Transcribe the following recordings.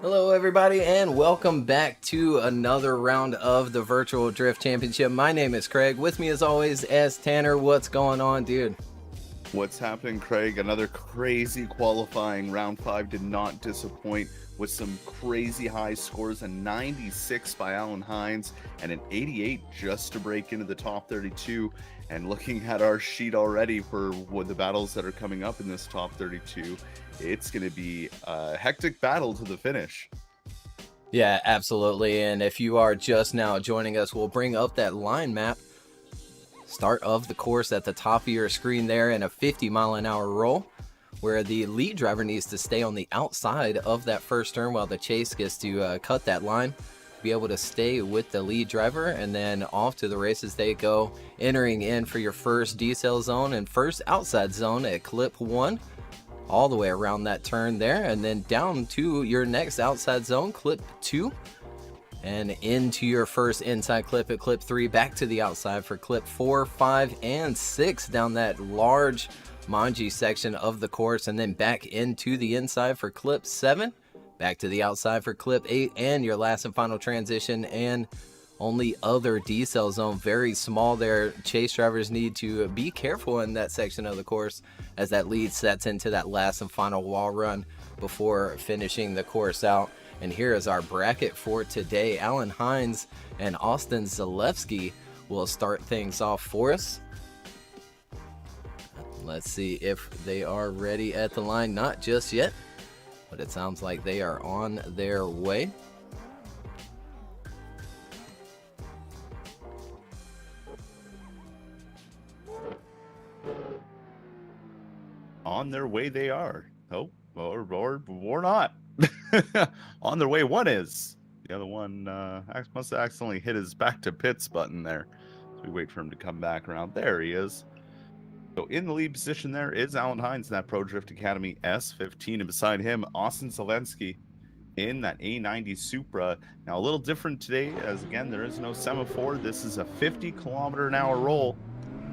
Hello everybody and welcome back to another round of the Virtual Drift Championship. My name is Craig. With me as always as Tanner. What's going on, dude? What's happening, Craig? Another crazy qualifying. Round 5 did not disappoint with some crazy high scores. A 96 by Hines and an 88 just to break into the top 32. And looking at our sheet already for the battles that are coming up in this top 32, it's going to be a hectic battle to the finish. Yeah, absolutely. And if you are just now joining us, we'll bring up that line map. Start of the course at the top of your screen there in a 50-mile-an-hour roll, where the lead driver needs to stay on the outside of that first turn while the chase gets to cut that line, be able to stay with the lead driver, and then off to the races they go, entering in for your first decel zone and first outside zone at clip 1, all the way around that turn there, and then down to your next outside zone, clip 2. And into your first inside clip at clip 3, back to the outside for clip 4, 5, and 6 down that large Manji section of the course, and then back into the inside for clip 7, back to the outside for clip 8, and your last and final transition and only other decel zone. Very small there. Chase drivers need to be careful in that section of the course as that lead sets into that last and final wall run before finishing the course out. And here is our bracket for today. Hines and Austin Zielinski will start things off for us. Let's see if they are ready at the line. Not just yet, but it sounds like they are on their way. On their way they are. Oh, or not. On their way one is. The other one must have accidentally hit his back to pits button there. So we wait for him to come back around. There he is. So in the lead position there is Hines in that Pro Drift Academy S15. And beside him, Austin Zielinski in that A90 Supra. Now a little different today as, again, there is no semaphore. This is a 50-kilometer-an-hour roll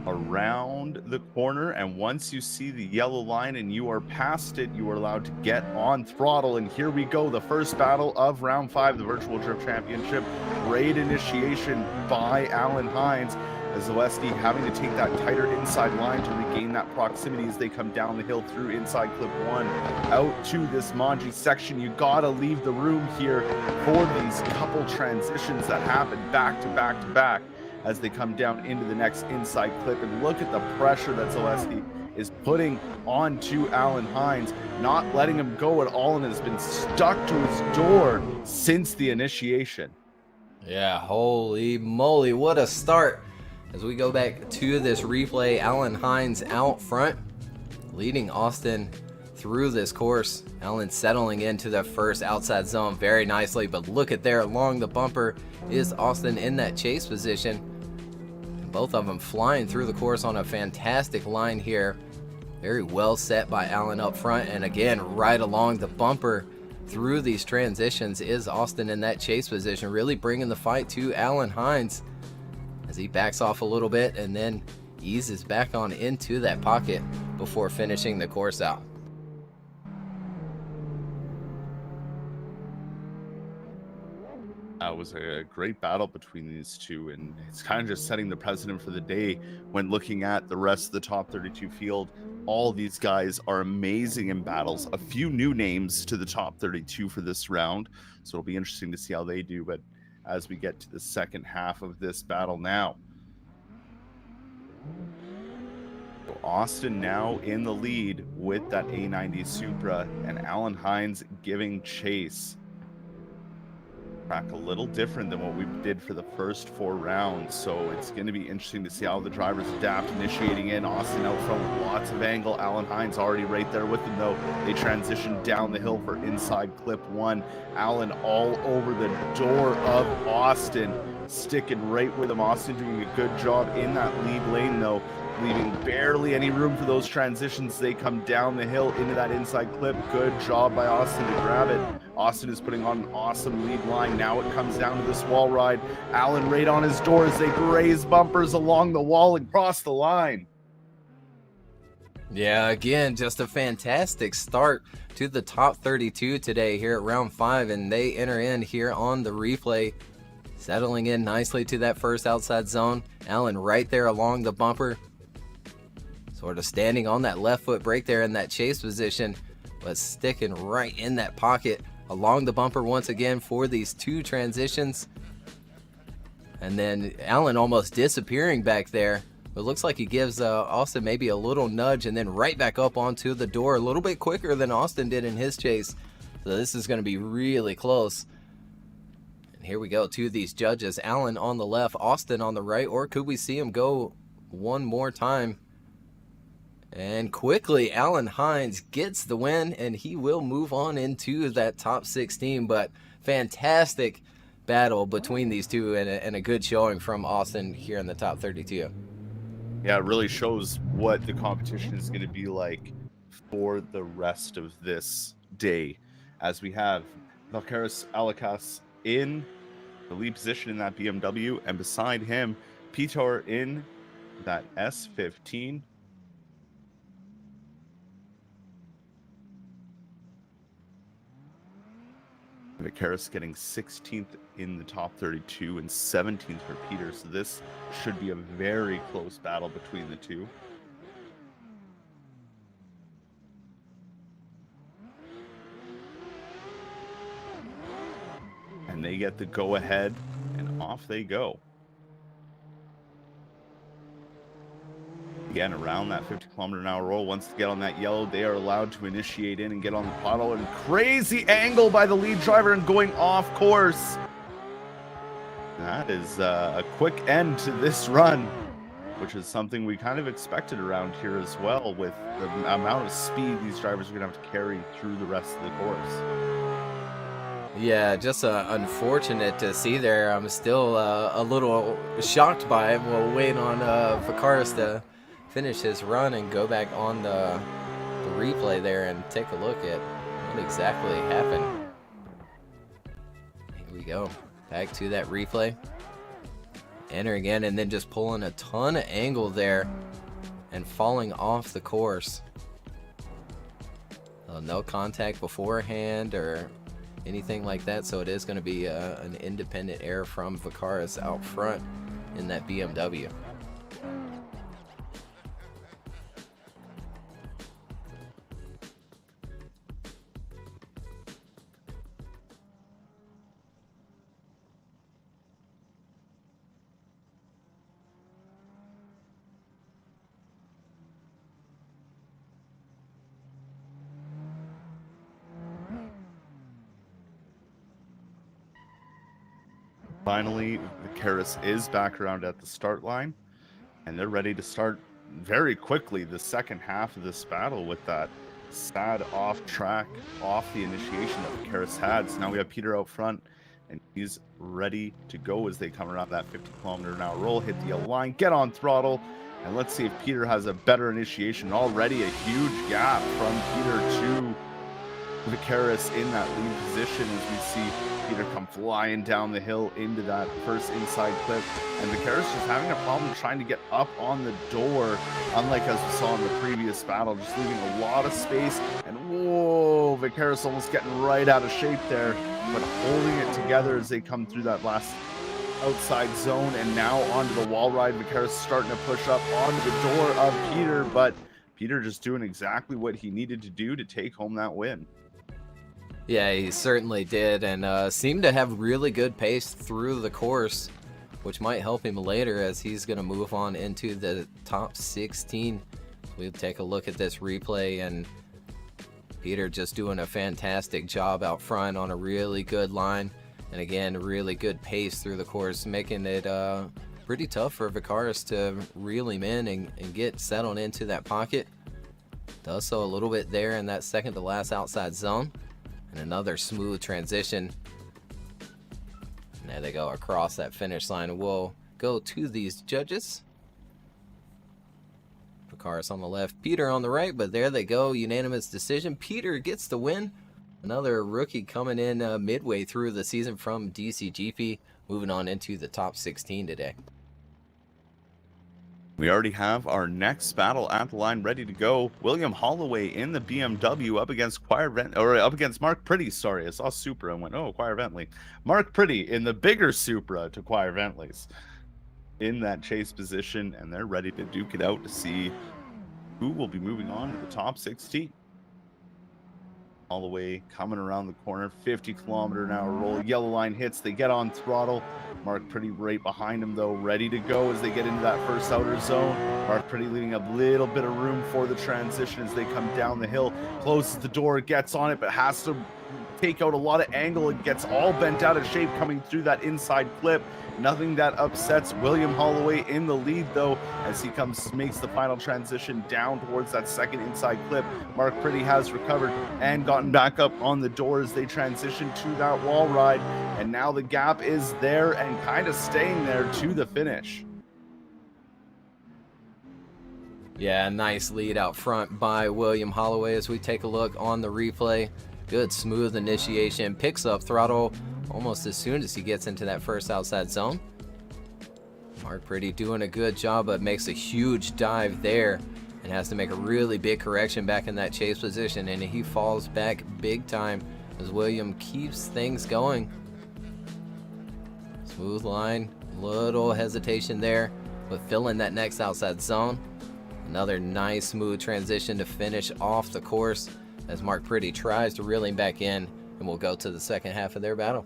around the corner, and once you see the yellow line and you are past it, you are allowed to get on throttle. And here we go, the first battle of round 5, the Virtual Drift Championship. Great initiation by Hines, as Zielinski having to take that tighter inside line to regain that proximity as they come down the hill through inside clip 1 out to this Manji section. You gotta leave the room here for these couple transitions that happen back to back to back as they come down into the next inside clip. And look at the pressure that Zielinski is putting onto Hines, not letting him go at all, and has been stuck to his door since the initiation. Yeah, holy moly, what a start. As we go back to this replay, Hines out front, leading Austin through this course. Settling into the first outside zone very nicely, but look at there along the bumper is Austin in that chase position. Both of them flying through the course on a fantastic line here. Very well set by up front, and again right along the bumper through these transitions is Austin in that chase position, really bringing the fight to Hines as he backs off a little bit and then eases back on into that pocket before finishing the course out. It was a great battle between these two, and it's kind of just setting the precedent for the day when looking at the rest of the top 32 field. All these guys are amazing in battles. A few new names to the top 32 for this round, so it'll be interesting to see how they do. But as we get to the second half of this battle now, so Austin now in the lead with that A90 Supra, and Hines giving chase. Track a little different than what we did for the first 4 rounds, so it's going to be interesting to see how the drivers adapt. Initiating in, Austin out front with lots of angle. Hines already right there with him, though. They transition down the hill for inside clip 1. All over the door of Austin, sticking right with him. Austin doing a good job in that lead lane, though, leaving barely any room for those transitions. They come down the hill into that inside clip. Good job by Austin to grab it. Austin is putting on an awesome lead line. Now it comes down to this wall ride. right on his door as they graze bumpers along the wall and cross the line. Yeah, again, just a fantastic start to the top 32 today here at round 5, and they enter in here on the replay, settling in nicely to that first outside zone. Allen right there along the bumper, sort of standing on that left foot brake there in that chase position, but sticking right in that pocket along the bumper once again for these two transitions. And then Allen almost disappearing back there. It looks like he gives Austin maybe a little nudge and then right back up onto the door a little bit quicker than Austin did in his chase. So this is going to be really close. And here we go, two of these judges. Allen on the left, Austin on the right, or could we see him go one more time? And quickly, Allen Hines gets the win, and he will move on into that top 16. But fantastic battle between these two, and a good showing from Austin here in the top 32. Yeah, it really shows what the competition is going to be like for the rest of this day, as we have Vakaris Alakas in the lead position in that BMW, and beside him, Peter in that S15. Vakaris getting 16th in the top 32 and 17th for Peter, so this should be a very close battle between the two. And they get the go-ahead, and off they go. Again, around that 50-kilometer-an-hour roll, once they get on that yellow, they are allowed to initiate in and get on the throttle. And crazy angle by the lead driver and going off course. That is a quick end to this run, which is something we kind of expected around here as well, with the amount of speed these drivers are going to have to carry through the rest of the course. Yeah, just unfortunate to see there. I'm still a little shocked by it. We'll wait on Vakaris to finish his run and go back on the replay there and take a look at what exactly happened. Here we go, back to that replay, entering in and then just pulling a ton of angle there and falling off the course. No contact beforehand or anything like that, so it is going to be an independent error from Vakaris out front in that BMW. Finally, Vakaris is back around at the start line, and they're ready to start very quickly the second half of this battle with that sad off track, off the initiation that Vakaris had. So now we have Peter out front, and he's ready to go as they come around that 50-kilometer-an-hour roll, hit the yellow line, get on throttle, and let's see if Peter has a better initiation. Already a huge gap from Peter to Vakaris in that lead position as we see Peter come flying down the hill into that first inside clip, and Vakaris just having a problem trying to get up on the door, unlike as we saw in the previous battle, just leaving a lot of space. And whoa, Vakaris almost getting right out of shape there, but holding it together as they come through that last outside zone, and now onto the wall ride. Vakaris starting to push up onto the door of Peter, but Peter just doing exactly what he needed to do to take home that win. Yeah, he certainly did, and seemed to have really good pace through the course, which might help him later as he's going to move on into the top 16. We'll take a look at this replay, and Peter just doing a fantastic job out front on a really good line, and again, really good pace through the course, making it pretty tough for Vakaris to reel him in and get settled into that pocket. Does so a little bit there in that second to last outside zone. And another smooth transition. And there they go across that finish line. We'll go to these judges. Vakaris on the left, Peter on the right, but there they go. Unanimous decision. Peter gets the win. Another rookie coming in midway through the season from DCGP, moving on into the top 16 today. We already have our next battle at the line ready to go. William Holloway in the BMW up against up against Mark Pretty. Sorry, I saw Supra and went, oh, Quire Bentley. Mark Pretty in the bigger Supra to Quire Bentley's in that chase position, and they're ready to duke it out to see who will be moving on to the top 16. Holloway coming around the corner, 50-kilometer-an-hour roll. Yellow line hits, they get on throttle. Mark Pretty right behind him, though, ready to go as they get into that first outer zone. Mark Pretty leaving a little bit of room for the transition as they come down the hill. Closes the door, gets on it, but has to take out a lot of angle and gets all bent out of shape coming through that inside clip. Nothing that upsets William Holloway in the lead, though, as he makes the final transition down towards that second inside clip. Mark Pretty has recovered and gotten back up on the door as they transition to that wall ride, and now the gap is there and kind of staying there to the finish. Yeah, nice lead out front by William Holloway as we take a look on the replay. Good smooth initiation, picks up throttle almost as soon as he gets into that first outside zone. Mark Pretty doing a good job, but makes a huge dive there and has to make a really big correction back in that chase position, and he falls back big time as William keeps things going. Smooth line, little hesitation there, but filling that next outside zone. Another nice smooth transition to finish off the course as Mark Pretty tries to reel him back in, and we'll go to the second half of their battle.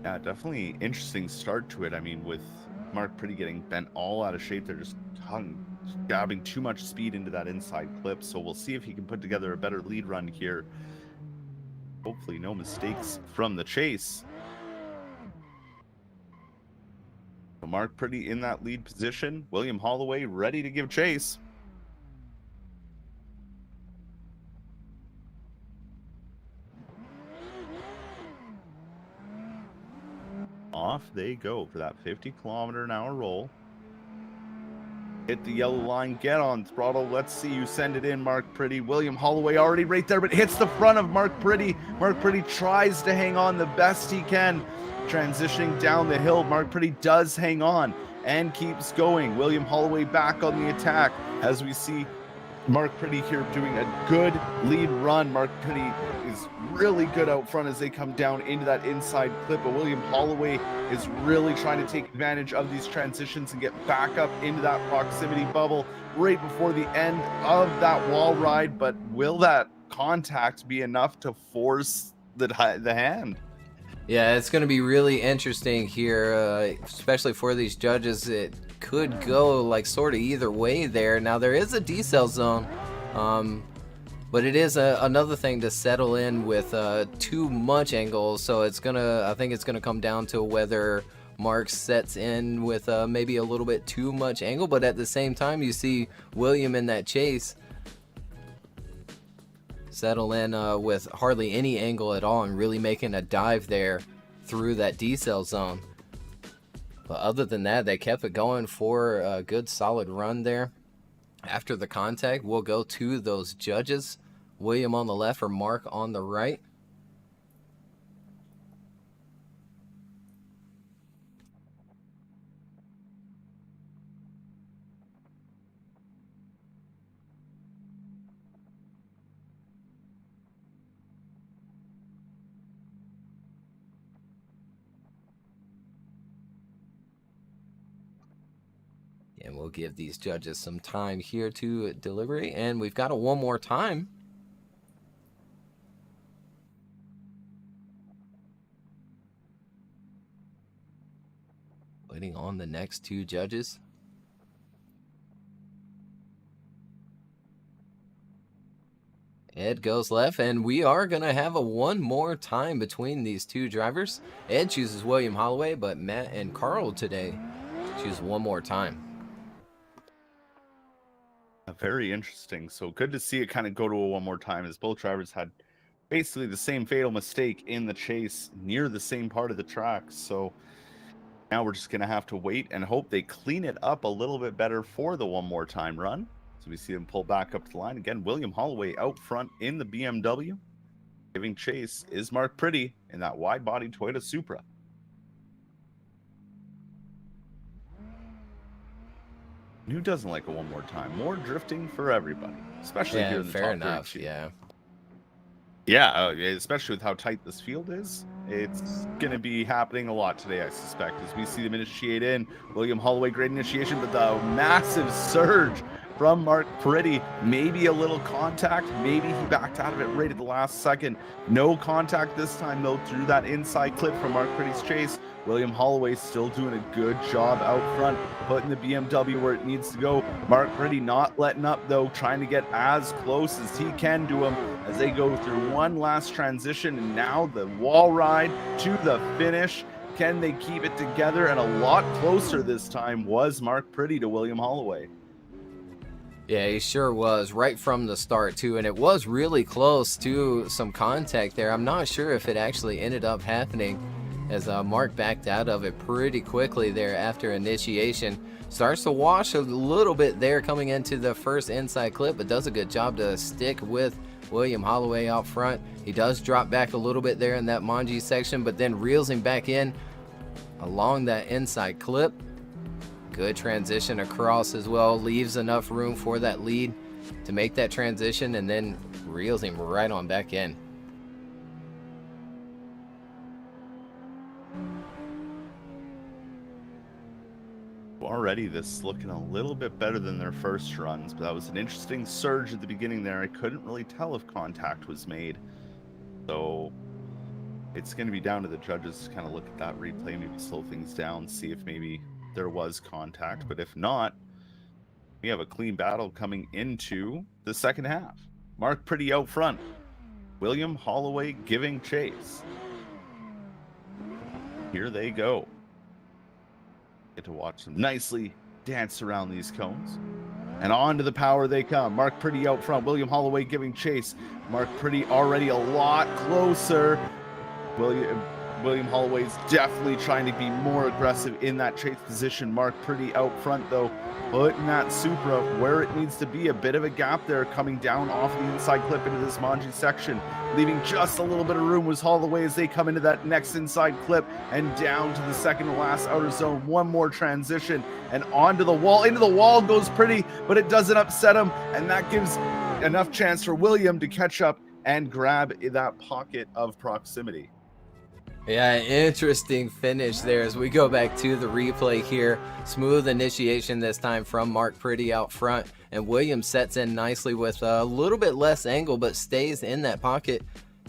Yeah, definitely interesting start to it. I mean, with Mark Pretty getting bent all out of shape, they're just gabbing too much speed into that inside clip. So we'll see if he can put together a better lead run here. Hopefully no mistakes from the chase. So Mark Pretty in that lead position. William Holloway ready to give chase. Off they go for that 50-kilometer-an-hour roll. Hit the yellow line, get on throttle. Let's see you send it in, Mark Pretty. William Holloway already right there, but hits the front of Mark Pretty. Mark Pretty tries to hang on the best he can. Transitioning down the hill, Mark Pretty does hang on and keeps going. William Holloway back on the attack as we see Mark Pretty here doing a good lead run. Mark Pretty is really good out front as they come down into that inside clip, but William Holloway is really trying to take advantage of these transitions and get back up into that proximity bubble right before the end of that wall ride. But will that contact be enough to force the hand? Yeah, it's going to be really interesting here, especially for these judges. It could go like sort of either way there. Now there is a decel zone, but it is another thing to settle in with too much angle. So I think it's gonna come down to whether Mark sets in with maybe a little bit too much angle, but at the same time you see William in that chase settle in with hardly any angle at all and really making a dive there through that decel zone. But other than that, they kept it going for a good solid run there. After the contact, we'll go to those judges. William on the left or Mark on the right. And we'll give these judges some time here to deliberate. And we've got a one more time. Waiting on the next two judges. Ed goes left, and we are going to have a one more time between these two drivers. Ed chooses William Holloway, but Matt and Carl today choose one more time. Very interesting. So good to see it kind of go to a one more time, as both drivers had basically the same fatal mistake in the chase near the same part of the track. So now we're just going to have to wait and hope they clean it up a little bit better for the one more time run. So we see them pull back up to the line again. William Holloway out front in the BMW. Giving chase is Mark Pretty in that wide-body Toyota Supra. And who doesn't like a one more time? More drifting for everybody, especially here in the fair top enough. 32. Yeah. Yeah, especially with how tight this field is. It's going to be happening a lot today, I suspect, as we see them initiate in. William Holloway, great initiation, but the massive surge from Mark Pretty. Maybe a little contact. Maybe he backed out of it right at the last second. No contact this time, though, through that inside clip from Mark Pretty's chase. William Holloway still doing a good job out front, putting the BMW where it needs to go. Mark Pretty not letting up, though, trying to get as close as he can to him as they go through one last transition. And now the wall ride to the finish. Can they keep it together? And a lot closer this time was Mark Pretty to William Holloway. Yeah, he sure was right from the start, too. And it was really close to some contact there. I'm not sure if it actually ended up happening, as Mark backed out of it pretty quickly there after initiation. Starts to wash a little bit there coming into the first inside clip, but does a good job to stick with William Holloway out front. He does drop back a little bit there in that Manji section, but then reels him back in along that inside clip. Good transition across as well. Leaves enough room for that lead to make that transition, and then reels him right on back in. Already this looking a little bit better than their first runs, but that was an interesting surge at the beginning there. I couldn't really tell if contact was made, so it's going to be down to the judges to kind of look at that replay, maybe slow things down, see if maybe there was contact. But if not, we have a clean battle coming into the second half. Mark Pretty out front, William Holloway giving chase. Here they go. Get to watch them nicely dance around these cones. And on to the power they come. Mark Pretty out front. William Holloway giving chase. Mark Pretty already a lot closer. William Holloway's definitely trying to be more aggressive in that chase position. Mark Pretty out front, though, putting that Supra where it needs to be. A bit of a gap there coming down off the inside clip into this Manji section. Leaving just a little bit of room was Holloway as they come into that next inside clip and down to the second to last outer zone. One more transition and onto the wall. Into the wall goes Pretty, but it doesn't upset him, and that gives enough chance for William to catch up and grab that pocket of proximity. Yeah, interesting finish there as we go back to the replay here. Smooth initiation this time from Mark Pretty out front, and Williams sets in nicely with a little bit less angle, but stays in that pocket.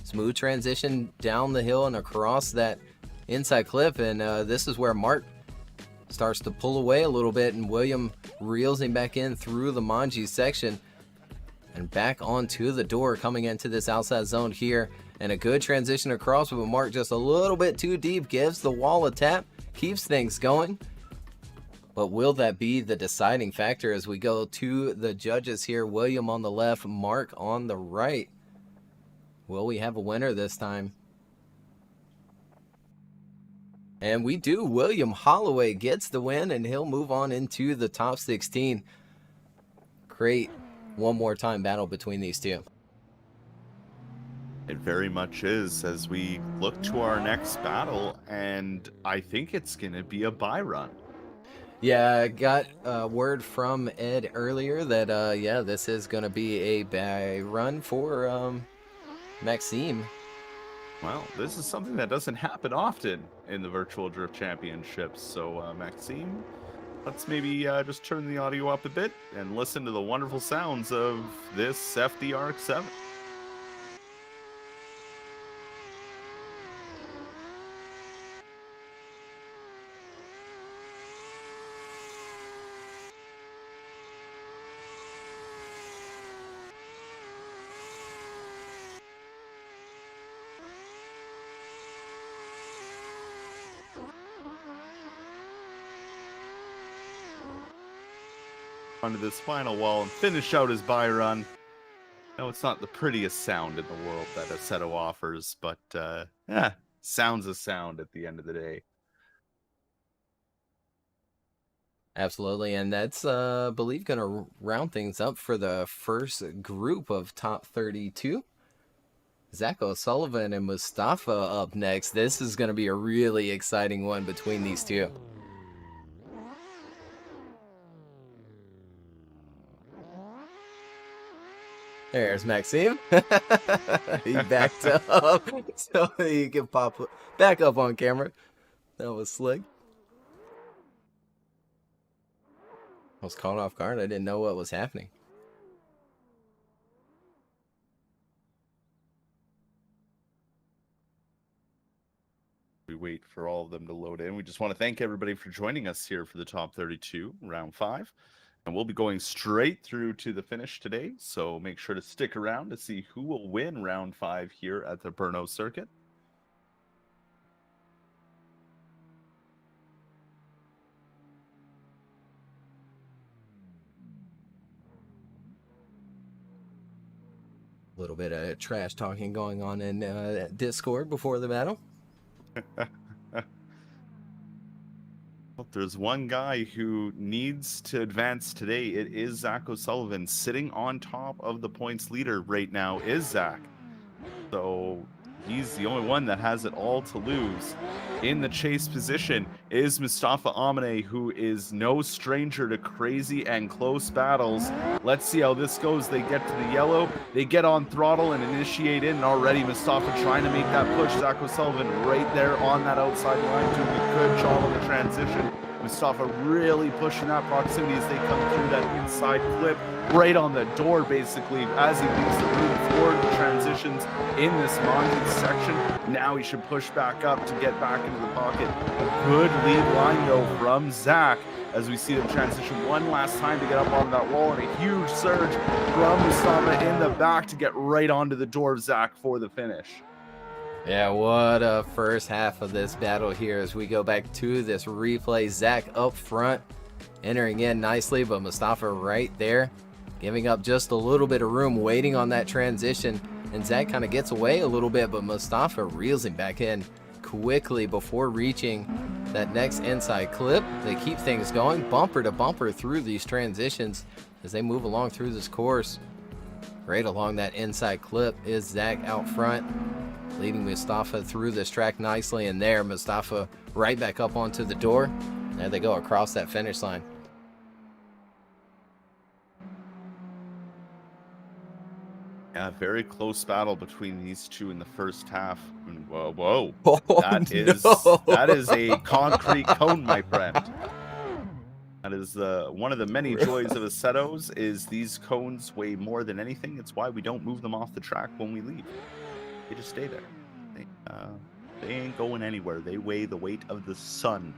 Smooth transition down the hill and across that inside clip, and this is where Mark starts to pull away a little bit, and William reels him back in through the Manji section and back onto the door coming into this outside zone here. And a good transition across, but Mark just a little bit too deep, gives the wall a tap, keeps things going. But will that be the deciding factor as we go to the judges here? William on the left, Mark on the right. Will we have a winner this time? And we do. William Holloway gets the win, and he'll move on into the top 16. Great one more time battle between these two. It very much is, as we look to our next battle, and I think it's going to be a bye run. Yeah, I got word from Ed earlier that, yeah, this is going to be a bye run for Maxime. Well, this is something that doesn't happen often in the Virtual Drift Championships. So, Maxime, let's maybe just turn the audio up a bit and listen to the wonderful sounds of this FD 7. Onto this final wall and finish out his bye run. No, it's not the prettiest sound in the world that Assetto offers, but yeah, sound's a sound at the end of the day. Absolutely, and that's, I believe, going to round things up for the first group of top 32. Zach O'Sullivan and Mustafa up next. This is going to be a really exciting one between these two. There's Maxime. He backed up so he can pop back up on camera. That was slick. I was caught off guard. I didn't know what was happening. We wait for all of them to load in. We just want to thank everybody for joining us here for the top 32, round 5. And we'll be going straight through to the finish today. So make sure to stick around to see who will win round 5 here at the Brno circuit. A little bit of trash talking going on in Discord before the battle. Well, there's one guy who needs to advance today. It is Zach O'Sullivan. Sitting on top of the points leader right now is Zach. So he's the only one that has it all to lose. In the chase position is Mustafa Amine, who is no stranger to crazy and close battles. Let's see how this goes. They get to the yellow. They get on throttle and initiate in. And already Mustafa trying to make that push. Zach O'Sullivan right there on that outside line doing a good job on the transition. Mustafa really pushing that proximity as they come through that inside clip right on the door, basically, as he leaves the room for the transitions in this Monty section. Now he should push back up to get back into the pocket. A good lead line, though, from Zach as we see them transition one last time to get up on that wall, and a huge surge from Mustafa in the back to get right onto the door of Zach for the finish. Yeah, what a first half of this battle here as we go back to this replay. Zach up front, entering in nicely, but Mustafa right there, giving up just a little bit of room, waiting on that transition. And Zach kind of gets away a little bit, but Mustafa reels him back in quickly before reaching that next inside clip. They keep things going, bumper to bumper through these transitions as they move along through this course. Right along that inside clip is Zach out front, leading Mustafa through this track nicely, and there Mustafa right back up onto the door. There they go across that finish line. Yeah, very close battle between these two in the first half. Whoa. Oh, that is a concrete cone, my friend. That is one of the many joys of Assettos is these cones weigh more than anything. It's why we don't move them off the track when we leave. They just stay there. They ain't going anywhere. They weigh the weight of the sun.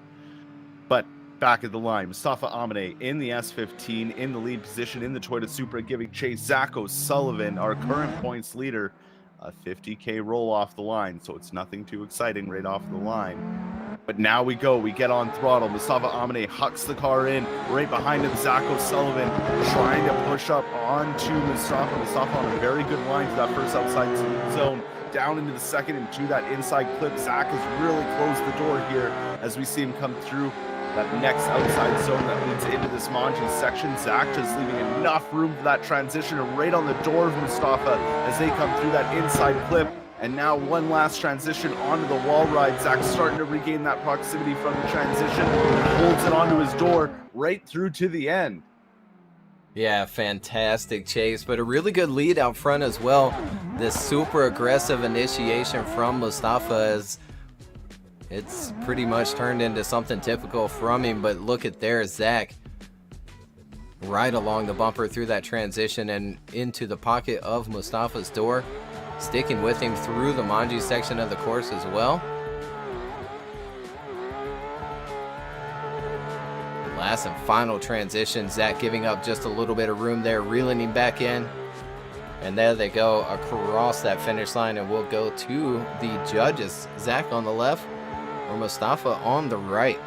But back at the line, Mustafa Amine in the S15, in the lead position in the Toyota Supra, giving chase. Zach O'Sullivan, our current points leader, a 50K roll off the line, so it's nothing too exciting right off the line. But now we get on throttle. Mustafa Amine hucks the car in, right behind him, Zach O'Sullivan trying to push up onto Mustafa. Mustafa on a very good line to that first outside zone. Down into the second and to that inside clip. Zach has really closed the door here as we see him come through that next outside zone that leads into this Manji section. Zach just leaving enough room for that transition and right on the door of Mustafa as they come through that inside clip. And now one last transition onto the wall ride. Zach starting to regain that proximity from the transition and holds it onto his door right through to the end. Yeah, fantastic chase, but a really good lead out front as well. This super aggressive initiation from Mustafa is it's pretty much turned into something typical from him, but look at there, Zach right along the bumper through that transition and into the pocket of Mustafa's door, sticking with him through the Manji section of the course as well. Last and final transition, Zach giving up just a little bit of room there, reeling him back in. And there they go across that finish line, and we'll go to the judges. Zach on the left or Mustafa on the right.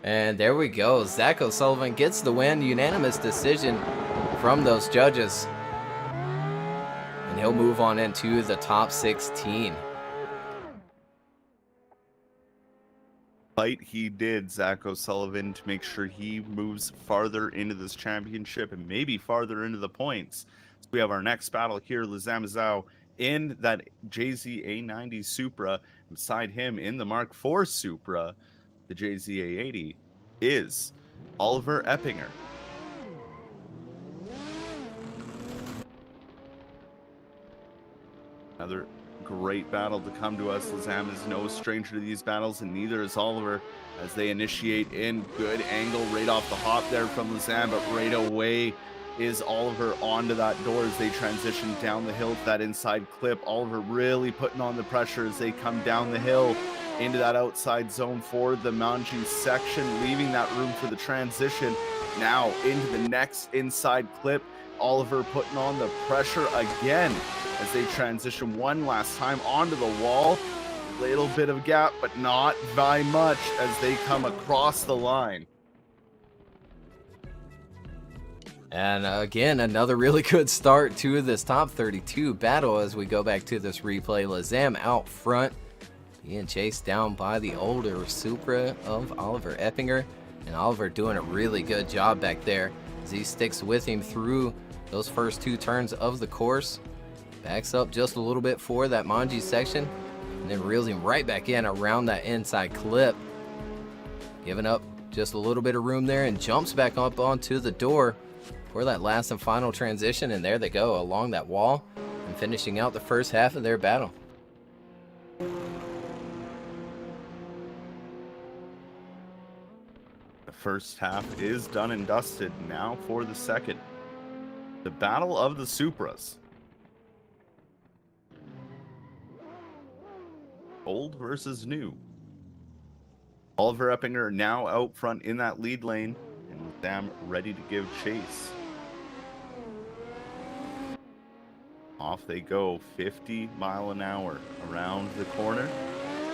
And there we go. Zach O'Sullivan gets the win. Unanimous decision from those judges. And he'll move on into the top 16. Fight he did, Zach O'Sullivan, to make sure he moves farther into this championship and maybe farther into the points. So we have our next battle here. Lazam in that JZ A90 Supra. Beside him in the Mark IV Supra, the JZ A80, is Oliver Eppinger. Another great battle to come to us. Lazam is no stranger to these battles, and neither is Oliver, as they initiate in. Good angle right off the hop there from Lazam, but right away is Oliver onto that door as they transition down the hill to that inside clip. Oliver really putting on the pressure as they come down the hill into that outside zone for the Manji section, leaving that room for the transition. Now into the next inside clip. Oliver putting on the pressure again as they transition one last time onto the wall. Little bit of gap, but not by much as they come across the line. And again, another really good start to this top 32 battle as we go back to this replay. Lazam out front, being chased down by the older Supra of Oliver Eppinger. And Oliver doing a really good job back there as he sticks with him through those first two turns of the course. Backs up just a little bit for that Manji section, and then reels him right back in around that inside clip. Giving up just a little bit of room there and jumps back up onto the door for that last and final transition, and there they go along that wall and finishing out the first half of their battle. The first half is done and dusted. Now for the second. The Battle of the Supras. Old versus new. Oliver Eppinger now out front in that lead lane, and Lazam ready to give chase. Off they go, 50 miles an hour around the corner.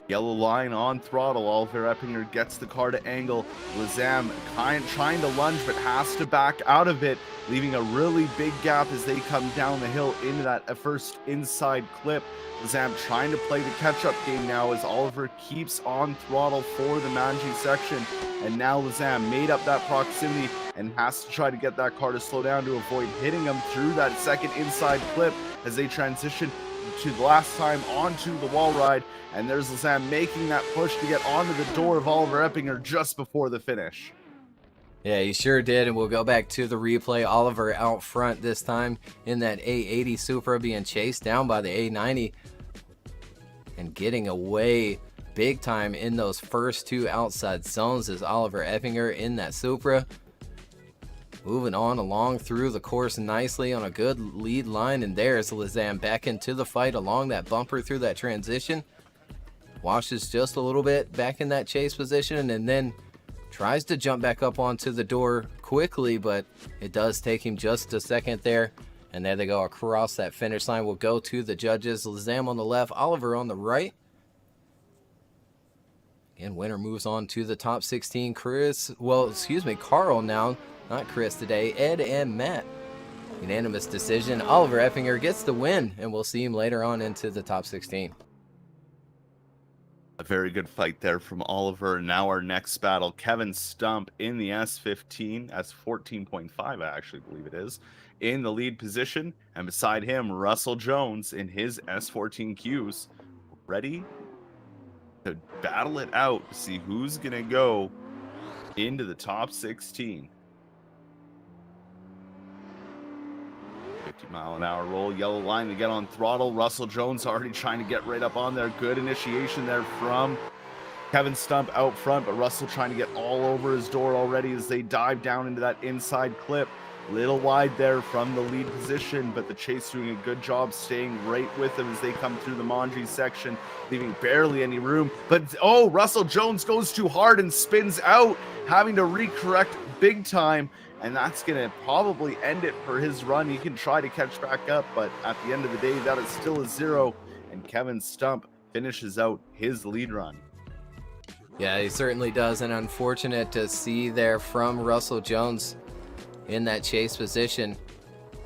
Yellow line on throttle. Oliver Eppinger gets the car to angle. Lazam trying to lunge, but has to back out of it, leaving a really big gap as they come down the hill into that first inside clip. Lazam trying to play the catch-up game now as Oliver keeps on throttle for the Manji section. And now Lazam made up that proximity and has to try to get that car to slow down to avoid hitting him through that second inside clip as they transition to the last time onto the wall ride. And there's Lazam making that push to get onto the door of Oliver Eppinger just before the finish. Yeah, he sure did, and we'll go back to the replay. Oliver out front this time in that A80 Supra, being chased down by the A90 and getting away big time in those first two outside zones as Oliver Eppinger in that Supra. Moving on along through the course nicely on a good lead line, and there's Lazam back into the fight along that bumper through that transition. Washes just a little bit back in that chase position and then tries to jump back up onto the door quickly, but it does take him just a second there. And there they go across that finish line. We'll go to the judges. Lazam on the left, Oliver on the right. Again, winner moves on to the top 16. Carl now, not Chris today, Ed and Matt. Unanimous decision. Oliver Eppinger gets the win, and we'll see him later on into the top 16. A very good fight there from Oliver. Now our next battle, Kevin Stump in the S15, S14.5, I actually believe it is, in the lead position. And beside him, Russell Jones in his S14Qs, ready to battle it out to see who's going to go into the top 16. 50-mile-an-hour roll, yellow line to get on throttle. Russell Jones already trying to get right up on there. Good initiation there from Kevin Stump out front, but Russell trying to get all over his door already as they dive down into that inside clip. Little wide there from the lead position, but the chase doing a good job staying right with them as they come through the Manji section, leaving barely any room. But, oh, Russell Jones goes too hard and spins out, having to recorrect big time. And that's going to probably end it for his run. He can try to catch back up, but at the end of the day, that is still a 0. And Kevin Stump finishes out his lead run. Yeah, he certainly does, and unfortunate to see there from Russell Jones in that chase position.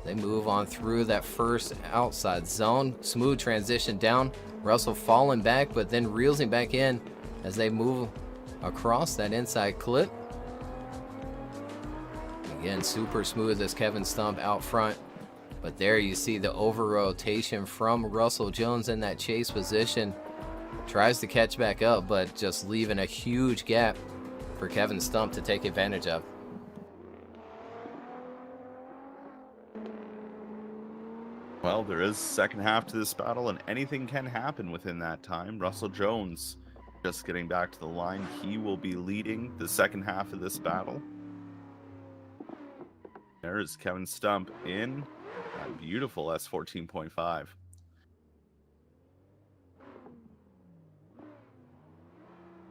They move on through that first outside zone. Smooth transition down. Russell falling back, but then reels him back in as they move across that inside clip. Again, super smooth as Kevin Stump out front. But there you see the over-rotation from Russell Jones in that chase position. Tries to catch back up, but just leaving a huge gap for Kevin Stump to take advantage of. Well, there is second half to this battle, and anything can happen within that time. Russell Jones just getting back to the line. He will be leading the second half of this battle. There is Kevin Stump in that beautiful S14.5.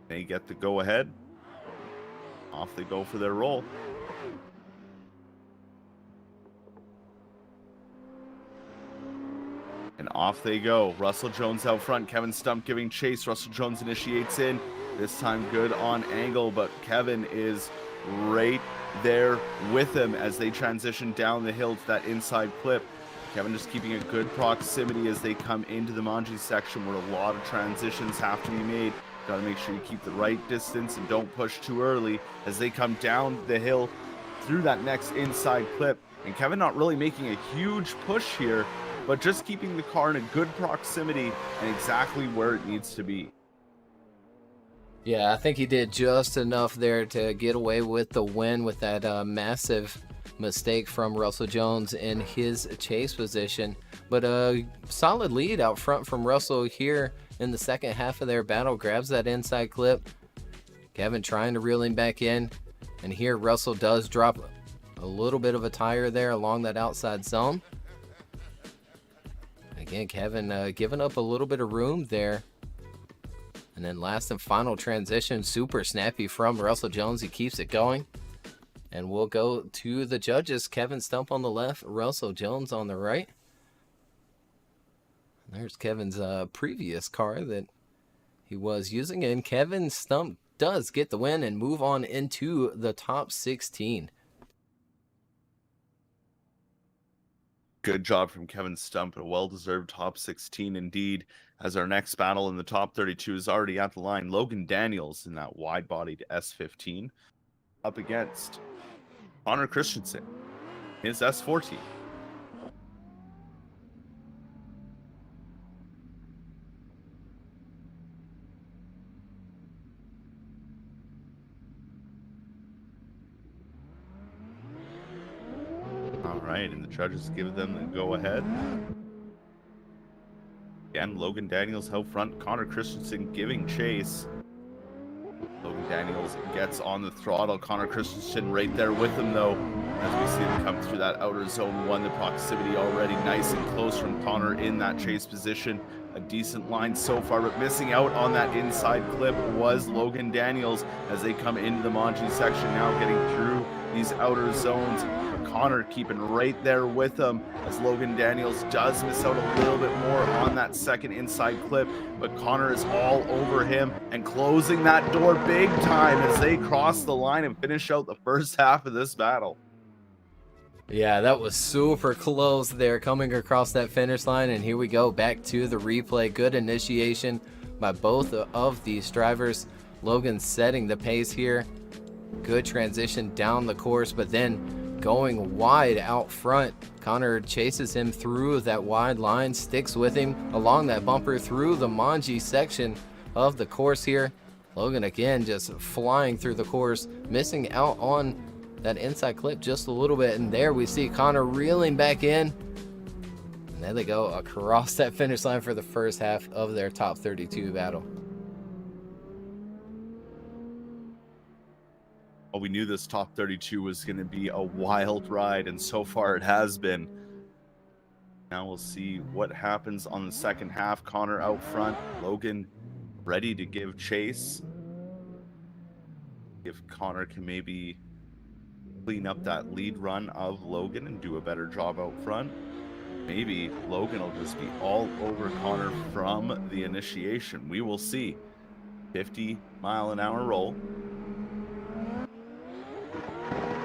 They get the go-ahead. Off they go for their roll. And off they go. Russell Jones out front. Kevin Stump giving chase. Russell Jones initiates in. This time good on angle, but Kevin is right there with him as they transition down the hill to that inside clip. Kevin just keeping a good proximity as they come into the Manji section where a lot of transitions have to be made. Got to make sure you keep the right distance and don't push too early as they come down the hill through that next inside clip. And Kevin not really making a huge push here, but just keeping the car in a good proximity and exactly where it needs to be. Yeah, I think he did just enough there to get away with the win with that massive mistake from Russell Jones in his chase position. But a solid lead out front from Russell here in the second half of their battle. Grabs that inside clip. Kevin trying to reel him back in. And here Russell does drop a little bit of a tire there along that outside zone. Again, Kevin giving up a little bit of room there. And then last and final transition, super snappy from Russell Jones. He keeps it going. And we'll go to the judges. Kevin Stump on the left, Russell Jones on the right. There's Kevin's previous car that he was using. And Kevin Stump does get the win and move on into the top 16. Good job from Kevin Stump. A well-deserved top 16 indeed, as our next battle in the top 32 is already at the line. Logan Daniels in that wide-bodied S15 up against Connor Christensen, his S14. All right, and the judges give them the go-ahead. Again, Logan Daniels out front, Connor Christensen giving chase. Logan Daniels gets on the throttle. Connor Christensen right there with him, though, as we see him come through that outer zone one. The proximity already nice and close from Connor in that chase position. A decent line so far, but missing out on that inside clip was Logan Daniels as they come into the Manji section now, getting through these outer zones. Connor keeping right there with him as Logan Daniels does miss out a little bit more on that second inside clip, but Connor is all over him and closing that door big time as they cross the line and finish out the first half of this battle. Yeah, that was super close there coming across that finish line. And here we go back to the replay. Good initiation by both of these drivers. Logan setting the pace here. Good transition down the course, but then going wide out front. Connor chases him through that wide line, sticks with him along that bumper through the Manji section of the course here. Logan again just flying through the course, missing out on that inside clip just a little bit. And there we see Connor reeling back in. And there they go across that finish line for the first half of their top 32 battle. Well, we knew this top 32 was going to be a wild ride, and so far it has been. Now we'll see what happens on the second half. Connor out front, Logan ready to give chase. If Connor can maybe clean up that lead run of Logan and do a better job out front, maybe Logan will just be all over Connor from the initiation. We will see. 50-mile-an-hour roll.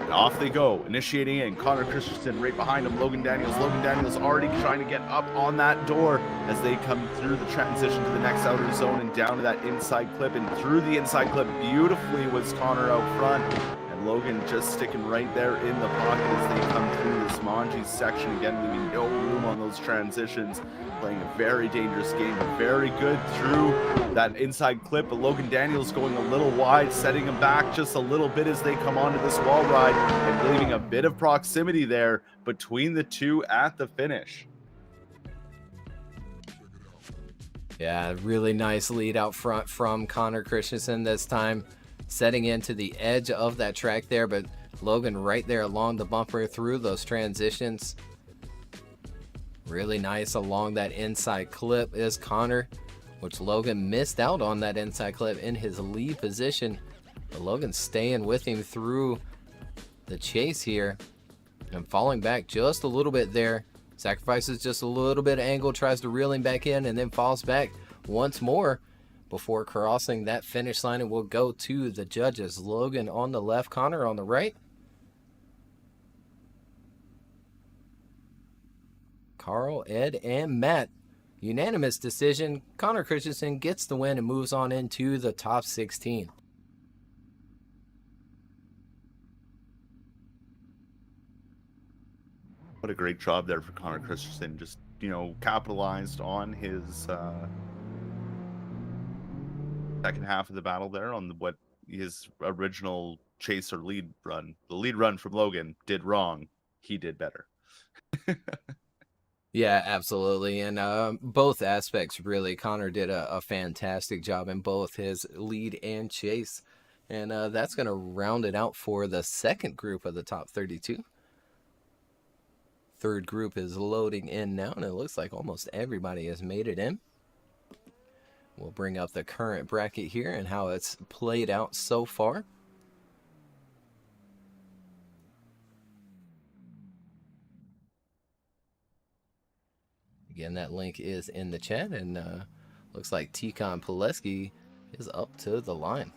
And off they go, initiating in. Connor Christensen right behind him. Logan Daniels. Logan Daniels already trying to get up on that door as they come through the transition to the next outer zone and down to that inside clip. And through the inside clip beautifully was Connor out front. And Logan just sticking right there in the pocket as they come through this Manji section. Again, leaving no room on those transitions. Playing a very dangerous game, very good through that inside clip, but Logan Daniels going a little wide, setting him back just a little bit as they come onto this wall ride and leaving a bit of proximity there between the two at the finish. Yeah, really nice lead out front from Connor Christensen this time, setting into the edge of that track there, but Logan right there along the bumper through those transitions. Really nice along that inside clip is Connor, which Logan missed out on that inside clip in his lead position. But Logan staying with him through the chase here and falling back just a little bit there. Sacrifices just a little bit of angle, tries to reel him back in and then falls back once more before crossing that finish line. And we'll go to the judges. Logan on the left, Connor on the right. Carl, Ed, and Matt. Unanimous decision. Connor Christensen gets the win and moves on into the top 16. What a great job there for Connor Christensen. Just, capitalized on his second half of the battle there on what his original chase or lead run. The lead run from Logan did wrong. He did better. Yeah, absolutely. And both aspects, really. Connor did a fantastic job in both his lead and chase. And that's going to round it out for the second group of the top 32. Third group is loading in now, and it looks like almost everybody has made it in. We'll bring up the current bracket here and how it's played out so far. Again, that link is in the chat, and looks like Tikon Poleski is up to the line.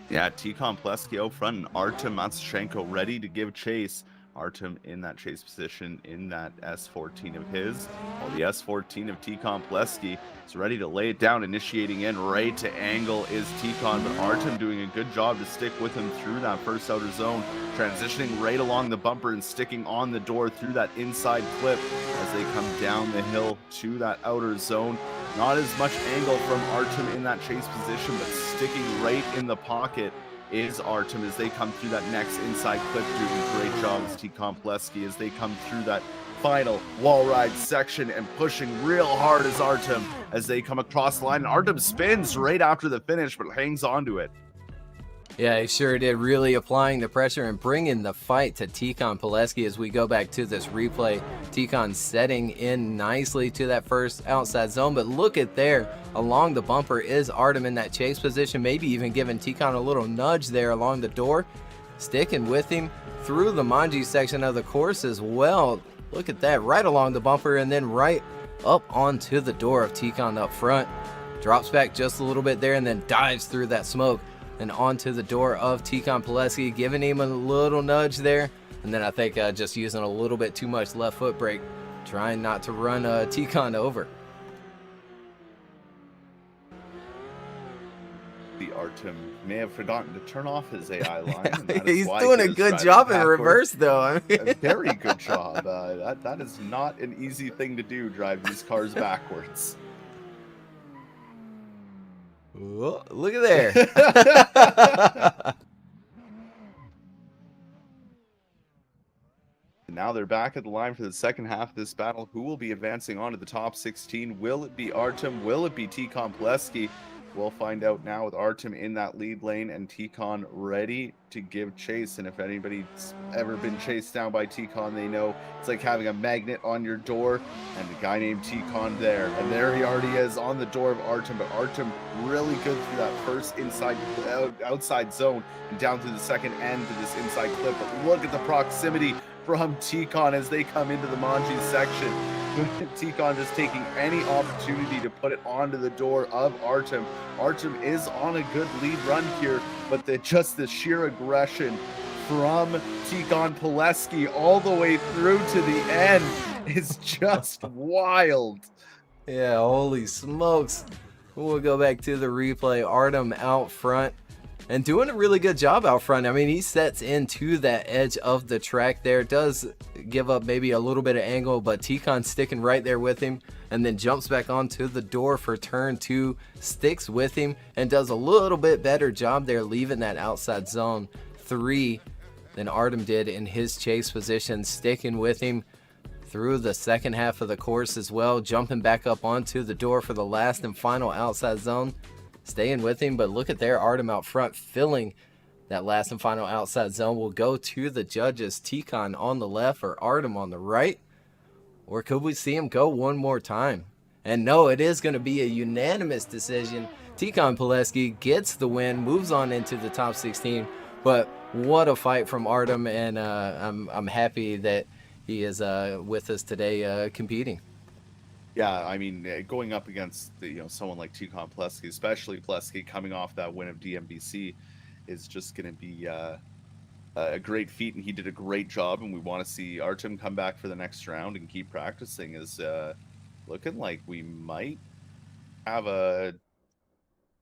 Yeah, Tikon Poleski out front and Artem Matsushenko ready to give chase. Artem in that chase position in that S14 of his, while the S14 of Tikon Poleski is ready to lay it down, initiating in right to angle is Tikon, but Artem doing a good job to stick with him through that first outer zone, transitioning right along the bumper and sticking on the door through that inside clip as they come down the hill to that outer zone. Not as much angle from Artem in that chase position, but sticking right in the pocket is Artem as they come through that next inside clip, doing a great job as Tikon Poleski as they come through that final wall ride section and pushing real hard as Artem as they come across the line. And Artem spins right after the finish, but hangs on to it. Yeah, he sure did, really applying the pressure and bringing the fight to Tikon Poleski as we go back to this replay. Tikon setting in nicely to that first outside zone, but look at there, along the bumper is Artem in that chase position, maybe even giving Tikon a little nudge there along the door, sticking with him through the Manji section of the course as well. Look at that, right along the bumper and then right up onto the door of Tikon up front. Drops back just a little bit there and then dives through that smoke and onto the door of Tikon Poleski, giving him a little nudge there. And then I think just using a little bit too much left foot brake, trying not to run Tikon over. The Artem may have forgotten to turn off his AI line. And that He's is why doing he a is good driving job in backwards. reverse, though. I mean. A very good job. That is not an easy thing to do, drive these cars backwards. Whoa, look at there. Now they're back at the line for the second half of this battle. Who will be advancing on to the top 16? Will it be Artem? Will it be Tikon Poleski? We'll find out now with Artem in that lead lane and Tikon ready to give chase. And if anybody's ever been chased down by Tikon, they know it's like having a magnet on your door, and the guy named Tikon there. And there he already is on the door of Artem, but Artem really good through that first outside zone and down through the second end to this inside clip. But look at the proximity from Tikon as they come into the Manji section. Tikon just taking any opportunity to put it onto the door of Artem. Artem is on a good lead run here, but just the sheer aggression from Tikon Poleski all the way through to the end is just wild. Yeah, holy smokes. We'll go back to the replay. Artem out front and doing a really good job out front. I mean, he sets into that edge of the track there. Does give up maybe a little bit of angle, but Tikon sticking right there with him and then jumps back onto the door for turn 2, sticks with him and does a little bit better job there leaving that outside zone 3 than Artem did in his chase position, sticking with him through the second half of the course as well, jumping back up onto the door for the last and final outside zone, staying with him. But look at there, Artem out front filling that last and final outside zone. Will go to the judges, Tikon on the left or Artem on the right, or could we see him go one more time? And no, it is going to be a unanimous decision. Tikon Poleski gets the win, moves on into the top 16. But what a fight from Artem, and I'm happy that he is with us today competing. Yeah, I mean, going up against someone like Tikon Poleski, especially Poleski coming off that win of DMBC, is just going to be a great feat, and he did a great job. And we want to see Artem come back for the next round and keep practicing. Is looking like we might have a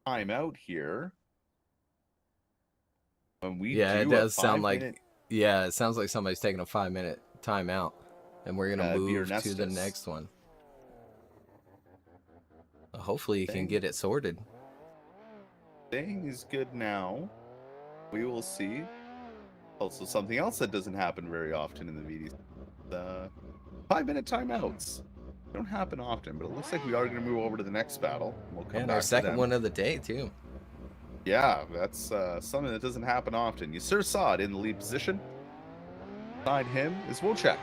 timeout here. When we it does sound like it sounds like somebody's taking a 5-minute timeout, and we're gonna move to the next one. Hopefully you can get it sorted. Thing is good now. We will see. Also, something else that doesn't happen very often in the VDC, the 5-minute timeouts. They don't happen often, but it looks like we are going to move over to the next battle. We'll come back our second to one of the day too. Yeah, that's something that doesn't happen often. Yasir saw it in the lead position. Beside him is Wojtech.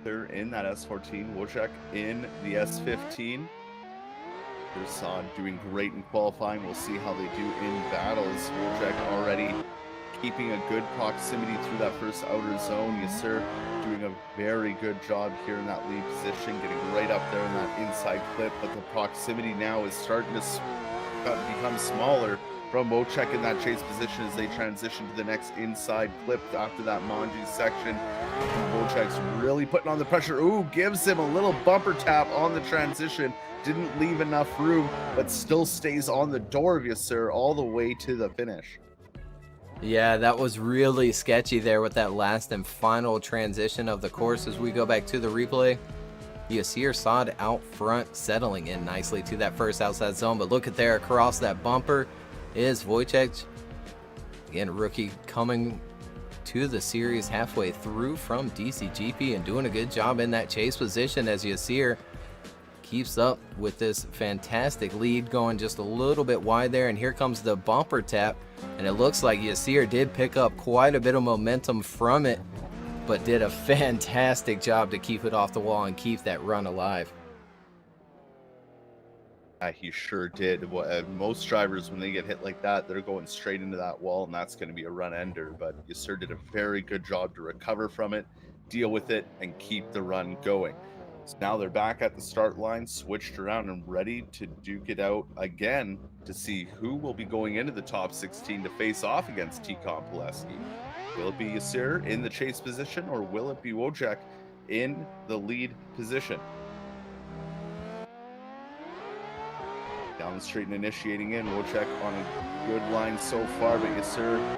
They're in that S14. Wojtech in the S15. Saad doing great in qualifying. We'll see how they do in battles. Wojtech already keeping a good proximity through that first outer zone. Yasir doing a very good job here in that lead position, getting right up there in that inside clip, but the proximity now is starting to become smaller from Wojtech in that chase position as they transition to the next inside clip after that Manji section. Wojtek's really putting on the pressure. Ooh, gives him a little bumper tap on the transition. Didn't leave enough room, but still stays on the door of Yasir all the way to the finish. Yeah, that was really sketchy there with that last and final transition of the course. As we go back to the replay, Yasir Saad out front, settling in nicely to that first outside zone. But look at there, across that bumper is Wojtech. Again, rookie coming to the series halfway through from DCGP and doing a good job in that chase position as Yasir keeps up with this fantastic lead, going just a little bit wide there. And here comes the bumper tap, and it looks like Yasir did pick up quite a bit of momentum from it, but did a fantastic job to keep it off the wall and keep that run alive. He sure did. Most drivers, when they get hit like that, they're going straight into that wall, and that's going to be a run ender. But Yasir did a very good job to recover from it, deal with it, and keep the run going. So now they're back at the start line, switched around and ready to duke it out again to see who will be going into the top 16 to face off against Tikon Poleski. Will it be Yasir in the chase position, or will it be Wojtech in the lead position? Down the straight and initiating in. Wojtech on a good line so far, but Yasir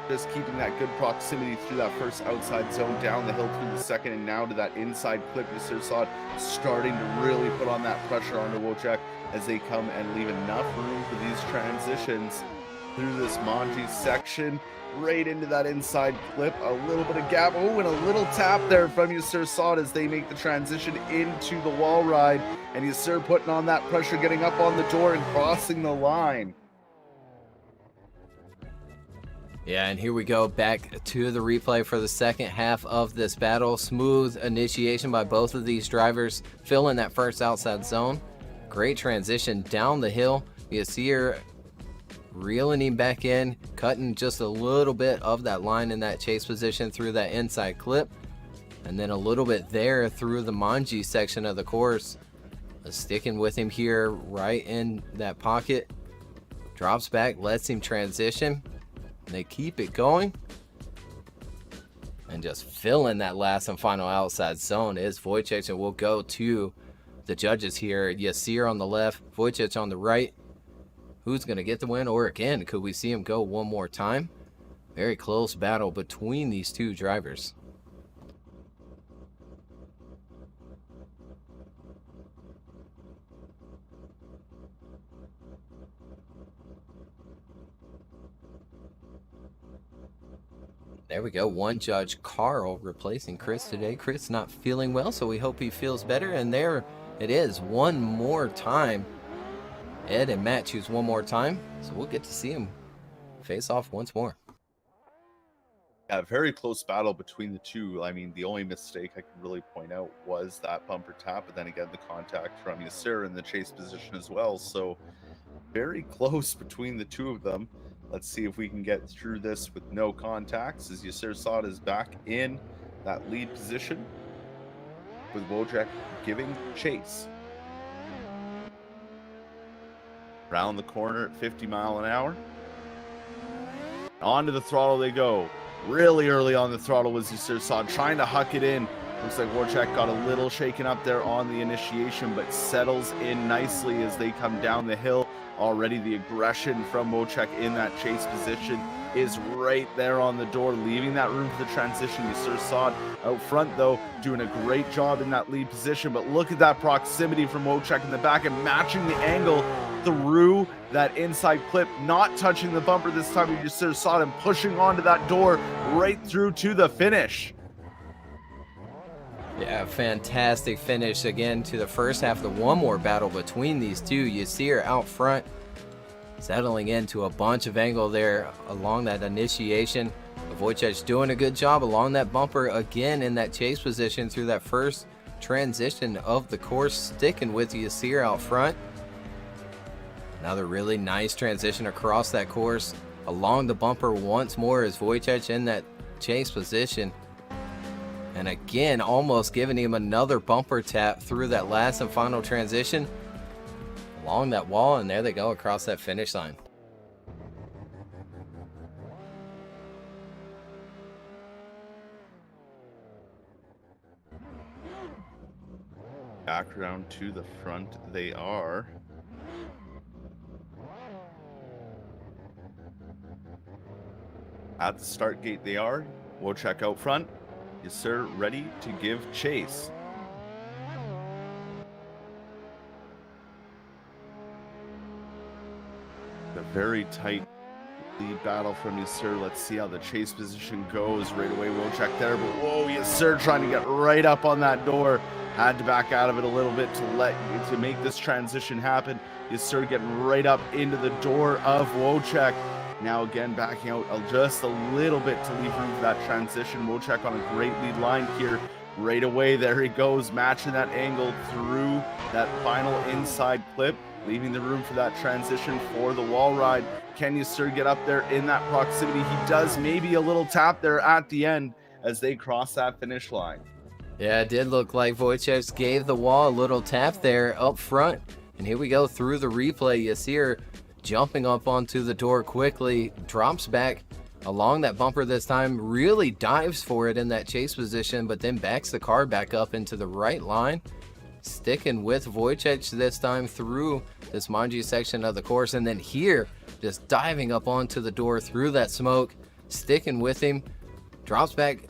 just keeping that good proximity through that first outside zone, down the hill through the second, and now to that inside clip. Yasir saw it starting to really put on that pressure onto Wojtech as they come and leave enough room for these transitions through this Manji section, right into that inside clip. A little bit of gap. Oh, and a little tap there from Yasir Saad as they make the transition into the wall ride. And Yasir putting on that pressure, getting up on the door and crossing the line. Yeah, and here we go back to the replay for the second half of this battle. Smooth initiation by both of these drivers, filling that first outside zone. Great transition down the hill. Yasir reeling him back in, cutting just a little bit of that line in that chase position through that inside clip, and then a little bit there through the manji section of the course. Sticking with him here right in that pocket, drops back, lets him transition. They keep it going, and just filling that last and final outside zone is Wojtech, and we'll go to the judges here. Yasir on the left, Wojtech on the right. Who's going to get the win, or again, could we see him go one more time? Very close battle between these two drivers. There we go. One judge, Carl, replacing Chris today. Chris not feeling well, so we hope he feels better. And there it is, one more time. Ed and Matt choose one more time, so we'll get to see him face off once more. A very close battle between the two. I mean, the only mistake I can really point out was that bumper tap, but then again, the contact from Yasir in the chase position as well. So very close between the two of them. Let's see if we can get through this with no contacts, as Yasir Saad is back in that lead position, with Wojtech giving chase. Around the corner at 50 miles an hour. Onto the throttle they go. Really early on the throttle was Yasir Saad, trying to huck it in. Looks like Wojtech got a little shaken up there on the initiation, but settles in nicely as they come down the hill. Already the aggression from Wojtech in that chase position is right there on the door, leaving that room for the transition. Yasir Saad out front, though, doing a great job in that lead position. But look at that proximity from Wojtech in the back and matching the angle through that inside clip, not touching the bumper this time. Yasir Saad and pushing onto that door right through to the finish. Yeah, fantastic finish again to the first half of the one more battle between these two. Yasir out front, settling into a bunch of angle there along that initiation. Wojtech doing a good job along that bumper again in that chase position through that first transition of the course, sticking with Yasir out front. Another really nice transition across that course along the bumper once more as Wojtech in that chase position. And again, almost giving him another bumper tap through that last and final transition along that wall, and there they go across that finish line. Back around to the front they are. At the start gate they are. Wojtech out front. Yasir ready to give chase. A very tight lead battle from Yasir. Let's see how the chase position goes. Right away, Wojtech there, but whoa, Yasir trying to get right up on that door. Had to back out of it a little bit to make this transition happen. Yasir getting right up into the door of Wojtech. Now again backing out just a little bit to leave room for that transition. Wojtech on a great lead line here. Right away, there he goes, matching that angle through that final inside clip, leaving the room for that transition for the wall ride. Can Yasir get up there in that proximity? He does, maybe a little tap there at the end as they cross that finish line. Yeah, it did look like Wojtech gave the wall a little tap there up front. And here we go through the replay. Yasir jumping up onto the door quickly, drops back along that bumper this time, really dives for it in that chase position, but then backs the car back up into the right line, sticking with Wojtech this time through this manji section of the course, and then here, just diving up onto the door through that smoke, sticking with him, drops back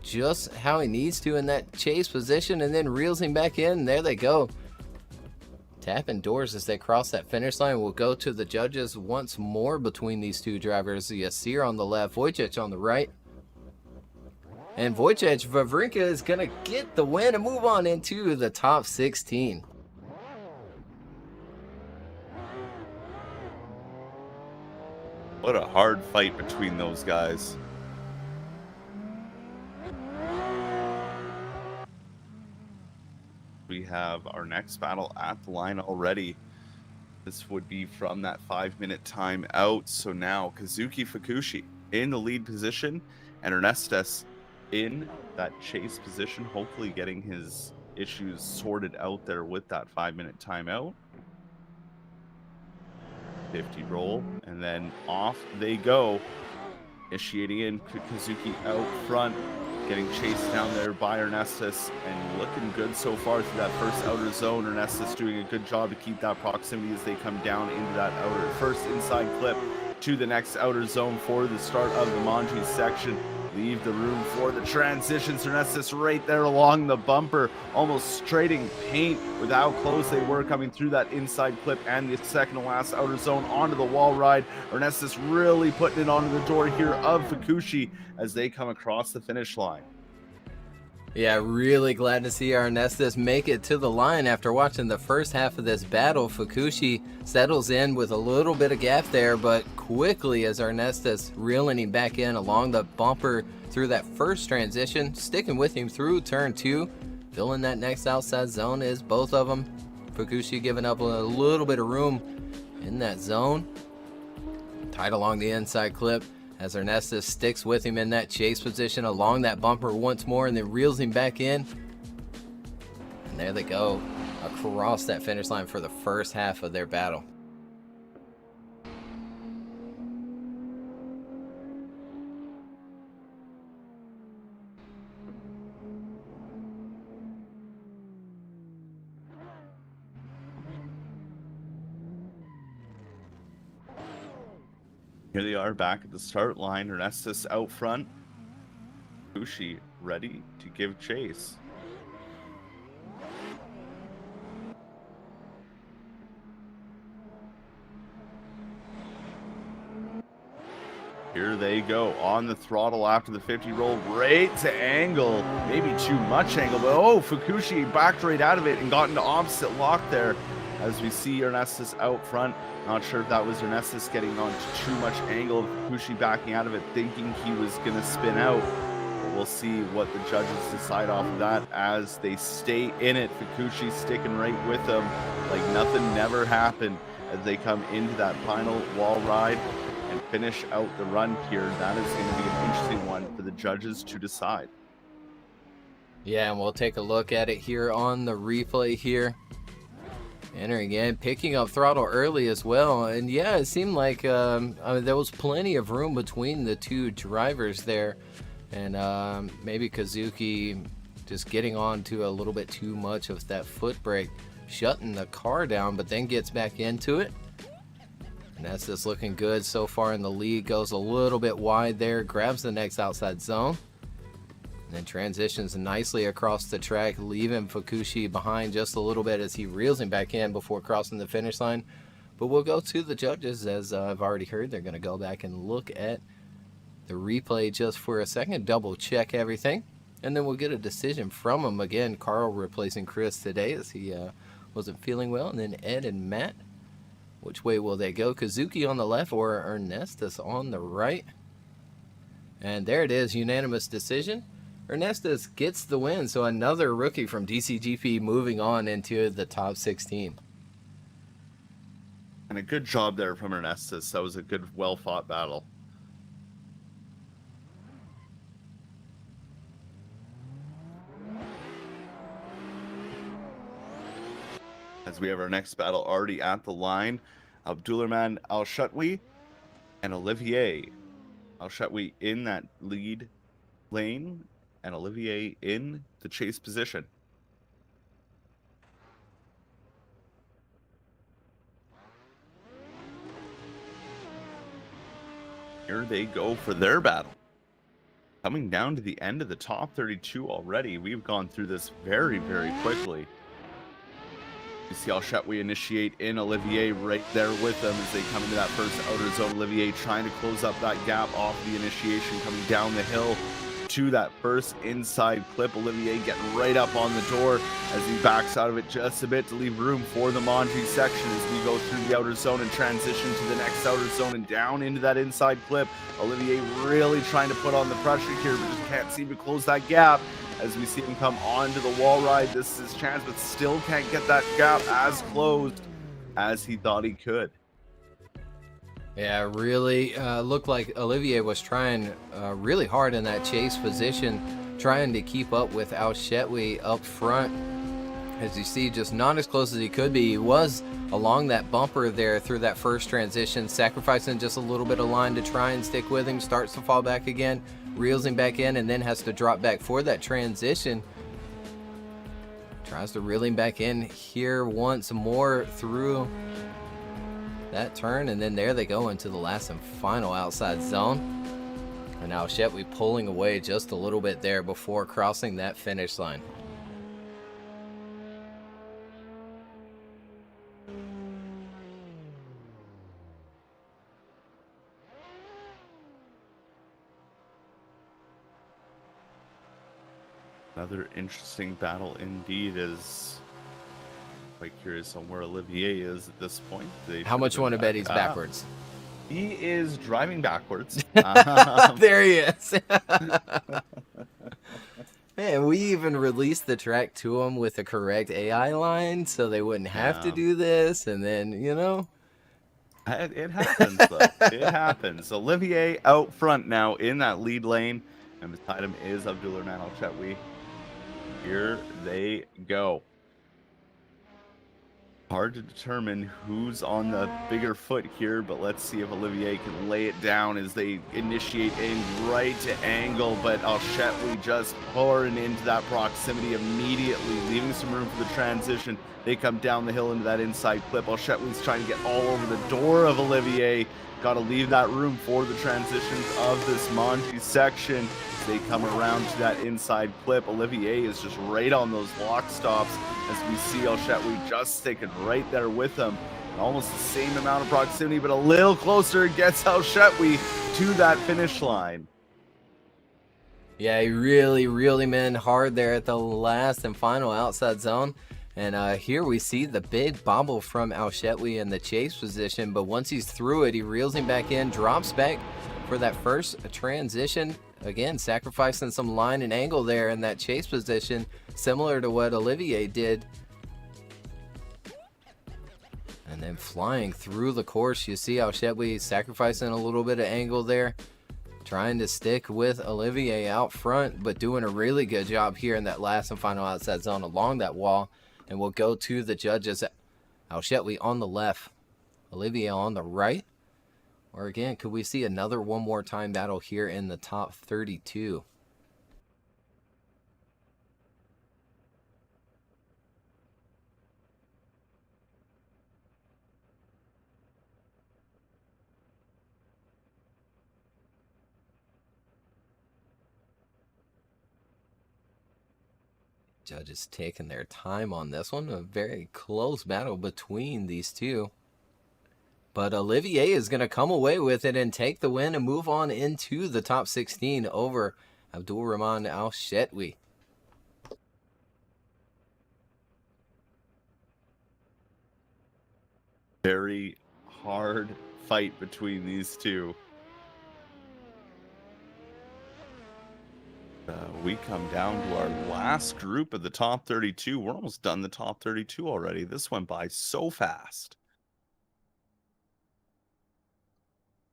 just how he needs to in that chase position, and then reels him back in. There they go. Tapping doors as they cross that finish line. We'll go to the judges once more between these two drivers. Yasir on the left, Wojtech on the right. And Wojtech, Vavrinka is going to get the win and move on into the top 16. What a hard fight between those guys. We have our next battle at the line already. This would be from that 5-minute timeout. So now Kazuki Fukushi in the lead position and Ernestos in that chase position, hopefully getting his issues sorted out there with that 5-minute timeout. 50 roll, and then off they go. Initiating in, Kazuki out front, getting chased down there by Ernestos, and looking good so far through that first outer zone. Ernestos doing a good job to keep that proximity as they come down into that outer first inside clip to the next outer zone for the start of the Manji section. Leave the room for the transitions. Ernestos right there along the bumper, almost trading paint with how close they were coming through that inside clip and the second to last outer zone onto the wall ride. Ernestos really putting it onto the door here of Fukushi as they come across the finish line. Yeah, really glad to see Ernestos make it to the line after watching the first half of this battle. Fukushi settles in with a little bit of gap there, but quickly as Ernestos reeling him back in along the bumper through that first transition, sticking with him through turn 2, filling that next outside zone is both of them. Fukushi giving up a little bit of room in that zone. Tied along the inside clip as Ernestos sticks with him in that chase position along that bumper once more and then reels him back in. And there they go across that finish line for the first half of their battle. Here they are back at the start line. Ernestos out front. Fukushi ready to give chase. Here they go on the throttle after the 50 roll, right to angle, maybe too much angle, but oh, Fukushi backed right out of it and got into opposite lock there as we see Ernestos out front. Not sure if that was Ernestos getting on too much angle, Fukushi backing out of it, thinking he was going to spin out. But we'll see what the judges decide off of that as they stay in it. Fukushi sticking right with them like nothing never happened as they come into that final wall ride and finish out the run here. That is going to be an interesting one for the judges to decide. Yeah, and we'll take a look at it here on the replay here. Entering in, picking up throttle early as well. And yeah, it seemed like there was plenty of room between the two drivers there. And maybe Kazuki just getting on to a little bit too much of that foot brake, shutting the car down, but then gets back into it. And that's just looking good so far in the lead. Goes a little bit wide there, grabs the next outside zone. And then transitions nicely across the track, leaving Fukushi behind just a little bit as he reels him back in before crossing the finish line. But we'll go to the judges, as I've already heard. They're going to go back and look at the replay just for a second, double check everything. And then we'll get a decision from them. Again, Carl replacing Chris today as he wasn't feeling well. And then Ed and Matt. Which way will they go? Kazuki on the left or Ernestos on the right? And there it is, unanimous decision. Ernestos gets the win, so another rookie from DCGP moving on into the top 16. And a good job there from Ernestos. That was a good, well-fought battle. As we have our next battle already at the line, Abdulrahman Al-Shetwee and Olivier. Al-Shetwee in that lead lane, and Olivier in the chase position. Here they go for their battle. Coming down to the end of the top 32 already. We've gone through this very, very quickly. You see Al-Shetwee initiate in, Olivier right there with them as they come into that first outer zone. Olivier trying to close up that gap off the initiation, coming down the hill to that first inside clip. Olivier getting right up on the door as he backs out of it just a bit to leave room for the Manji section as we go through the outer zone and transition to the next outer zone and down into that inside clip. Olivier really trying to put on the pressure here, but just can't seem to close that gap as we see him come onto the wall ride. This is his chance, but still can't get that gap as closed. as he thought he could. Yeah, really looked like Olivier was trying really hard in that chase position, trying to keep up with Shetwee up front. As you see, just not as close as he could be. He was along that bumper there through that first transition, sacrificing just a little bit of line to try and stick with him. Starts to fall back again, reels him back in, and then has to drop back for that transition. Tries to reel him back in here once more through that turn, and then there they go into the last and final outside zone. And now Shetwee pulling away just a little bit there before crossing that finish line. Another interesting battle indeed. Is quite curious on where Olivier is at this point. How much you want to bet he's backwards? He is driving backwards. There he is. Man, we even released the track to him with the correct AI line so they wouldn't have to do this. And then, you know. It happens, though. It happens. Olivier out front now in that lead lane. And beside him is Abdulrahman Shetwee. Here they go. Hard to determine who's on the bigger foot here, but let's see if Olivier can lay it down as they initiate in right angle. But Shetwee just pouring into that proximity immediately, leaving some room for the transition. They come down the hill into that inside clip. Shetwee's trying to get all over the door of Olivier. Got to leave that room for the transitions of this Monty section. They come around to that inside clip. Olivier is just right on those lock stops as we see Shetwee just sticking right there with him. Almost the same amount of proximity, but a little closer gets Shetwee to that finish line. Yeah, he really reeled him in hard there at the last and final outside zone. And here we see the big bobble from Shetwee in the chase position, but once he's through it, he reels him back in, drops back for that first transition. Again, sacrificing some line and angle there in that chase position, similar to what Olivier did. And then flying through the course, you see Shetwee sacrificing a little bit of angle there, trying to stick with Olivier out front, but doing a really good job here in that last and final outside zone along that wall. And we'll go to the judges. Shetwee on the left, Olivier on the right. Or again, could we see another one more time battle here in the top 32? Judges taking their time on this one. A very close battle between these two. But Olivier is going to come away with it and take the win and move on into the top 16 over Abdulrahman Shetwee. Very hard fight between these two. We come down to our last group of the top 32. We're almost done the top 32 already. This went by so fast.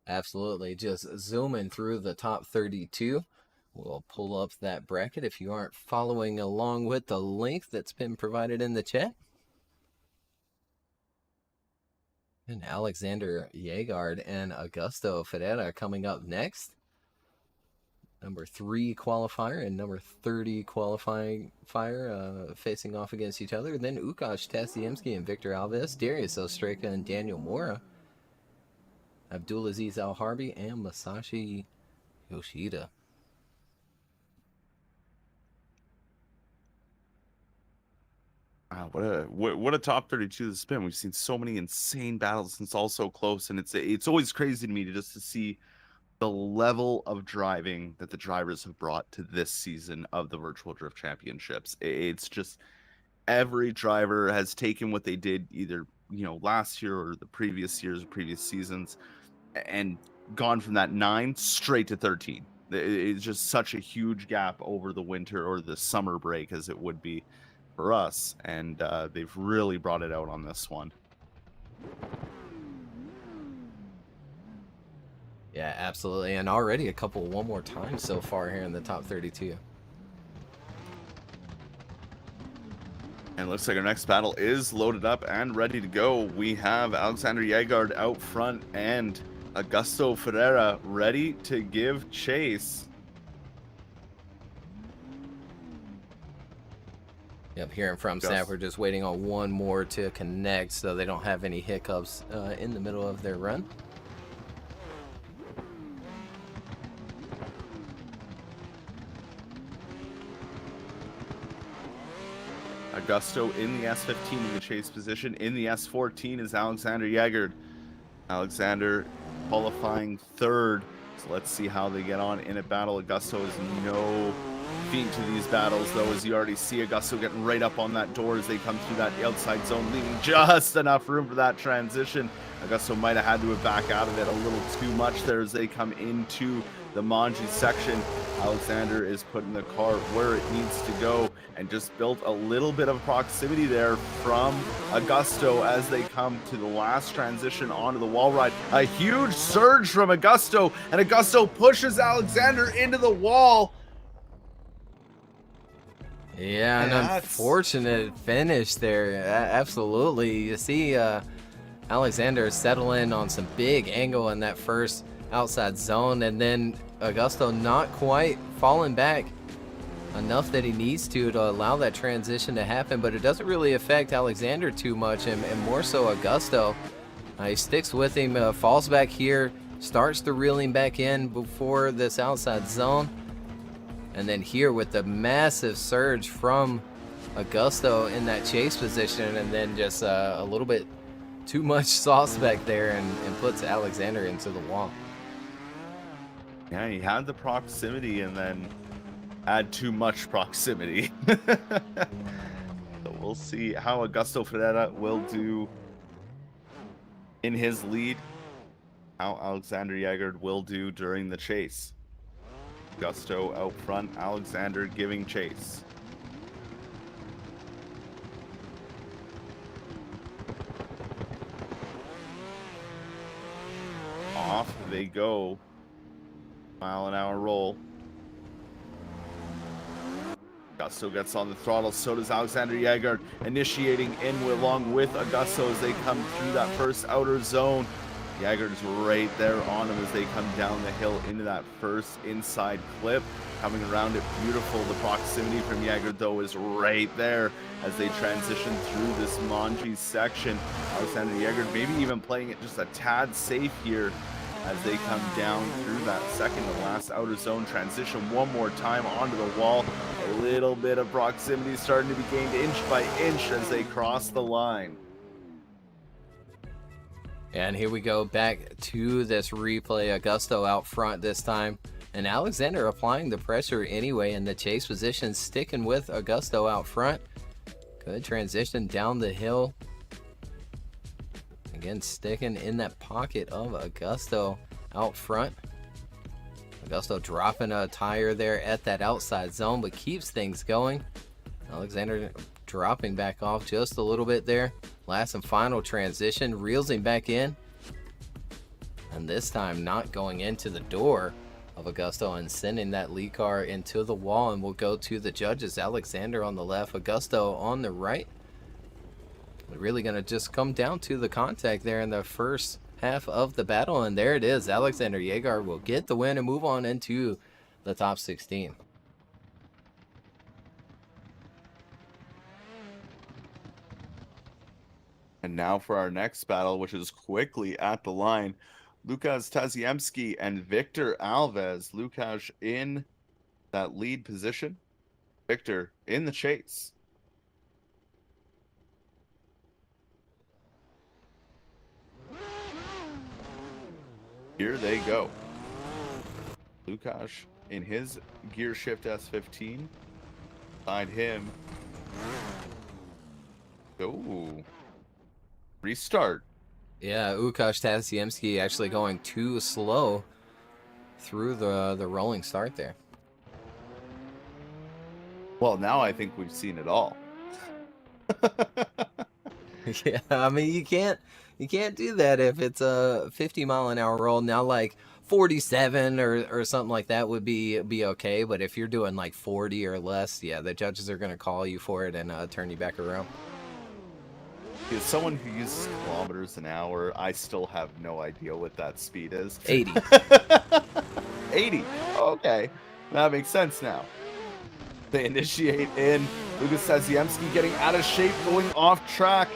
Absolutely. Just zooming through the top 32. We'll pull up that bracket if you aren't following along with the link that's been provided in the chat. And Alexander Jaegard and Augusto Ferreira coming up next. Number 3 qualifier and number 30 qualifying fire facing off against each other. Then Ukash Tasiemski and Victor Alves, Darius Ostrich and Daniel Mora, Abdulaziz Harvey and Masashi Yoshida. Wow, what a top 32 this has been. We've seen so many insane battles and it's all so close, and it's always crazy to me to see the level of driving that the drivers have brought to this season of the Virtual Drift Championships. It's just every driver has taken what they did either last year or the previous years or previous seasons and gone from that 9 straight to 13. It's just such a huge gap over the winter or the summer break as it would be for us, and they've really brought it out on this one. Yeah, absolutely. And already a couple one more time so far here in the top 32. And it looks like our next battle is loaded up and ready to go. We have Alexander Jaegard out front and Augusto Ferreira ready to give chase. Yep, hearing from Snap, we're just waiting on one more to connect so they don't have any hiccups in the middle of their run. Augusto in the S15 in the chase position. In the S14 is Alexander Jaegard. Alexander qualifying third. So let's see how they get on in a battle. Augusto is no feat to these battles, though, as you already see Augusto getting right up on that door as they come through that outside zone, leaving just enough room for that transition. Augusto might have had to have back out of it a little too much there as they come into the Manji section. Alexander is putting the car where it needs to go and just built a little bit of proximity there from Augusto as they come to the last transition onto the wall ride. A huge surge from Augusto, and Augusto pushes Alexander into the wall. Yeah, an unfortunate finish there. Absolutely. You see Alexander settle in on some big angle in that first outside zone, and then Augusto not quite falling back enough that he needs to allow that transition to happen, but it doesn't really affect Alexander too much, and more so Augusto. He sticks with him, falls back here, starts the reeling back in before this outside zone, and then here with the massive surge from Augusto in that chase position, and then just a little bit too much sauce back there and puts Alexander into the wall. Yeah, he had the proximity and then add too much proximity. So we'll see how Augusto Ferreira will do in his lead, how Alexander Jaegard will do during the chase. Augusto out front, Alexander giving chase. Off they go. Mile-an-hour roll. Augusto gets on the throttle, so does Alexander Jaegard, initiating in along with Augusto as they come through that first outer zone. Jaegard is right there on him as they come down the hill into that first inside clip. Coming around it, beautiful. The proximity from Jaegard, though, is right there as they transition through this Manji section. Alexander Jaegard maybe even playing it just a tad safe here as they come down through that second to last outer zone. Transition one more time onto the wall. A little bit of proximity starting to be gained inch by inch as they cross the line. And here we go back to this replay. Augusto out front this time, and Alexander applying the pressure anyway in the chase position, sticking with Augusto out front. Good transition down the hill. Again, sticking in that pocket of Augusto out front. Augusto dropping a tire there at that outside zone, but keeps things going. Alexander dropping back off just a little bit there. Last and final transition, reels him back in. And this time not going into the door of Augusto and sending that lead car into the wall. And we'll go to the judges. Alexander on the left, Augusto on the right. We're really going to just come down to the contact there in the first half of the battle. And there it is. Alexander Jaegard will get the win and move on into the top 16. And now for our next battle, which is quickly at the line. Lukas Tasiemski and Victor Alves. Lukas in that lead position. Victor in the chase. Here they go. Lukas in his gear shift S15. Beside him. Oh. Restart. Yeah, Łukasz Tasiemski actually going too slow through the rolling start there. Well, now I think we've seen it all. Yeah, I mean, you can't You can't do that if it's a 50-mile-an-hour roll. Now, like 47 or something like that would be okay. But if you're doing like 40 or less, yeah, the judges are going to call you for it and turn you back around. As someone who uses kilometers an hour, I still have no idea what that speed is. 80. 80. Okay. That makes sense now. They initiate in. Lucas Tasiemski getting out of shape, going off track,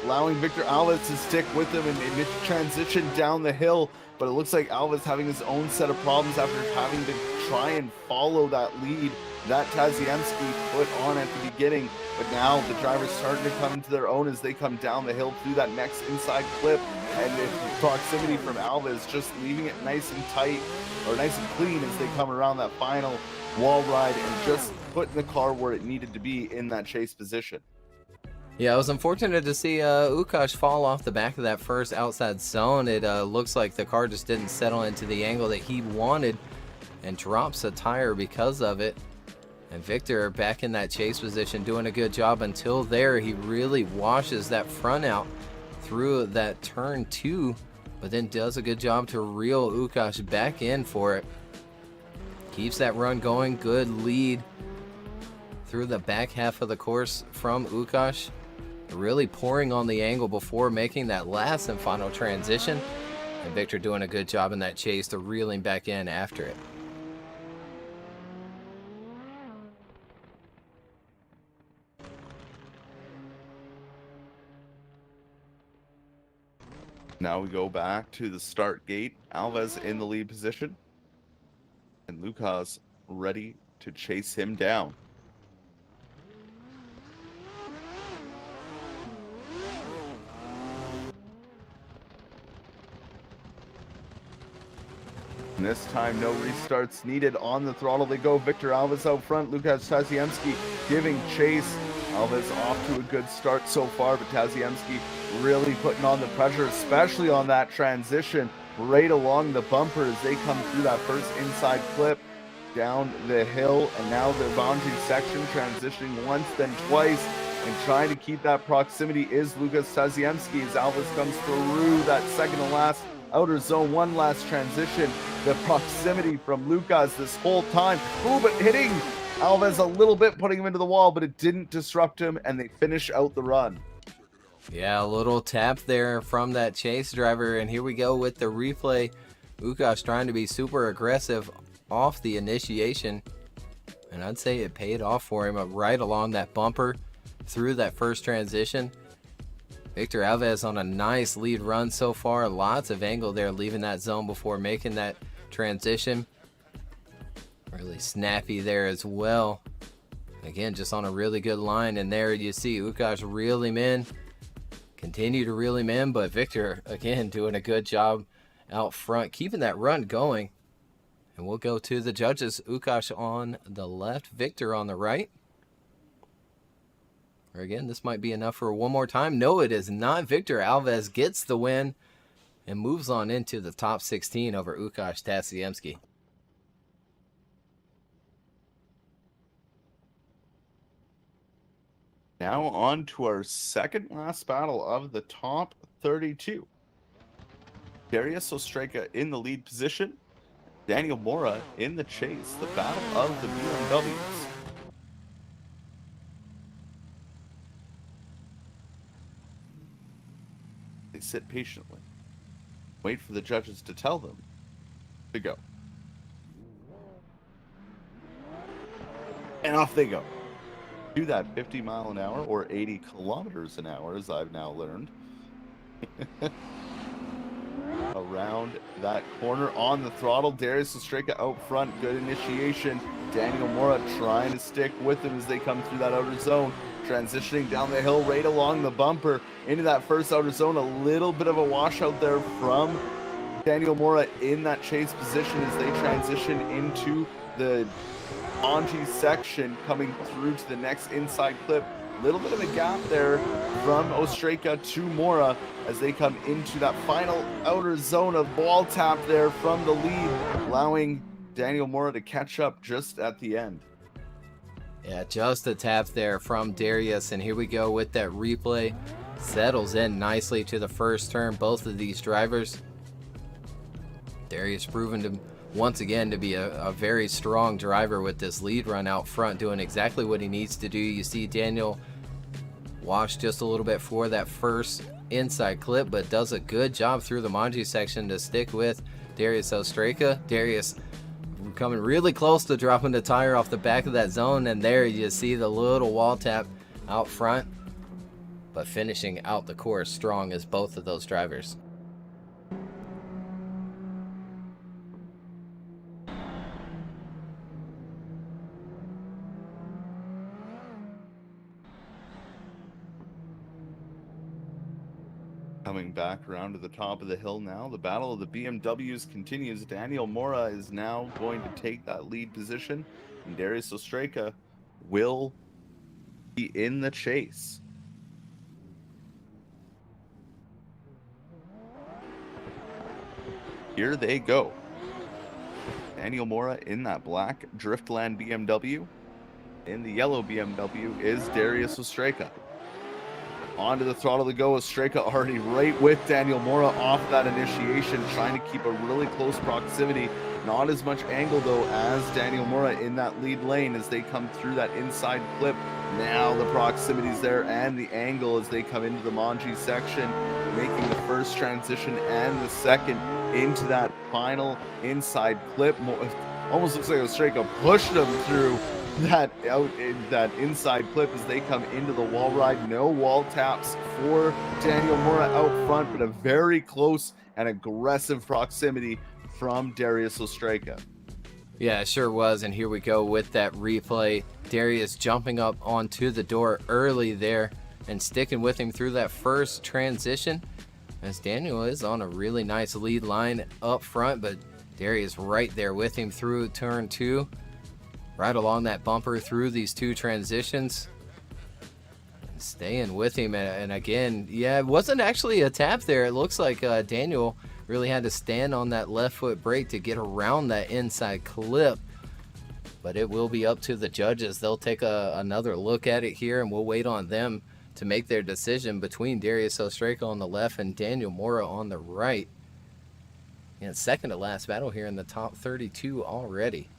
allowing Victor Alves to stick with him and transition down the hill. But it looks like Alves having his own set of problems after having to try and follow that lead that Tasiemski put on at the beginning. But now the drivers starting to come into their own as they come down the hill through that next inside clip. And the proximity from Alves just leaving it nice and tight, or nice and clean as they come around that final wall ride and just putting the car where it needed to be in that chase position. Yeah, it was unfortunate to see Fukushi fall off the back of that first outside zone. It looks like the car just didn't settle into the angle that he wanted and drops a tire because of it. And Victor back in that chase position doing a good job until there. He really washes that front out through that turn 2, but then does a good job to reel Fukushi back in for it. Keeps that run going. Good lead through the back half of the course from Fukushi. Really pouring on the angle before making that last and final transition. And Victor doing a good job in that chase to reel him back in after it. Now we go back to the start gate. Alves in the lead position. And Lucas ready to chase him down. And this time, no restarts needed. On the throttle they go. Victor Alves out front. Lucas Tasiemski giving chase. Alves off to a good start so far, but Tasiemski really putting on the pressure, especially on that transition right along the bumper as they come through that first inside clip down the hill. And now the boundary section transitioning once, then twice, and trying to keep that proximity is Lucas Tasiemski as Alves comes through that second to last outer zone. One last transition. The proximity from Lucas this whole time. Ooh, but hitting Alves a little bit, putting him into the wall, but it didn't disrupt him, and they finish out the run. Yeah, a little tap there from that chase driver, and here we go with the replay. Fukushi trying to be super aggressive off the initiation, and I'd say it paid off for him right along that bumper through that first transition. Victor Alves on a nice lead run so far. Lots of angle there, leaving that zone before making that transition. Really snappy there as well. Again, just on a really good line. And there you see Fukushi reel him in. Continue to reel him in. But Victor, again, doing a good job out front. Keeping that run going. And we'll go to the judges. Fukushi on the left. Victor on the right. Or again, this might be enough for one more time. No, it is not. Victor Alves gets the win. And moves on into the top 16 over Fukushi Tasiemski. Now on to our second last battle of the top 32. Darius Ostrich in the lead position. Daniel Mora in the chase. The battle of the BMWs. They sit patiently. Wait for the judges to tell them to go. And off they go. Do that 50 mile an hour or 80 kilometers an hour, as I've now learned. Around that corner on the throttle. Darius Ostrich out front. Good initiation. Daniel Mora trying to stick with him as they come through that outer zone. Transitioning down the hill right along the bumper into that first outer zone. A little bit of a washout there from Daniel Mora in that chase position as they transition into the Anji section, coming through to the next inside clip. Little bit of a gap there from Ostrich to Mora as they come into that final outer zone of wall tap there from the lead, allowing Daniel Mora to catch up just at the end. Yeah, just a tap there from Darius, and here we go with that replay. settles in nicely to the first turn. Both of these drivers, Darius proven to once again to be a very strong driver with this lead run out front, doing exactly what he needs to do. You see Daniel wash just a little bit for that first inside clip, but does a good job through the Manji section to stick with Darius Ostrika. Darius coming really close to dropping the tire off the back of that zone, and there you see the little wall tap out front, but finishing out the course strong as both of those drivers. Coming back around to the top of the hill now, the battle of the BMWs continues. Daniel Mora is now going to take that lead position, and Darius Ostrika will be in the chase. Here they go. Daniel Mora in that black Driftland BMW. In the yellow BMW is Darius Ostrika. Onto the throttle to go. Ostrika already right with Daniel Mora off that initiation, trying to keep a really close proximity. Not as much angle though as Daniel Mora in that lead lane as they come through that inside clip. Now the proximity's there and the angle as they come into the Manji section, making the first transition and the second into that final inside clip. Almost looks like Ostrika pushed them through that inside clip as they come into the wall ride. No wall taps for Daniel Mora out front, but a very close and aggressive proximity from Darius Ostrika. Yeah, it sure was, and here we go with that replay. Darius jumping up onto the door early there and sticking with him through that first transition, as Daniel is on a really nice lead line up front, but Darius right there with him through turn 2. Right along that bumper through these two transitions. Staying with him. And again, yeah, it wasn't actually a tap there. It looks like Daniel really had to stand on that left foot brake to get around that inside clip. But it will be up to the judges. They'll take another look at it here, and we'll wait on them to make their decision between Darius Ostrika on the left and Daniel Mora on the right. And second to last battle here in the top 32 already.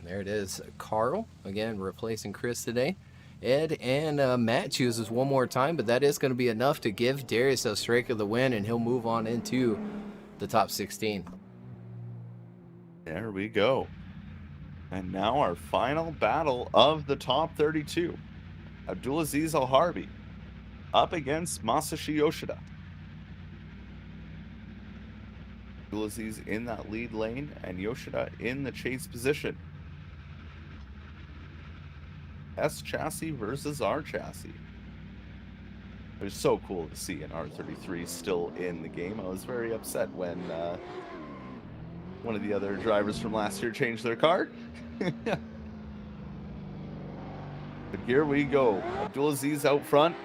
There it is. Carl, again, replacing Chris today. Ed and Matt chooses one more time, but that is going to be enough to give Darius Ostrika the win, and he'll move on into the top 16. There we go. And now our final battle of the top 32. Abdulaziz Al-Harbi up against Masashi Yoshida. Abdulaziz in that lead lane and Yoshida in the chase position. S chassis versus R chassis. It was so cool to see an R33 still in the game. I was very upset when one of the other drivers from last year changed their car. But here we go. Abdulaziz out front.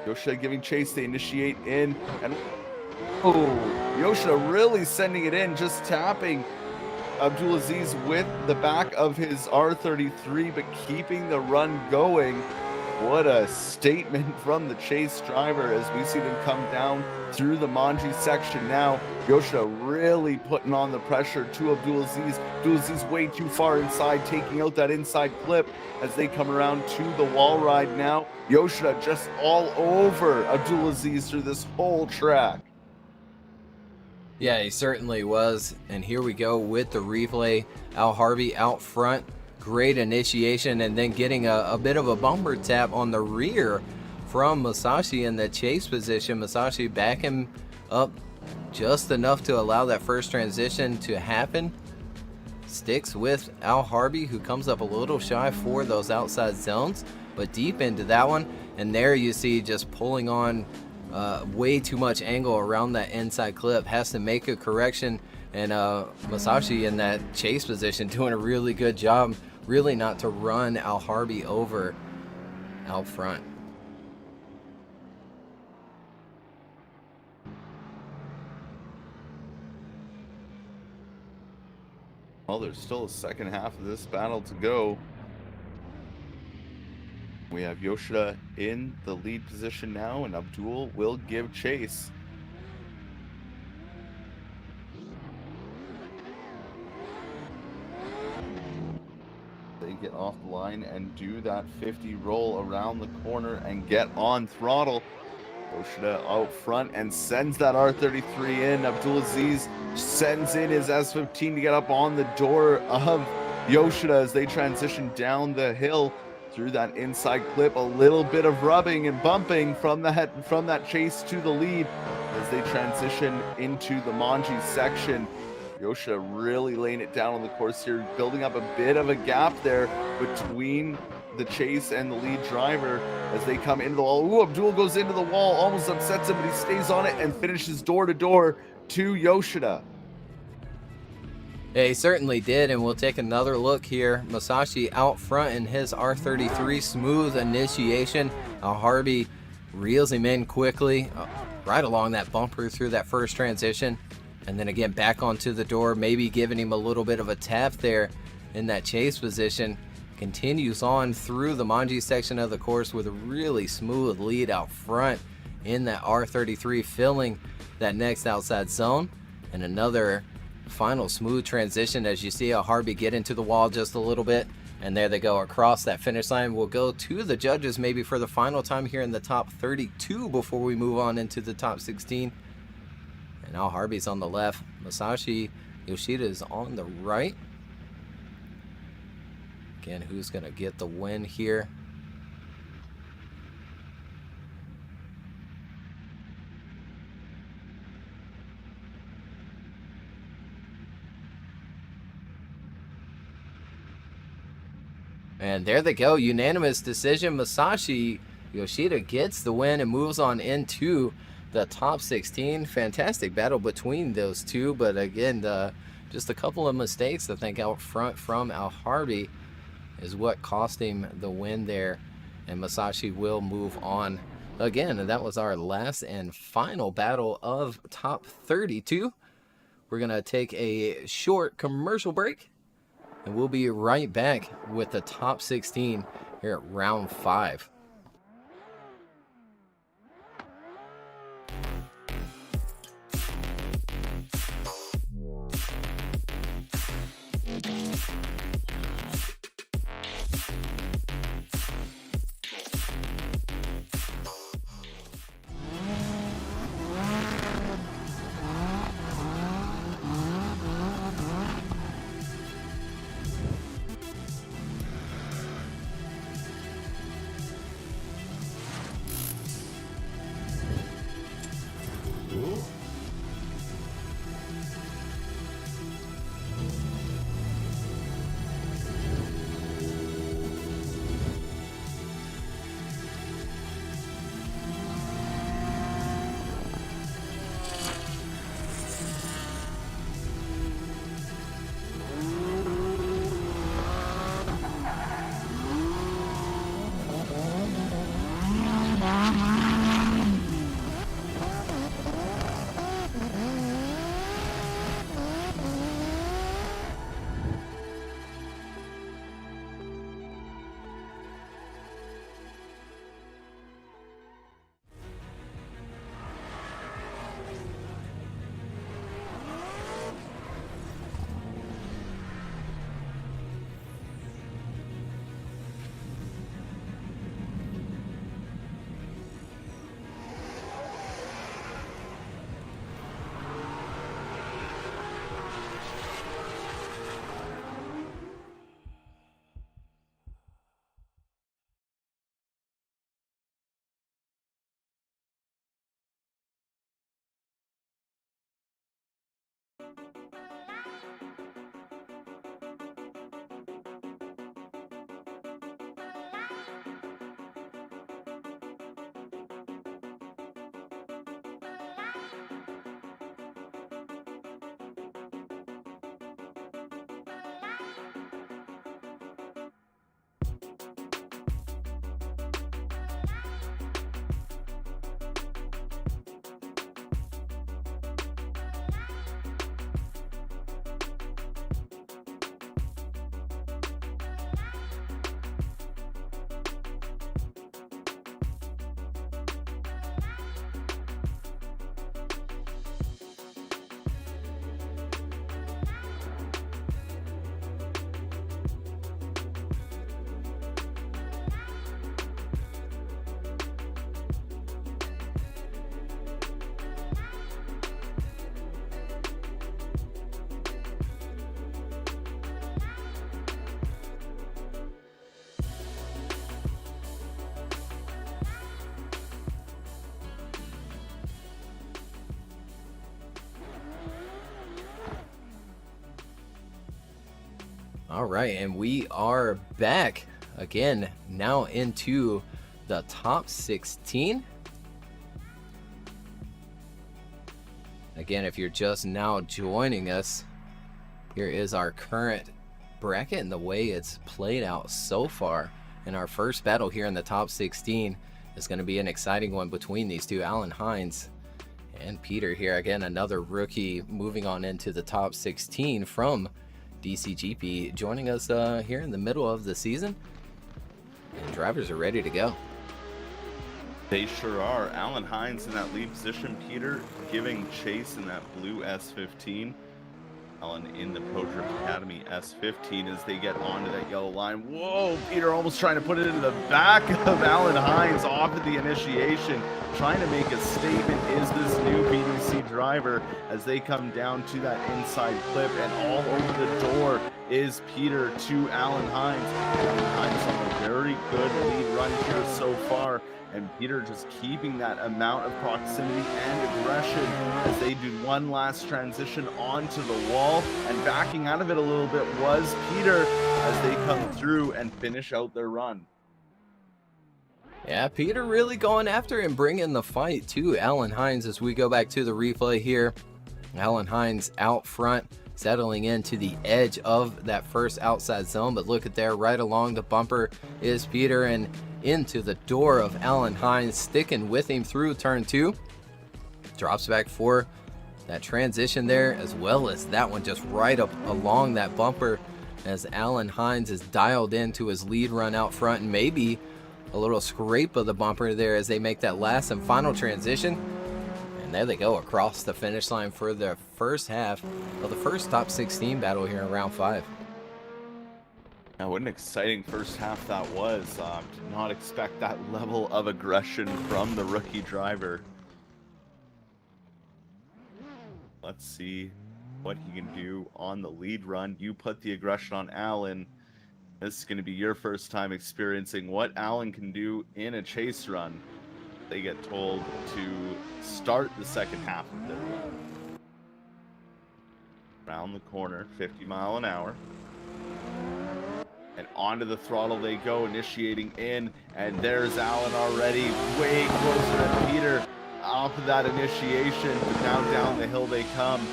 Yoshida giving chase. They initiate in. And oh, Yoshida really sending it in, just tapping Abdulaziz with the back of his R33, but keeping the run going. What a statement from the chase driver as we see them come down through the Manji section now. Yoshida really putting on the pressure to Abdulaziz. Abdulaziz way too far inside, taking out that inside clip as they come around to the wall ride now. Yoshida just all over Abdulaziz through this whole track. Yeah, he certainly was. And here we go with the replay. Al-Harbi out front. Great initiation, and then getting a bit of a bumper tap on the rear from Masashi in the chase position. Masashi back him up just enough to allow that first transition to happen. Sticks with Al-Harbi, who comes up a little shy for those outside zones, but deep into that one. And there you see just pulling on way too much angle around that inside clip. Has to make a correction, and Masashi in that chase position doing a really good job, really not to run Al-Harbi over out front. Well, there's still a second half of this battle to go. We have Yoshida in the lead position now, and Abdul will give chase. They get off the line and do that 50 roll around the corner and get on throttle. Yoshida out front and sends that R33 in. Abdulaziz sends in his S15 to get up on the door of Yoshida as they transition down the hill through that inside clip. A little bit of rubbing and bumping from that chase to the lead as they transition into the Manji section. Yoshida really laying it down on the course here, building up a bit of a gap there between the chase and the lead driver as they come into the wall. Ooh, Abdul goes into the wall, almost upsets him, but he stays on it and finishes door to door to Yoshida. Yeah, he certainly did, and we'll take another look here. Masashi out front in his R33, smooth initiation. Harvey reels him in quickly, right along that bumper through that first transition. And then again, back onto the door, maybe giving him a little bit of a tap there in that chase position. Continues on through the Manji section of the course with a really smooth lead out front in that R33, filling that next outside zone. And another final smooth transition as you see a Harvey get into the wall just a little bit. And there they go across that finish line. We'll go to the judges maybe for the final time here in the top 32 before we move on into the top 16. And now Harvey's on the left. Masashi Yoshida is on the right. Again, who's going to get the win here? And there they go. Unanimous decision. Masashi Yoshida gets the win and moves on into the top 16. Fantastic battle between those two, but again, just a couple of mistakes I think out front from Harvey is what cost him the win there, and Masashi will move on. Again, that was our last and final battle of top 32. We're gonna take a short commercial break, and we'll be right back with the top 16 here at round 5. All right, and we are back again, now into the top 16. Again, if you're just now joining us, here is our current bracket and the way it's played out so far. And our first battle here in the top 16 is going to be an exciting one between these two, Hines and Peter here. Again, another rookie moving on into the top 16 from DCGP, joining us here in the middle of the season. And drivers are ready to go. They sure are. Hines in that lead position. Peter giving chase in that blue S15. Alan in the Pro Drift Academy S15 as they get onto that yellow line. Whoa, Peter almost trying to put it into the back of Hines off of the initiation, trying to make a statement. Is this new VDC driver as they come down to that inside clip, and all over the door is Peter to Hines. Hines on a very good lead run here so far, and Peter just keeping that amount of proximity and aggression as they do one last transition onto the wall, and backing out of it a little bit was Peter as they come through and finish out their run. Yeah, Peter really going after and bringing the fight to Hines as we go back to the replay here. Hines out front, settling into the edge of that first outside zone, but look at there, right along the bumper is Peter, and into the door of Hines, sticking with him through turn 2. Drops back for that transition there, as well as that one just right up along that bumper as Hines is dialed into his lead run out front, and maybe a little scrape of the bumper there as they make that last and final transition. And there they go across the finish line for the first half of the first top 16 battle here in round 5. Now, what an exciting first half that was. Did not expect that level of aggression from the rookie driver. Let's see what he can do on the lead run. You put the aggression on Alan. This is going to be your first time experiencing what Alan can do in a chase run. They get told to start the second half of their run. Around the corner, 50 mile an hour. And onto the throttle they go, initiating in, and there's Alan already way closer than Peter off of that initiation, but now down the hill they come.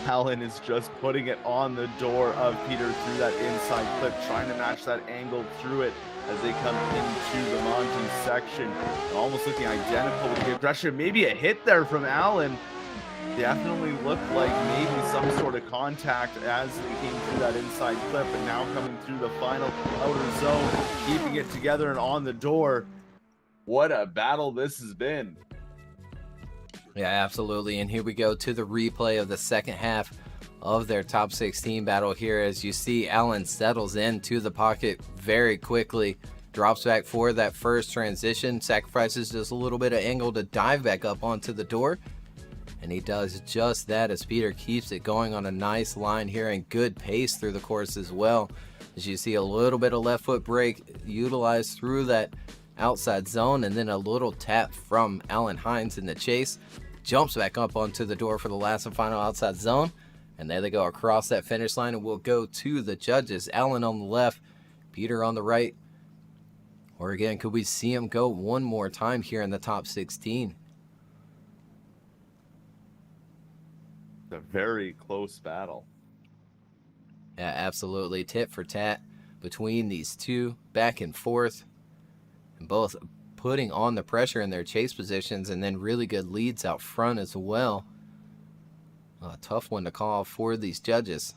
Alan is just putting it on the door of Peter through that inside clip, trying to match that angle through it as they come into the Monty section. Almost looking identical with the aggression. Maybe a hit there from Alan. Definitely looked like maybe some sort of contact as they came through that inside clip, and now coming through the final outer zone, keeping it together and on the door. What a battle this has been. Yeah, absolutely. And here we go to the replay of the second half of their top 16 battle here. As you see, Alan settles into the pocket very quickly, drops back for that first transition, sacrifices just a little bit of angle to dive back up onto the door. And he does just that as Peter keeps it going on a nice line here and good pace through the course as well. As you see, a little bit of left foot brake utilized through that outside zone, and then a little tap from Hines in the chase. Jumps back up onto the door for the last and final outside zone. And there they go across that finish line, and we'll go to the judges. Alan on the left, Peter on the right. Or again, could we see him go one more time here in the top 16? A very close battle. Yeah, absolutely. Tit for tat between these two, back and forth. And both putting on the pressure in their chase positions, and then really good leads out front as well. A tough one to call for these judges.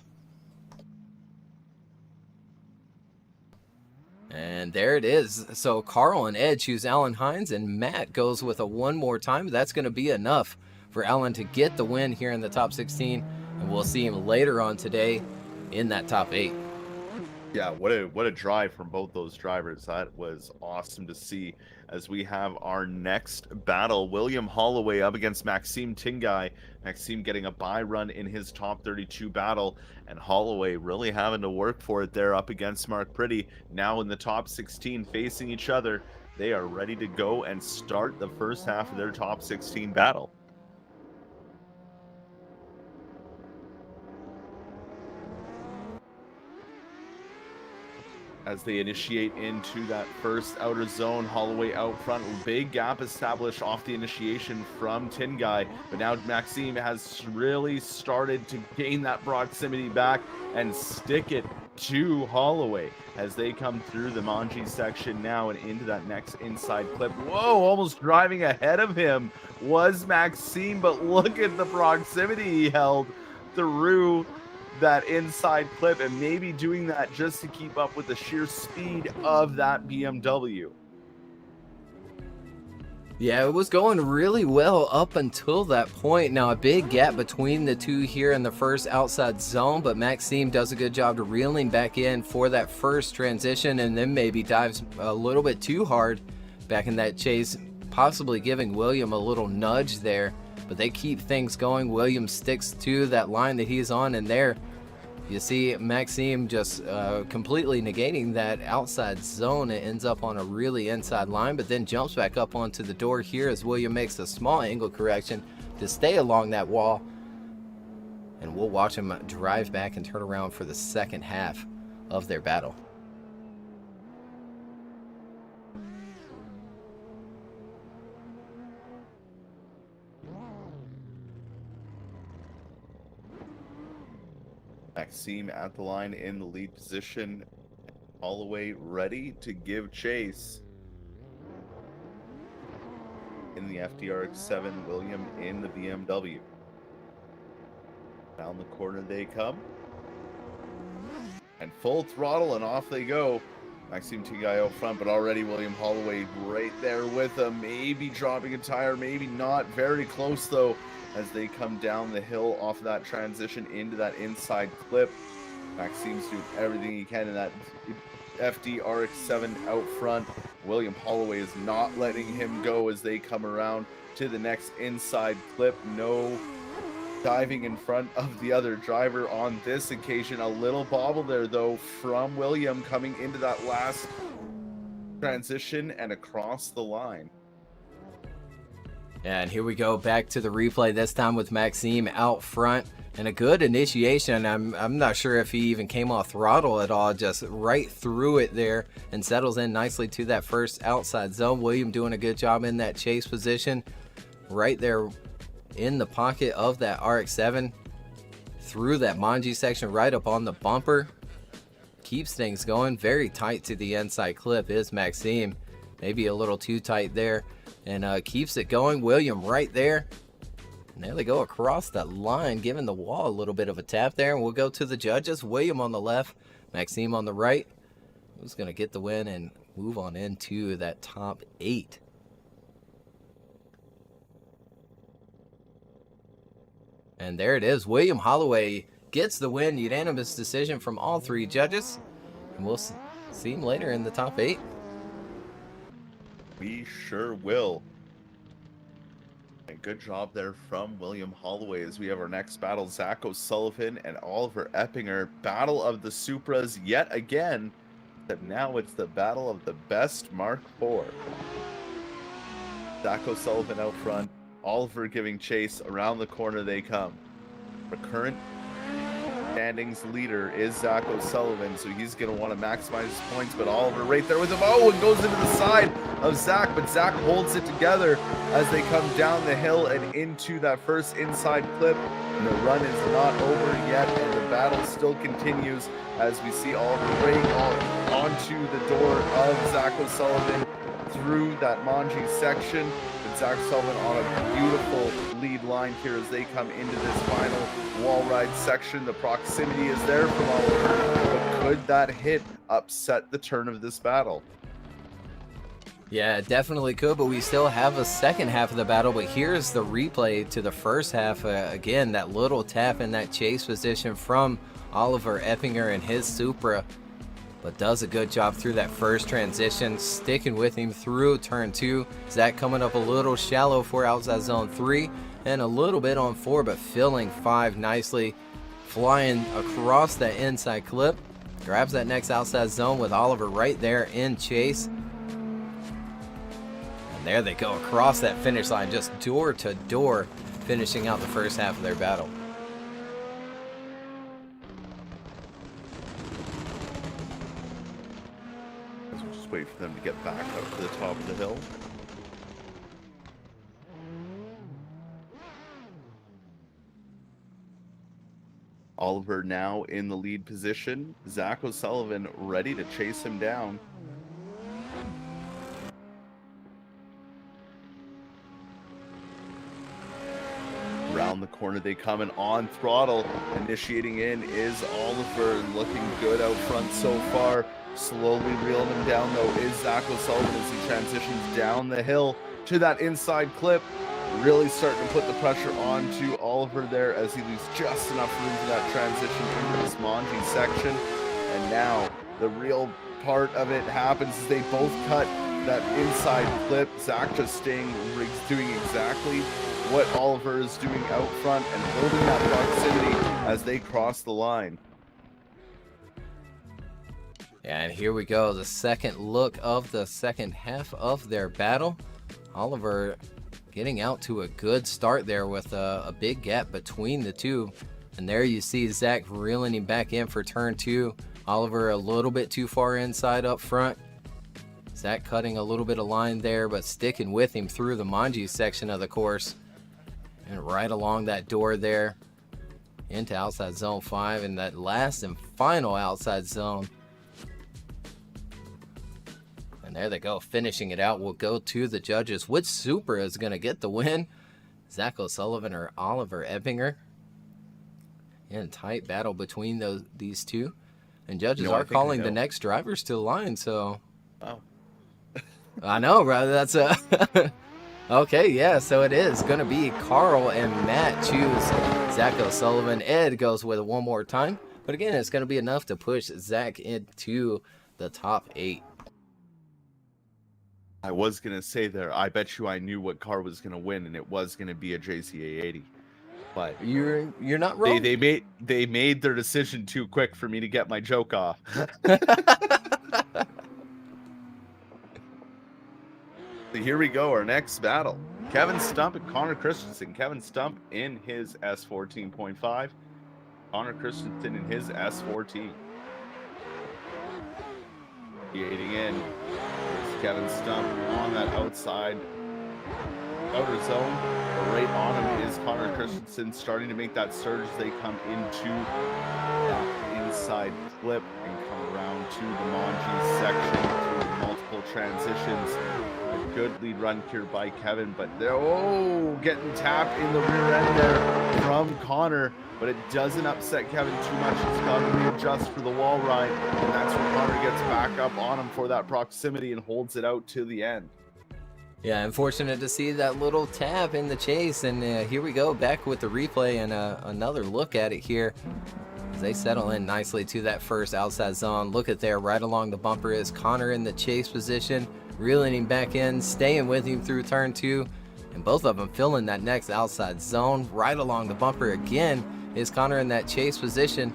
And there it is. So Carl and Ed choose Hines, and Matt goes with a one more time. That's going to be enough for Alan to get the win here in the top 16, and we'll see him later on today in that top 8. Yeah, what a drive from both those drivers. That was awesome to see. As we have our next battle, William Holloway up against Maxime Tingai. Maxime getting a bye run in his top 32 battle, and Holloway really having to work for it there up against Mark Pretty. Now in the top 16 facing each other, they are ready to go and start the first half of their top 16 battle. as they initiate into that first outer zone. Holloway out front, big gap established off the initiation from Tin Guy, but now Maxime has really started to gain that proximity back and stick it to Holloway as they come through the Manji section now and into that next inside clip. Whoa, almost driving ahead of him was Maxime, but look at the proximity he held through that inside clip, and maybe doing that just to keep up with the sheer speed of that BMW. Yeah, it was going really well up until that point. Now a big gap between the two here in the first outside zone, but Maxime does a good job to reeling back in for that first transition, and then maybe dives a little bit too hard back in that chase, possibly giving William a little nudge there, but they keep things going. William sticks to that line that he's on, and there you see Maxime just completely negating that outside zone. It ends up on a really inside line, but then jumps back up onto the door here as William makes a small angle correction to stay along that wall. And we'll watch him drive back and turn around for the second half of their battle. Maxime at the line in the lead position. Holloway ready to give chase. In the FDRX7, William in the BMW. Down the corner they come. And full throttle, and off they go. Maxime T-Guy out front, but already William Holloway right there with him. Maybe dropping a tire, maybe not. Very close though, as they come down the hill off of that transition into that inside clip. Maxime's doing everything he can in that FDRX7 out front. William Holloway is not letting him go as they come around to the next inside clip. No diving in front of the other driver on this occasion. A little bobble there though from William coming into that last transition and across the line. And here we go back to the replay, this time with Maxime out front, and a good initiation. I'm not sure if he even came off throttle at all, just right through it there and settles in nicely to that first outside zone. William doing a good job in that chase position right there in the pocket of that RX-7 through that Manji section right up on the bumper. Keeps things going. Very tight to the inside clip is Maxime. Maybe a little too tight there. And keeps it going. William right there. And there they go across that line, giving the wall a little bit of a tap there. And we'll go to the judges. William on the left, Maxime on the right. Who's going to get the win and move on into that top 8? And there it is. William Holloway gets the win. Unanimous decision from all 3 judges. And we'll see him later in the top 8. We sure will. And good job there from William Holloway as we have our next battle. Zach O'Sullivan and Oliver Eppinger. Battle of the Supras yet again. But now it's the battle of the best Mark IV. Zach O'Sullivan out front. Oliver giving chase. Around the corner they come. The current standings leader is Zach O'Sullivan, so he's going to want to maximize his points, but Oliver right there with him. Oh, it goes into the side of Zach, but Zach holds it together as they come down the hill and into that first inside clip. And the run is not over yet, and the battle still continues as we see Oliver right onto the door of Zach O'Sullivan through that Manji section. Zach Sullivan on a beautiful lead line here as they come into this final wall ride section. The proximity is there from Oliver, but could that hit upset the turn of this battle? Yeah, it definitely could, but we still have a second half of the battle. But here's the replay to the first half. Again, that little tap in that chase position from Oliver Eppinger and his Supra, but does a good job through that first transition, sticking with him through turn 2. Zach coming up a little shallow for outside zone 3 and a little bit on 4, but filling 5 nicely, flying across that inside clip. Grabs that next outside zone with Oliver right there in chase. And there they go across that finish line, just door to door, finishing out the first half of their battle. Just wait for them to get back up to the top of the hill. Oliver now in the lead position. Zach O'Sullivan ready to chase him down. Around the corner they come, and on throttle. Initiating in is Oliver, looking good out front so far. Slowly reeling him down though is Zach O'Sullivan as he transitions down the hill to that inside clip. Really starting to put the pressure onto Oliver there as he leaves just enough room for that transition into this Manji section. And now the real part of it happens as they both cut that inside clip. Zach just doing exactly what Oliver is doing out front and holding that proximity as they cross the line. Yeah, and here we go. The second look of the second half of their battle. Oliver getting out to a good start there with a big gap between the two. And there you see Zach reeling him back in for turn 2. Oliver a little bit too far inside up front. Zach cutting a little bit of line there, but sticking with him through the Manji section of the course. And right along that door there into outside zone 5 and that last and final outside zone. And there they go, finishing it out. We'll go to the judges. Which Supra is going to get the win? Zach O'Sullivan or Oliver Eppinger? In a tight battle between these two. And judges are calling the next drivers to the line, so... Oh. I know, brother. That's a... Okay, yeah, so it is going to be Carl and Matt choose Zach O'Sullivan. Ed goes with it one more time. But again, it's going to be enough to push Zach into the top 8. I was going to say there, I bet you I knew what car was going to win, and it was going to be a JCA 80. But you're not wrong. They made their decision too quick for me to get my joke off. So here we go, our next battle. Kevin Stump and Connor Christensen. Kevin Stump in his S14.5. Connor Christensen in his S14. Creating in. Kevin Stump on that outer zone. Right on him is Connor Christensen, starting to make that surge as they come into that inside clip and come around to the Manji section through multiple transitions. A good lead run here by Kevin, but they're getting tapped in the rear end there from Connor, but it doesn't upset Kevin too much. He's got to readjust for the wall ride, and that's when Connor gets back up on him for that proximity and holds it out to the end. Yeah, unfortunate to see that little tap in the chase, and here we go back with the replay and another look at it here as they settle in nicely to that first outside zone. Look at there, right along the bumper is Connor in the chase position, reeling him back in, staying with him through turn 2, and both of them filling that next outside zone. Right along the bumper again is Connor in that chase position.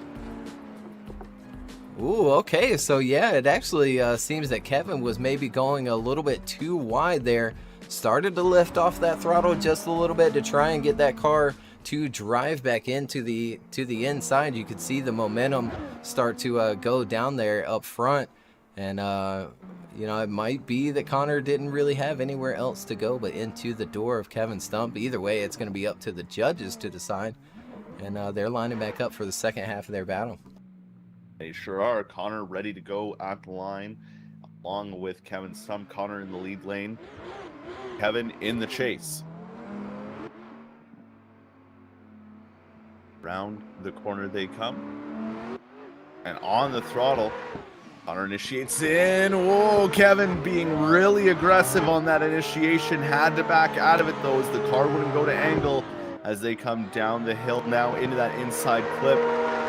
Ooh, okay, so yeah, it actually seems that Kevin was maybe going a little bit too wide there. Started to lift off that throttle just a little bit to try and get that car to drive back into the inside. You could see the momentum start to go down there up front, and you know, it might be that Connor didn't really have anywhere else to go but into the door of Kevin Stump. Either way, it's going to be up to the judges to decide, and they're lining back up for the second half of their battle. They sure are. Connor ready to go at the line along with Kevin Stump. Connor in the lead lane, Kevin in the chase. Round the corner they come, and on the throttle, Connor initiates in. Whoa, Kevin being really aggressive on that initiation. Had to back out of it though as the car wouldn't go to angle as they come down the hill now into that inside clip.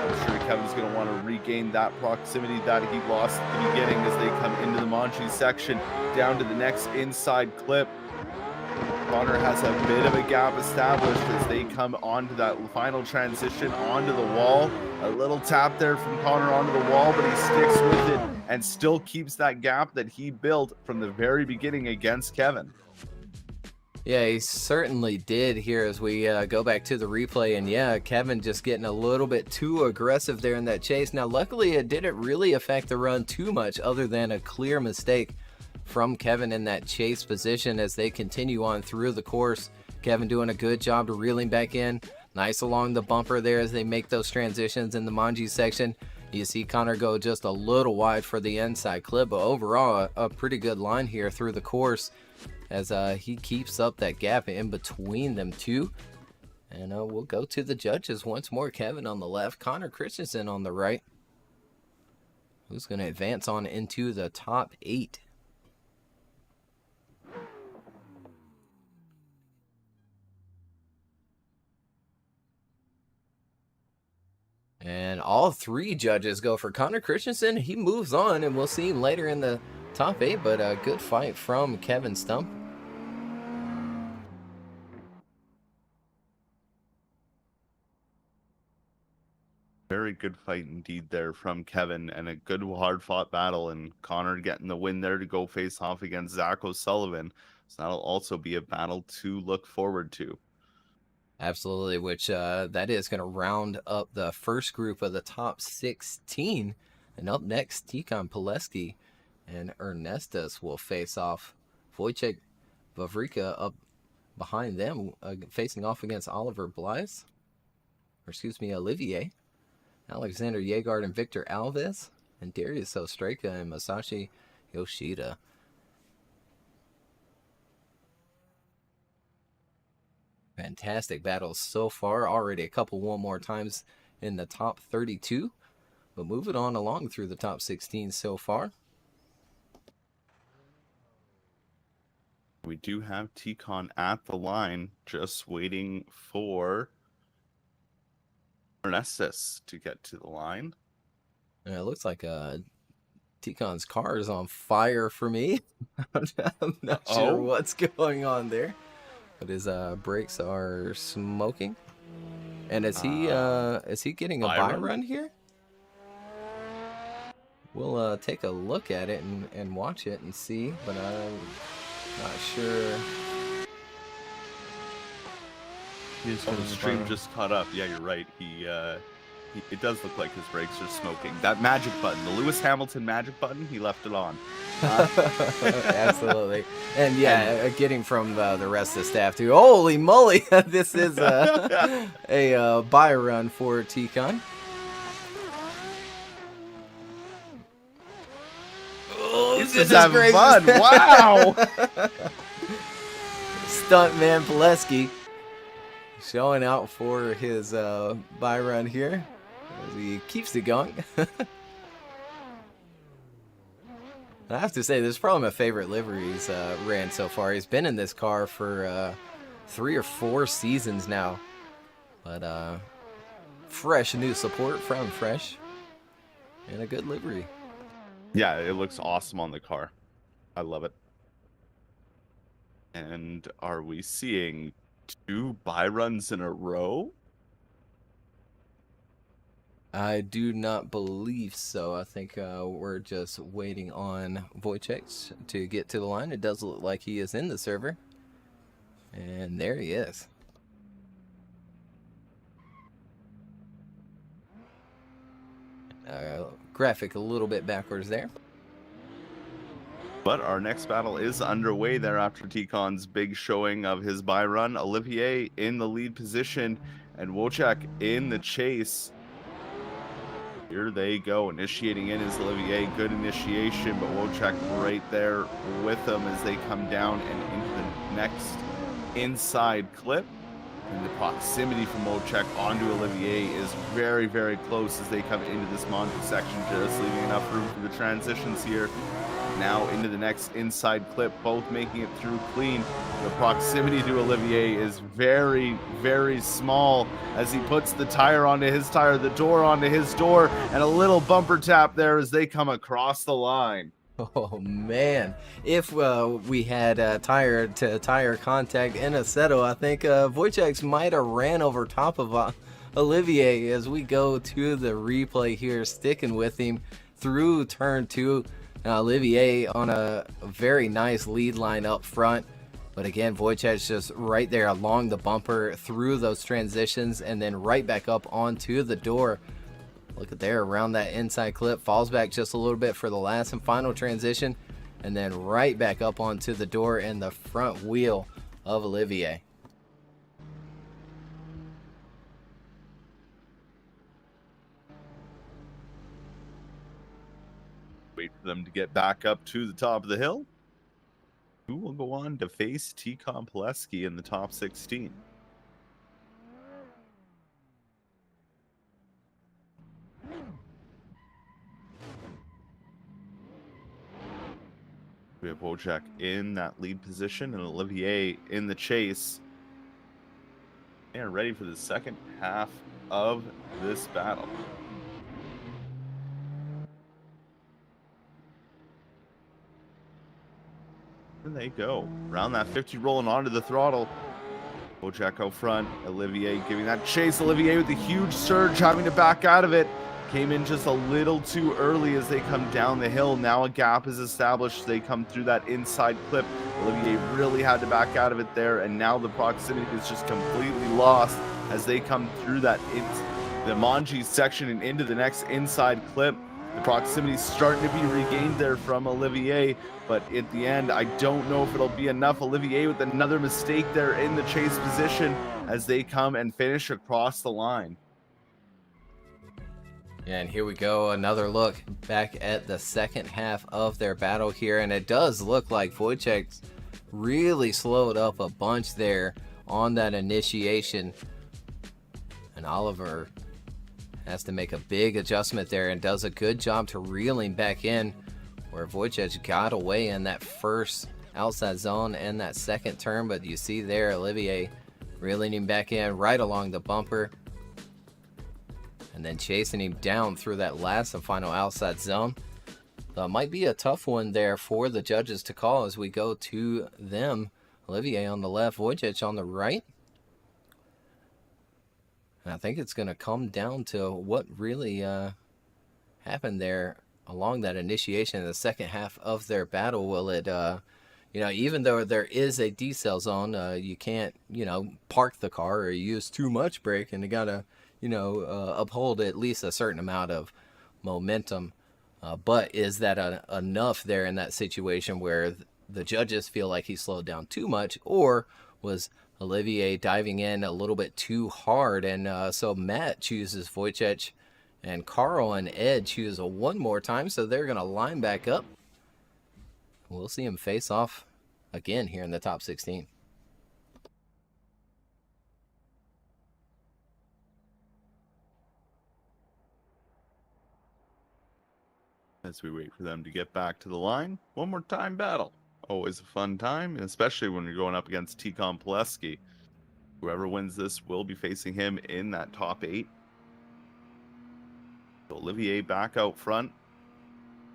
I'm sure Kevin's going to want to regain that proximity that he lost at the beginning as they come into the Manji section down to the next inside clip. Connor has a bit of a gap established as they come onto that final transition onto the wall. A little tap there from Connor onto the wall, but he sticks with it and still keeps that gap that he built from the very beginning against Kevin. Yeah, he certainly did here as we go back to the replay. And yeah, Kevin just getting a little bit too aggressive there in that chase. Now, luckily, it didn't really affect the run too much other than a clear mistake from Kevin in that chase position as they continue on through the course. Kevin doing a good job to reeling back in. Nice along the bumper there as they make those transitions in the Manji section. You see Connor go just a little wide for the inside clip, but overall a pretty good line here through the course as he keeps up that gap in between them two. And we'll go to the judges once more. Kevin on the left, Connor Christensen on the right. Who's going to advance on into the top 8? And all 3 judges go for Connor Christensen. He moves on, and we'll see him later in the top 8, but a good fight from Kevin Stump. Very good fight indeed there from Kevin, and a good hard-fought battle, and Connor getting the win there to go face off against Zach O'Sullivan. So that'll also be a battle to look forward to. Absolutely, which that is going to round up the first group of the top 16. And up next, Tikhon Poleski and Ernestos will face off. Wojtech, Vavrinka up behind them, facing off against Olivier. Alexander Jaegard and Victor Alves, and Darius Ostrich and Masashi Yoshida. Fantastic battles so far. Already a couple one more times in the top 32. But moving on along through the top 16 so far. We do have Tikhon at the line, just waiting for Ernestos to get to the line. And it looks like Tikhon's car is on fire for me. I'm not sure what's going on there. But his brakes are smoking. And is he getting a buy run here? We'll take a look at it and watch it and see, but I'm not sure. The stream just caught up. Yeah, you're right. It does look like his brakes are smoking. That magic button, the Lewis Hamilton magic button, he left it on. Absolutely. And yeah, getting from the rest of the staff too. Holy moly, this is a buy run for Tikhon. Oh, this is having fun. Wow. Stuntman Poleski showing out for his buy run here as he keeps it going. I have to say, this is probably my favorite livery he's ran so far. He's been in this car for 3 or 4 seasons now. But fresh new support from Fresh. And a good livery. Yeah, it looks awesome on the car. I love it. And are we seeing 2 buy runs in a row? I do not believe so. I think we're just waiting on Wojtech to get to the line. It does look like he is in the server. And there he is. Graphic a little bit backwards there. But our next battle is underway there after Tikhon's big showing of his buy run. Olivier in the lead position and Wojtech in the chase. Here they go, initiating in is Olivier. Good initiation, but Wojtech right there with them as they come down and into the next inside clip. And the proximity from Wojtech onto Olivier is very, very close as they come into this Monty section, just leaving enough room for the transitions here. Now into the next inside clip, both making it through clean. The proximity to Olivier is very, very small as he puts the tire onto his tire, the door onto his door, and a little bumper tap there as they come across the line. Oh man, if we had tire-to-tire contact in a settle, I think Wojtech might have ran over top of Olivier as we go to the replay here, sticking with him through turn 2. Olivier on a very nice lead line up front. But again, Wojtech just right there along the bumper through those transitions and then right back up onto the door. Look at there around that inside clip. Falls back just a little bit for the last and final transition. And then right back up onto the door and the front wheel of Olivier. Wait for them to get back up to the top of the hill. Who will go on to face Poleski in the top 16? We have Wojtech in that lead position and Olivier in the chase. They are ready for the second half of this battle. There they go. Around that 50, rolling onto the throttle. Wojtech out front. Olivier giving that chase. Olivier with a huge surge, having to back out of it. Came in just a little too early as they come down the hill. Now a gap is established. They come through that inside clip. Olivier really had to back out of it there, and now the proximity is just completely lost as they come through that the Manji section and into the next inside clip. The proximity is starting to be regained there from Olivier, but at the end, I don't know if it'll be enough. Olivier with another mistake there in the chase position as they come and finish across the line. And here we go, another look back at the second half of their battle here, and it does look like Wojtech really slowed up a bunch there on that initiation, and Oliver has to make a big adjustment there and does a good job to reeling back in, where Wojtech got away in that first outside zone and that second turn, but you see there Olivier reeling him back in right along the bumper, and then chasing him down through that last and final outside zone. That might be a tough one there for the judges to call as we go to them. Olivier on the left, Wojtech on the right. And I think it's going to come down to what really happened there along that initiation in the second half of their battle. Will it, even though there is a decel zone, you can't, park the car or use too much brake, and you got to, uphold at least a certain amount of momentum. But is that enough there in that situation where the judges feel like he slowed down too much, or was Olivier diving in a little bit too hard? And so Matt chooses Wojtech, and Carl and Ed choose one more time, so they're going to line back up. We'll see him face off again here in the top 16. As we wait for them to get back to the line, one more time battle. Always a fun time, and especially when you're going up against Poleski. Whoever wins this will be facing him in that top 8. Olivier back out front.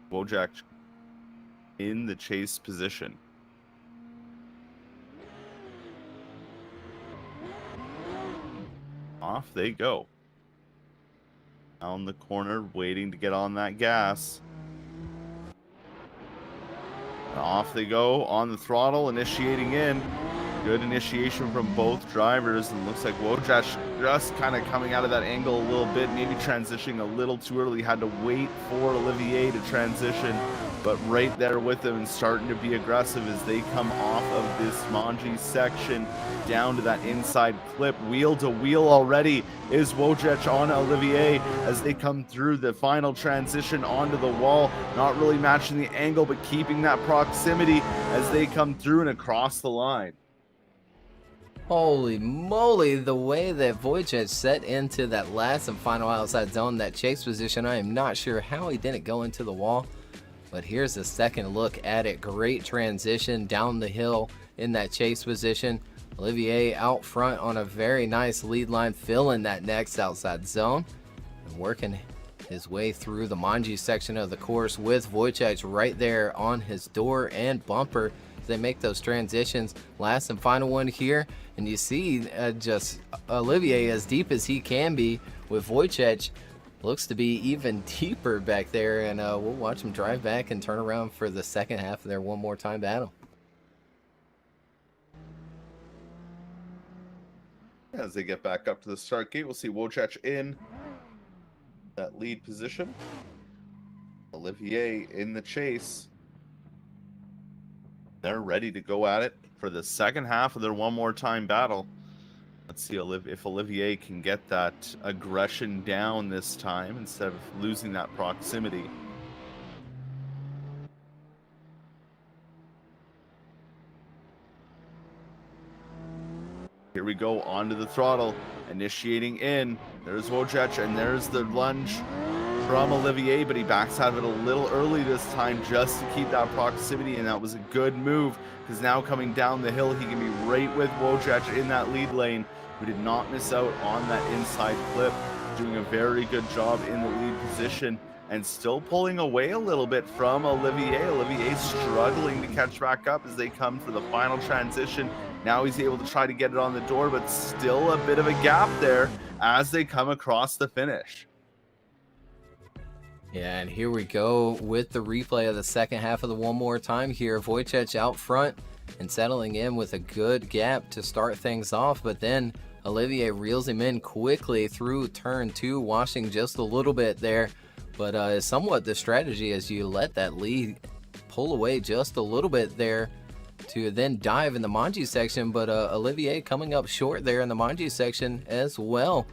Wojtech in the chase position. Off they go. Down the corner, waiting to get on that gas. And off they go on the throttle, initiating in. Good initiation from both drivers, and looks like Wojtech just kind of coming out of that angle a little bit, maybe transitioning a little too early. Had to wait for Olivier to transition, but right there with him and starting to be aggressive as they come off of this Manji section down to that inside clip. Wheel to wheel already is Wojtech on Olivier as they come through the final transition onto the wall. Not really matching the angle, but keeping that proximity as they come through and across the line. Holy moly, the way that Wojtech set into that last and final outside zone, that chase position, I am not sure how he didn't go into the wall. But here's a second look at it. Great transition down the hill in that chase position. Olivier out front on a very nice lead line, filling that next outside zone and working his way through the Manji section of the course with Wojtech right there on his door and bumper. They make those transitions. Last and final one here, and you see just Olivier as deep as he can be with Wojtech. Looks to be even deeper back there, and we'll watch him drive back and turn around for the second half of their one more time battle. As they get back up to the start gate, we'll see Wojtech in that lead position. Olivier in the chase. They're ready to go at it for the second half of their one more time battle. Let's see if Olivier can get that aggression down this time instead of losing that proximity. Here we go, onto the throttle, initiating in. There's Wojtech, and there's the lunge from Olivier, but he backs out of it a little early this time just to keep that proximity, and that was a good move, because now coming down the hill, he can be right with Wojtech in that lead lane, who did not miss out on that inside clip, doing a very good job in the lead position, and still pulling away a little bit from Olivier. Olivier struggling to catch back up as they come for the final transition. Now he's able to try to get it on the door, but still a bit of a gap there as they come across the finish. Yeah, and here we go with the replay of the second half of the one more time here. Wojtech out front and settling in with a good gap to start things off, but then Olivier reels him in quickly through turn 2, washing just a little bit there. But somewhat the strategy as you let that lead pull away just a little bit there to then dive in the Manji section, but Olivier coming up short there in the Manji section as well.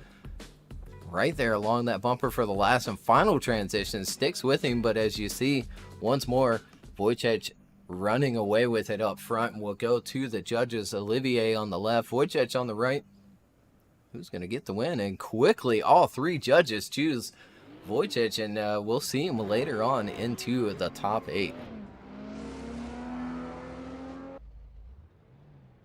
Right there along that bumper for the last and final transition, sticks with him, but as you see, once more, Wojtech running away with it up front, and we'll go to the judges. Olivier on the left, Wojtech on the right. Who's going to get the win? And quickly, all three judges choose Wojtech, and we'll see him later on into the top 8.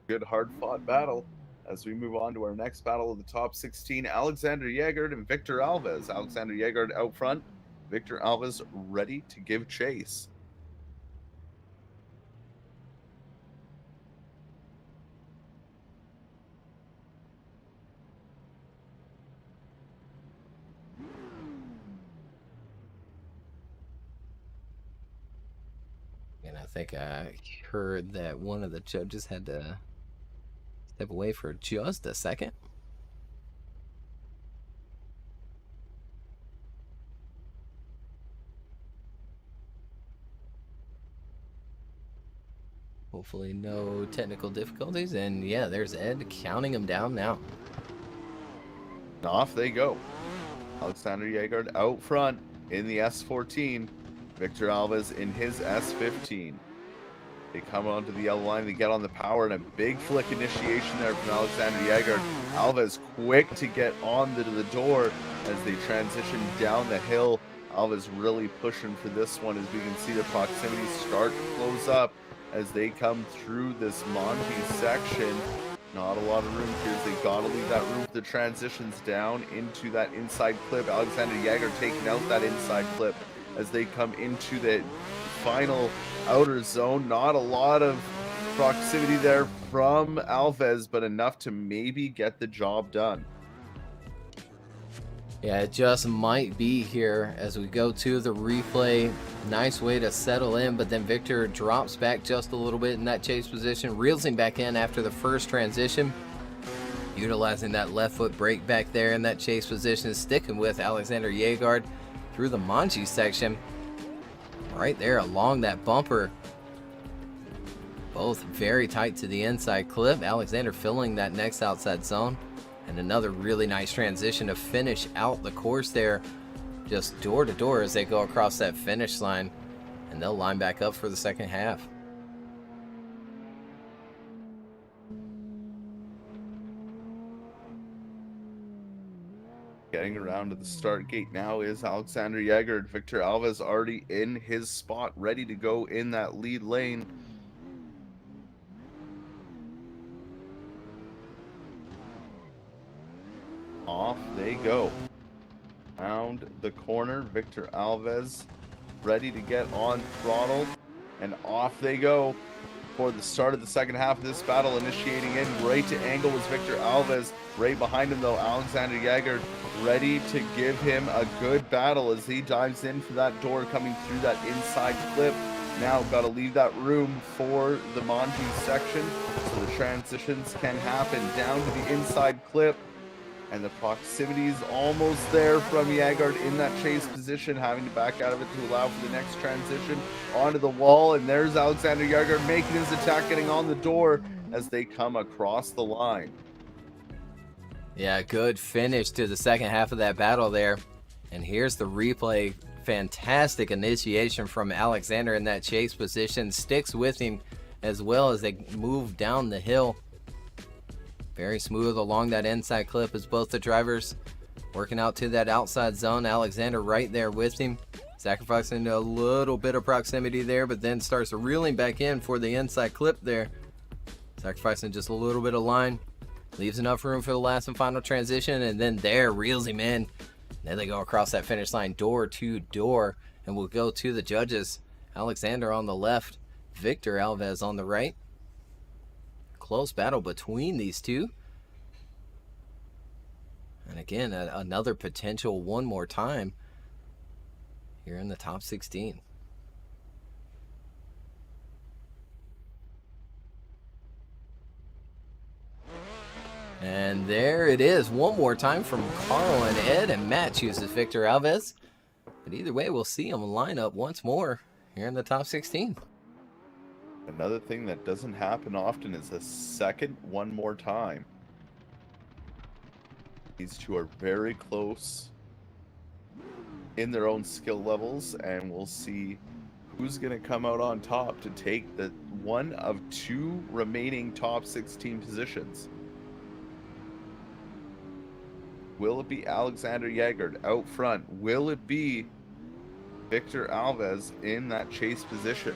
Good hard-fought battle as we move on to our next battle of the top 16. Alexander Jaegard and Victor Alves. Alexander Jaegard out front, Victor Alves ready to give chase. And I think I heard that one of the judges had to step away for just a second. Hopefully no technical difficulties. And yeah, there's Ed counting them down now. And off they go. Alexander Jaegard out front in the S14. Victor Alves in his S15. They come onto the yellow line, they get on the power, and a big flick initiation there from Alexander Jaegard. Alves quick to get onto the door as they transition down the hill. Alves really pushing for this one as we can see the proximity start to close up as they come through this Monty section. Not a lot of room here as they gotta leave that room for the transitions down into that inside clip. Alexander Jaegard taking out that inside clip as they come into the final outer zone. Not a lot of proximity there from Alves, but enough to maybe get the job done. Yeah, it just might be here as we go to the replay. Nice way to settle in, but then Victor drops back just a little bit in that chase position, reels him back in after the first transition, utilizing that left foot brake back there in that chase position, sticking with Alexander Jaegard through the Manji section. Right there along that bumper. Both very tight to the inside clip. Alexander filling that next outside zone. And another really nice transition to finish out the course there. Just door to door as they go across that finish line. And they'll line back up for the second half. Getting around to the start gate now is Alexander Jaegard. Victor Alves already in his spot, ready to go in that lead lane. Off they go. Round the corner, Victor Alves ready to get on throttle, and off they go for the start of the second half of this battle. Initiating in right to angle was Victor Alves. Right behind him though, Alexander Jaegard ready to give him a good battle as he dives in for that door coming through that inside clip. now got to leave that room for the Manji section so the transitions can happen down to the inside clip. And the proximity is almost there from Jaegard in that chase position, having to back out of it to allow for the next transition onto the wall. And there's Alexander Jaegard making his attack, getting on the door as they come across the line. Yeah, good finish to the second half of that battle there. And here's the replay. Fantastic initiation from Alexander in that chase position. Sticks with him as well as they move down the hill. Very smooth along that inside clip as both the drivers working out to that outside zone. Alexander right there with him, sacrificing a little bit of proximity there, but then starts reeling back in for the inside clip there. Sacrificing just a little bit of line. Leaves enough room for the last and final transition, and then there reels him in. Then they go across that finish line door to door, and we'll go to the judges. Alexander on the left, Victor Alves on the right. Close battle between these two. And again, another potential one more time here in the top 16. And there it is, one more time from Carl and Ed, and Matt chooses Victor Alves. But either way, we'll see him line up once more here in the top 16. Another thing that doesn't happen often is a second one more time. These two are very close in their own skill levels, and we'll see who's going to come out on top to take the one of two remaining top 16 positions. Will it be Alexander Jaegard out front? Will it be Victor Alves in that chase position?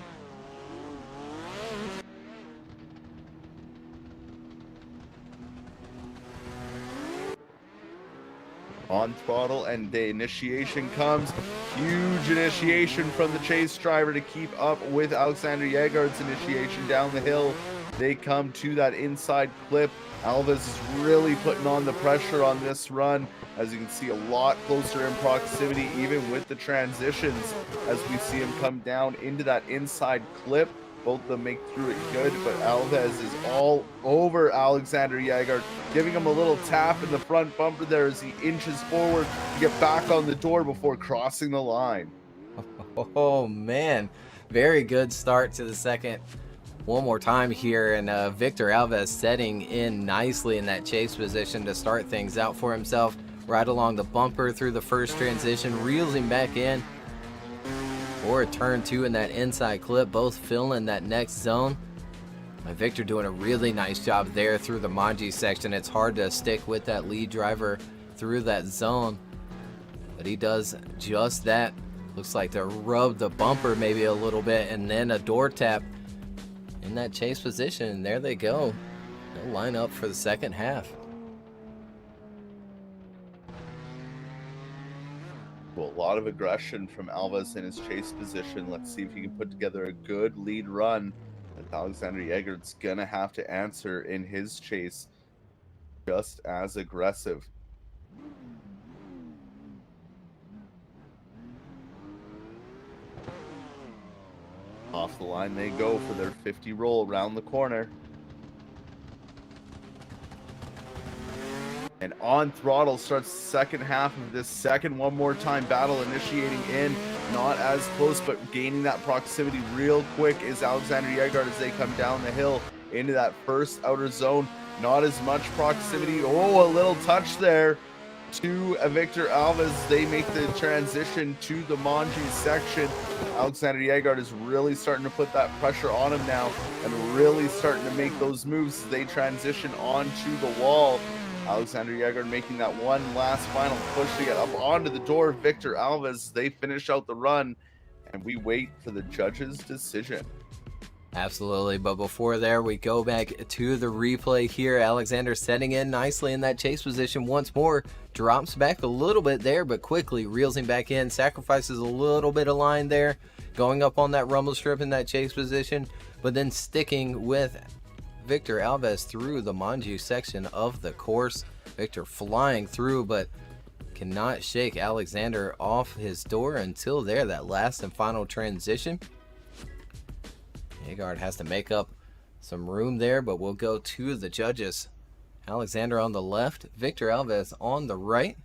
On throttle, and the initiation comes. Huge initiation from the chase driver to keep up with Alexander Jaegard's initiation down the hill. They come to that inside clip. Alves is really putting on the pressure on this run, as you can see, a lot closer in proximity, even with the transitions, as we see him come down into that inside clip. Both of them make through it good, but Alves is all over Alexander Jaegard, giving him a little tap in the front bumper there as he inches forward to get back on the door before crossing the line. Oh man, very good start to the second. One more time here, and Victor Alves setting in nicely in that chase position to start things out for himself. Right along the bumper through the first transition, reels him back in. Or turn two in that inside clip, both filling that next zone. And Victor doing a really nice job there through the Manji section. It's hard to stick with that lead driver through that zone, but he does just that. Looks like to rub the bumper maybe a little bit, and then a door tap in that chase position. And there they go. They'll line up for the second half. Well, a lot of aggression from Alves in his chase position. Let's see if he can put together a good lead run that Alexander Jaegard's gonna have to answer in his chase, just as aggressive. Off the line they go for their 50 roll around the corner. And on throttle starts the second half of this second one more time battle, initiating in. Not as close, but gaining that proximity real quick is Alexander Jaegard as they come down the hill into that first outer zone. Not as much proximity. Oh, a little touch there to Victor Alves. They make the transition to the Manji section. Alexander Jaegard is really starting to put that pressure on him now and really starting to make those moves as they transition onto the wall. Alexander Jaegard making that one last final push to get up onto the door. Victor Alves, they finish out the run, and we wait for the judges' decision. Absolutely, but before there, we go back to the replay here. Alexander setting in nicely in that chase position once more. Drops back a little bit there, but quickly reels him back in. Sacrifices a little bit of line there, going up on that rumble strip in that chase position, but then sticking with Victor Alves through the Manji section of the course. Victor flying through, but cannot shake Alexander off his door until there, that last and final transition. Jaegard has to make up some room there, but we'll go to the judges. Alexander on the left, Victor Alves on the right.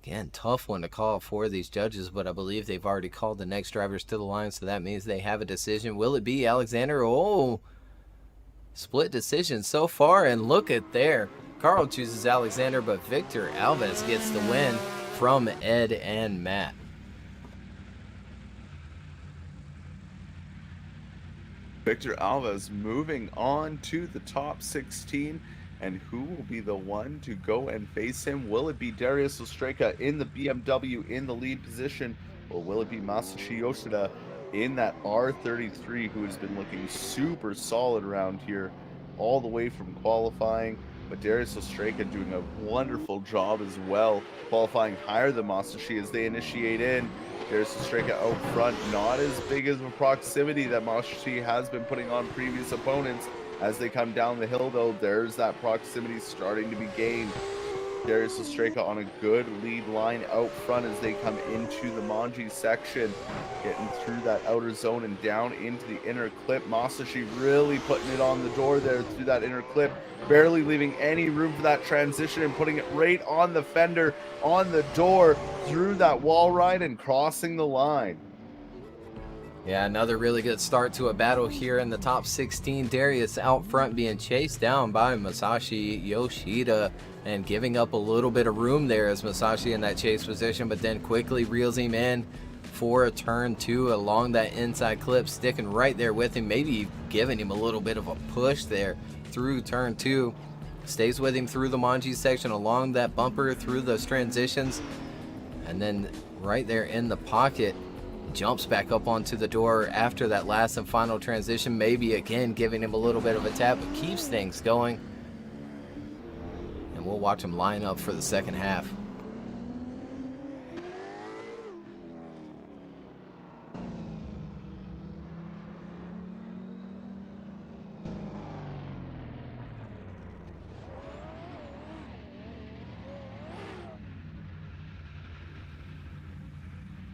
Again, tough one to call for these judges, but I believe they've already called the next drivers to the line, so that means they have a decision. Will it be Alexander? Oh, split decision so far, and look at there. Carl chooses Alexander, but Victor Alves gets the win from Ed and Matt. Victor Alves moving on to the top 16. And who will be the one to go and face him? Will it be Darius Ostrich in the BMW in the lead position? Or will it be Masashi Yoshida in that R33, who has been looking super solid around here all the way from qualifying? But Darius Ostrich doing a wonderful job as well, qualifying higher than Masashi as they initiate in. Darius Ostrich out front, not as big as a proximity that Masashi has been putting on previous opponents. As they come down the hill, though, there's that proximity starting to be gained. Darius Ostrich on a good lead line out front as they come into the Manji section, getting through that outer zone and down into the inner clip. Masashi really putting it on the door there through that inner clip, barely leaving any room for that transition and putting it right on the fender, on the door, through that wall ride and crossing the line. Yeah, another really good start to a battle here in the top 16. Darius out front being chased down by Masashi Yoshida and giving up a little bit of room there as Masashi in that chase position, but then quickly reels him in for a turn 2 along that inside clip, sticking right there with him, maybe giving him a little bit of a push there through turn 2. Stays with him through the Manji section, along that bumper, through those transitions, and then right there in the pocket, jumps back up onto the door after that last and final transition, maybe again giving him a little bit of a tap, but keeps things going. And we'll watch him line up for the second half.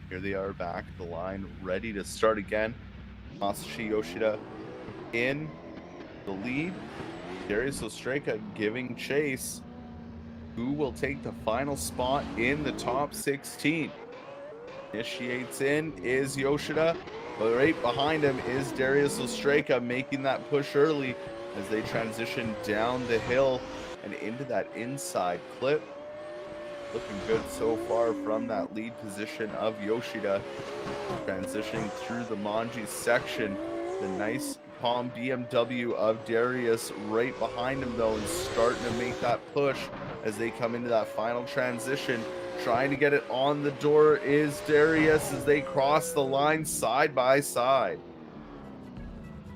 Here they are back at the line, ready to start again. Masashi Yoshida in the lead. Darius Ostrich giving chase. Who will take the final spot in the top 16? Initiates in is Yoshida, but right behind him is Darius Ostrich making that push early as they transition down the hill and into that inside clip. Looking good so far from that lead position of Yoshida. Transitioning through the Manji section. The nice Palm BMW of Darius right behind him, though, and starting to make that push as they come into that final transition. Trying to get it on the door is Darius as they cross the line side by side.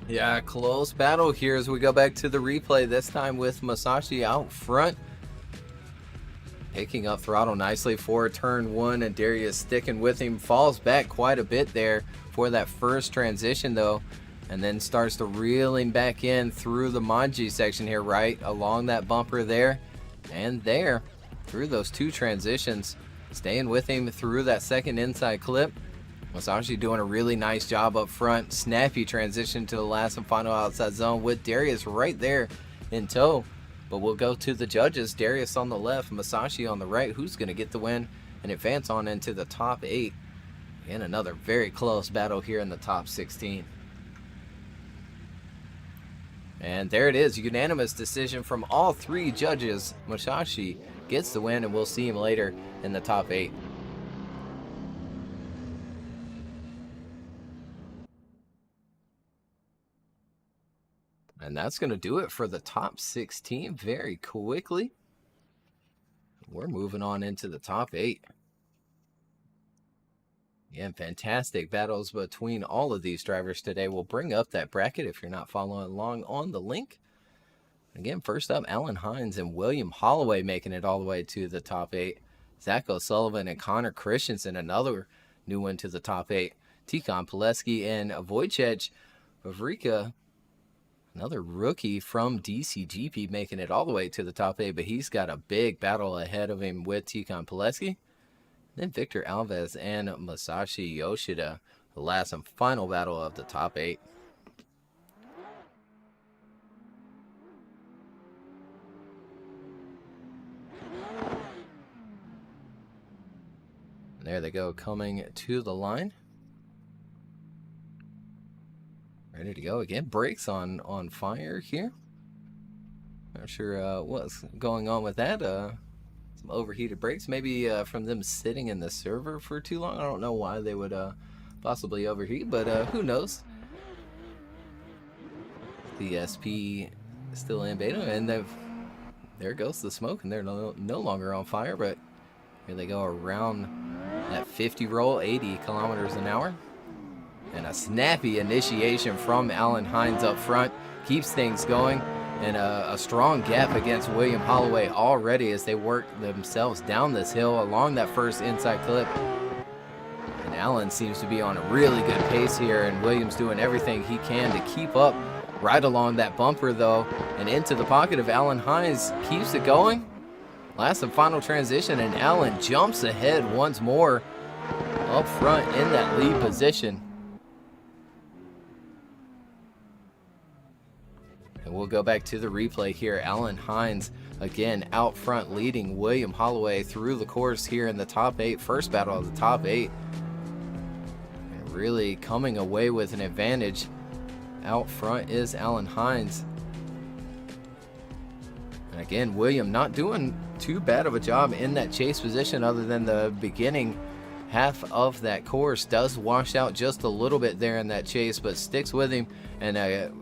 Yeah, close battle here as we go back to the replay, this time with Masashi out front. Picking up throttle nicely for turn 1, and Darius sticking with him. Falls back quite a bit there for that first transition, though, and then starts to reel him back in through the Manji section here, right along that bumper there and there, through those 2 transitions. Staying with him through that second inside clip. Masashi doing a really nice job up front. Snappy transition to the last and final outside zone with Darius right there in tow. But we'll go to the judges. Darius on the left, Masashi on the right. Who's going to get the win and advance on into the top 8? And another very close battle here in the top 16. And there it is. Unanimous decision from all 3 judges. Masashi gets the win, and we'll see him later in the top 8. And that's going to do it for the top 16 very quickly. We're moving on into the top 8. Again, fantastic battles between all of these drivers today. We'll bring up that bracket if you're not following along on the link. Again, first up, Alan Hines and William Holloway making it all the way to the top 8. Zach O'Sullivan and Connor Christensen, another new one to the top 8. Tikon Poleski and Wojtech. Vavrinka, another rookie from DCGP, making it all the way to the top 8, but he's got a big battle ahead of him with Tikon Poleski. Then Victor Alves and Masashi Yoshida, the last and final battle of the top 8. And there they go, coming to the line. Ready to go again. Brakes on fire here. Not sure what's going on with that. Some overheated brakes. Maybe from them sitting in the server for too long. I don't know why they would possibly overheat, but who knows. The SP is still in beta, and there goes the smoke, and they're no longer on fire, but here they go around that 50 roll, 80 kilometers an hour. And a snappy initiation from Alan Hines up front keeps things going, and a strong gap against William Holloway already as they work themselves down this hill along that first inside clip. And Alan seems to be on a really good pace here, and William's doing everything he can to keep up right along that bumper though, and into the pocket of Alan Hines, keeps it going. Last and final transition, and Alan jumps ahead once more up front in that lead position. And we'll go back to the replay here. Alan Hines again out front leading William Holloway through the course here in the top 8. First battle of the top 8. And really coming away with an advantage. Out front is Alan Hines. And again, William not doing too bad of a job in that chase position, other than the beginning half of that course does wash out just a little bit there in that chase, but sticks with him. And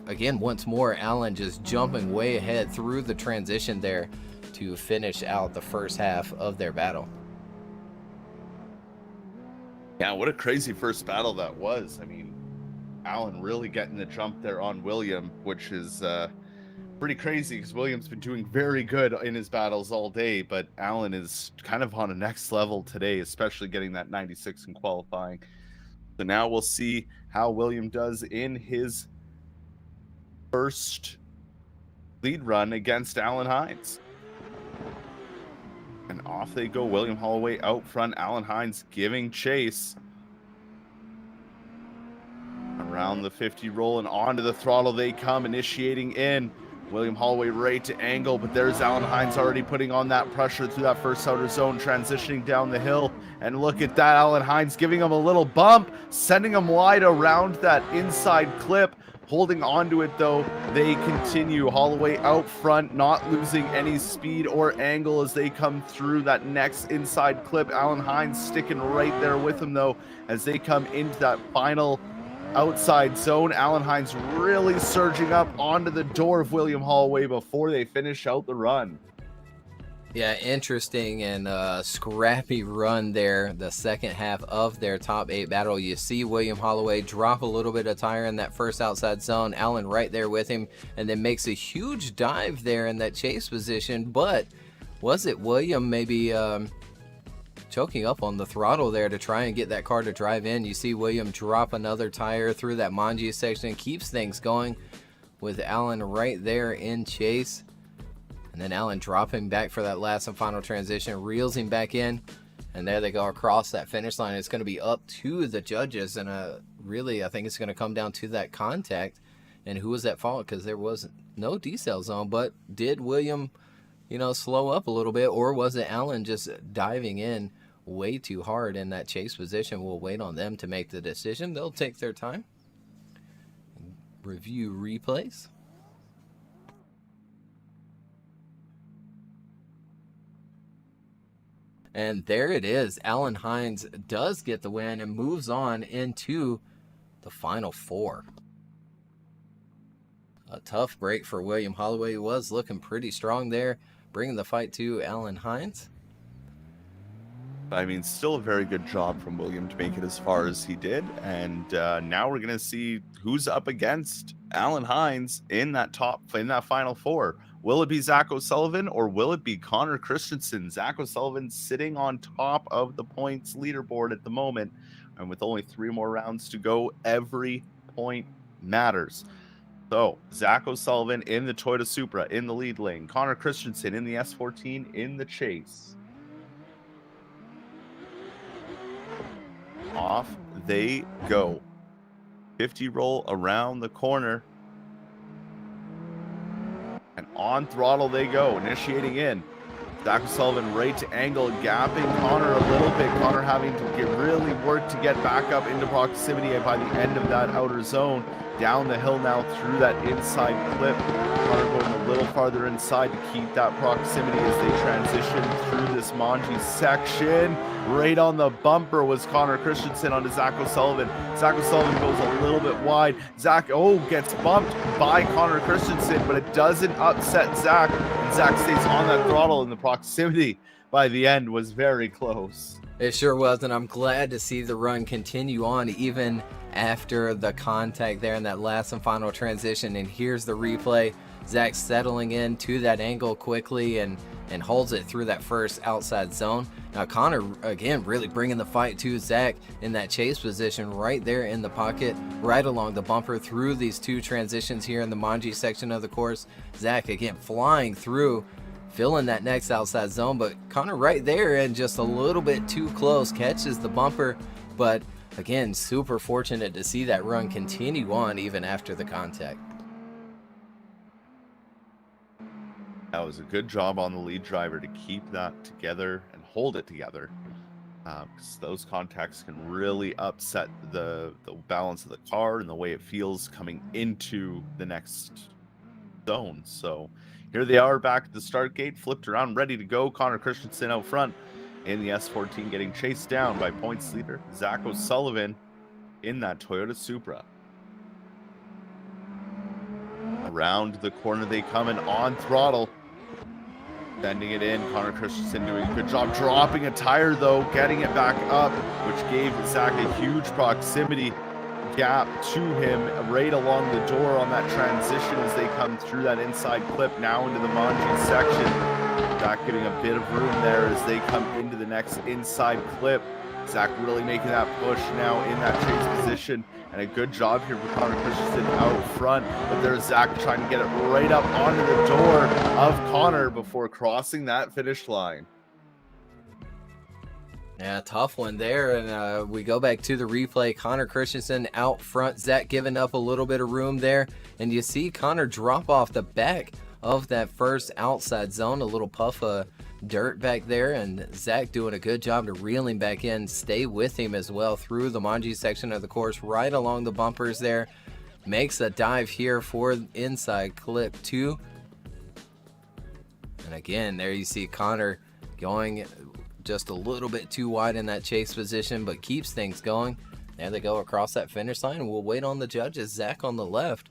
again, once more, Alan just jumping way ahead through the transition there to finish out the first half of their battle. Yeah, what a crazy first battle that was. I mean, Alan really getting the jump there on William, which is pretty crazy because William's been doing very good in his battles all day, but Alan is kind of on a next level today, especially getting that 96 in qualifying. So now we'll see how William does in his first lead run against Alan Hines. And off they go. William Holloway out front, Alan Hines giving chase. Around the 50 roll and onto the throttle they come, initiating in. William Holloway right to angle, but there's Alan Hines already putting on that pressure through that first outer zone, transitioning down the hill. And look at that, Alan Hines giving him a little bump, sending him wide around that inside clip. Holding onto it though, they continue. Holloway out front, not losing any speed or angle as they come through that next inside clip. Alan Hines sticking right there with him though, as they come into that final outside zone. Alan Hines really surging up onto the door of William Holloway before they finish out the run. Yeah, interesting and scrappy run there, the second half of their top 8 battle. You see William Holloway drop a little bit of tire in that first outside zone. Alan right there with him, and then makes a huge dive there in that chase position. But was it William maybe choking up on the throttle there to try and get that car to drive in? You see William drop another tire through that Manji section, keeps things going with Alan right there in chase. And then Alan dropping back for that last and final transition, reels him back in, and there they go across that finish line. It's going to be up to the judges, and really I think it's going to come down to that contact and who was at fault, because there was no decel zone. But did William, slow up a little bit, or was it Alan just diving in way too hard in that chase position? We'll wait on them to make the decision. They'll take their time. Review replays. And there it is. Alan Hines does get the win and moves on into the final 4. A tough break for William Holloway. He was looking pretty strong there, bringing the fight to Alan Hines. I mean, still a very good job from William to make it as far as he did. And now we're going to see who's up against Alan Hines in that final 4. Will it be Zach O'Sullivan or will it be Connor Christensen? Zach O'Sullivan sitting on top of the points leaderboard at the moment. And with only 3 more rounds to go, every point matters. So Zach O'Sullivan in the Toyota Supra in the lead lane. Connor Christensen in the S14 in the chase. Off they go. 50 roll around the corner. And on throttle they go, initiating in. Zach Sullivan right to angle, gapping Connor a little bit. Connor having to really work to get back up into proximity by the end of that outer zone. Down the hill now through that inside clip. Connor going a little farther inside to keep that proximity as they transition through this Manji section. Right on the bumper was Connor Christensen onto Zach O'Sullivan. Zach O'Sullivan goes a little bit wide. Zach, gets bumped by Connor Christensen, but it doesn't upset Zach. And Zach stays on that throttle, and the proximity by the end was very close. It sure was, and I'm glad to see the run continue on even after the contact there in that last and final transition. And here's the replay. Zach settling into that angle quickly and holds it through that first outside zone. Now Connor, again, really bringing the fight to Zach in that chase position right there in the pocket, right along the bumper through these two transitions here in the Manji section of the course. Zach, again, flying through, filling that next outside zone, but Connor right there and just a little bit too close, catches the bumper, but again, super fortunate to see that run continue on even after the contact. That was a good job on the lead driver to keep that together and hold it together, because those contacts can really upset the balance of the car and the way it feels coming into the next zone. So here they are back at the start gate, flipped around, ready to go. Connor Christensen out front in the S14 getting chased down by points leader Zach O'Sullivan in that Toyota Supra. Around the corner they come in on throttle. Bending it in, Connor Christensen doing a good job dropping a tire though, getting it back up, which gave Zach a huge proximity gap to him right along the door on that transition as they come through that inside clip now into the Manji section. Zach getting a bit of room there as they come into the next inside clip. Zach really making that push now in that chase position, and a good job here for Connor Christensen out front, but there's Zach trying to get it right up onto the door of Connor before crossing that finish line. Yeah, tough one there, and we go back to the replay. Connor Christensen out front, Zach giving up a little bit of room there, and you see Connor drop off the back of that first outside zone, a little puff of dirt back there, and Zach doing a good job to reel him back in, stay with him as well through the Manji section of the course, right along the bumpers there. Makes a dive here for inside clip 2. And again, there you see Connor going just a little bit too wide in that chase position, but keeps things going. There they go across that finish line. We'll wait on the judges. Zach on the left,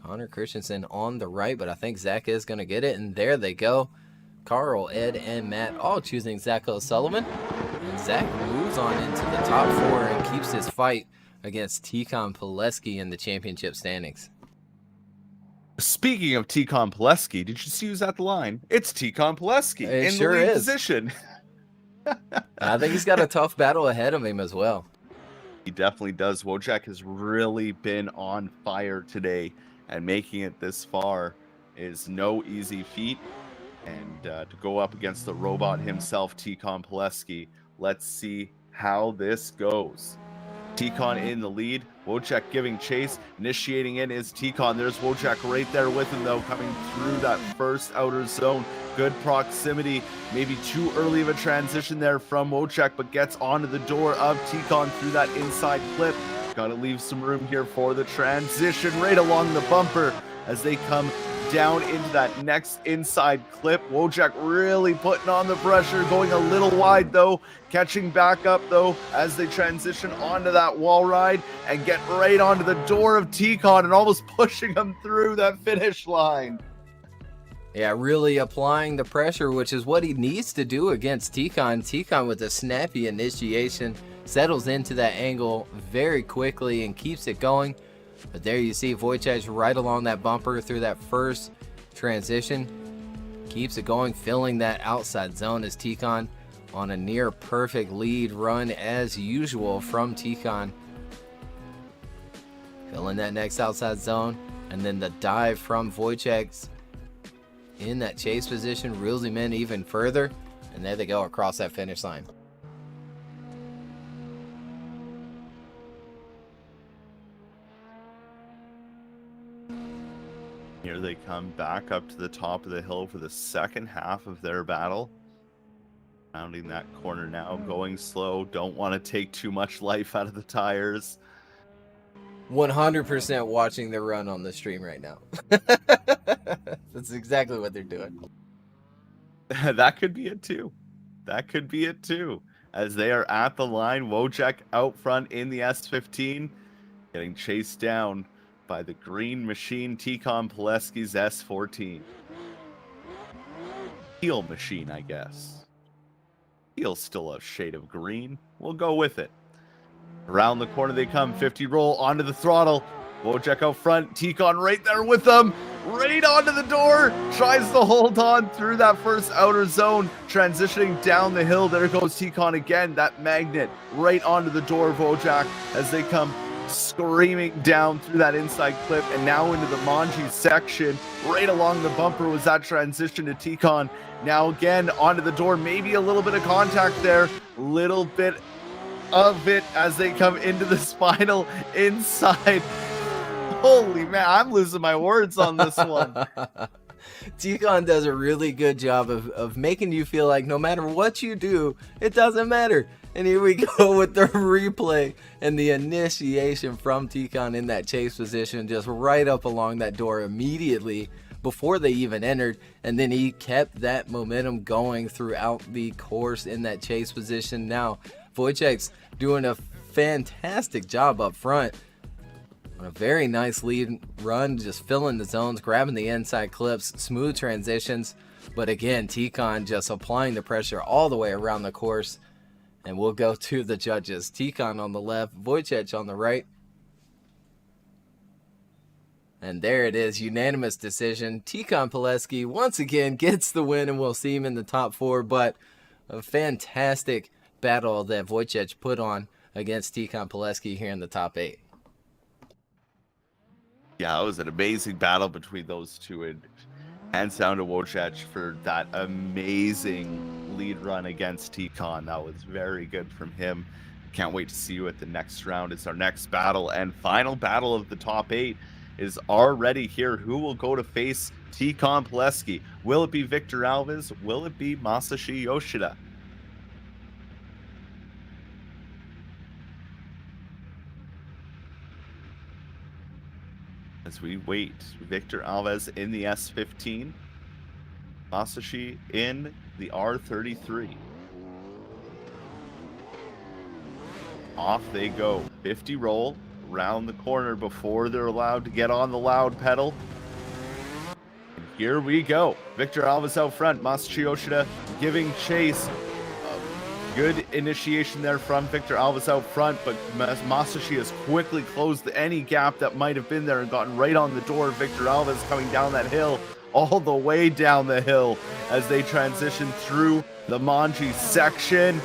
Connor Christensen on the right, but I think Zach is going to get it, and there they go. Carl, Ed, and Matt all choosing Zach O'Sullivan. And Zach moves on into the top 4 and keeps his fight against Tikhon Poleski in the championship standings. Speaking of Tikhon Poleski, did you see who's at the line? It's Tikhon Poleski It in sure the lead is. position. I think he's got a tough battle ahead of him as well. He definitely does. Wojtech has really been on fire today, and making it this far is no easy feat. And to go up against the robot himself, Tikhon Poleski, let's see how this goes. Tikhon in the lead, Wojtech giving chase, initiating in is Tikhon. There's Wojtech right there with him though, coming through that first outer zone. Good proximity, maybe too early of a transition there from Wojtech, but gets onto the door of Tikhon through that inside clip. Got to leave some room here for the transition right along the bumper as they come down into that next inside clip. Wojtech really putting on the pressure, going a little wide though, catching back up though as they transition onto that wall ride and get right onto the door of Tikhon and almost pushing him through that finish line. Yeah, really applying the pressure, which is what he needs to do against Tikhon. Tikhon with a snappy initiation settles into that angle very quickly and keeps it going. But there you see Wojtech right along that bumper through that first transition. Keeps it going, filling that outside zone as Tikhon on a near perfect lead run as usual from Tikhon. Filling that next outside zone, and then the dive from Wojtech in that chase position reels him in even further, and there they go across that finish line. Here they come back up to the top of the hill for the second half of their battle. Rounding that corner now, going slow. Don't want to take too much life out of the tires. 100% watching the run on the stream right now. That's exactly what they're doing. That could be it too. That could be it too. As they are at the line, Wojtech out front in the S15, getting chased down by the green machine, Tikon Poleski's S14. Teal machine, I guess. Teal's still a shade of green. We'll go with it. Around the corner they come, 50 roll onto the throttle. Wojtech out front, Tikon right there with them. Right onto the door, tries to hold on through that first outer zone, transitioning down the hill. There goes Tikon again, that magnet right onto the door of Wojtech as they come screaming down through that inside clip and now into the Manji section. Right along the bumper was that transition to Tikon. Now again onto the door, maybe a little bit of contact there, little bit of it as they come into the spinal inside. Holy man, I'm losing my words on this one. Tikon does a really good job of making you feel like no matter what you do, it doesn't matter. And here we go with the replay and the initiation from Tikon in that chase position, just right up along that door immediately before they even entered. And then he kept that momentum going throughout the course in that chase position. Now, Wojtek's doing a fantastic job up front. A very nice lead run, just filling the zones, grabbing the inside clips, smooth transitions. But again, Tikon just applying the pressure all the way around the course. And we'll go to the judges. Tikon on the left, Wojtech on the right. And there it is, unanimous decision. Tikon Poleski once again gets the win, and we'll see him in the top 4. But a fantastic battle that Wojtech put on against Tikon Poleski here in the top 8. Yeah, it was an amazing battle between those two, and hands down to Wojtech for that amazing lead run against Tikon. That was very good from him. Can't wait to see you at the next round. It's our next battle and final battle of the top 8 is already here. Who will go to face Tikon Poleski? Will it be Victor Alves? Will it be Masashi Yoshida? As we wait, Victor Alves in the S15, Masashi in the R33. Off they go, 50 roll, round the corner before they're allowed to get on the loud pedal. And here we go, Victor Alves out front, Masashi Yoshida giving chase. Good initiation there from Victor Alves out front, but Masashi has quickly closed any gap that might have been there and gotten right on the door of Victor Alves coming down that hill, all the way down the hill as they transition through the Manji section.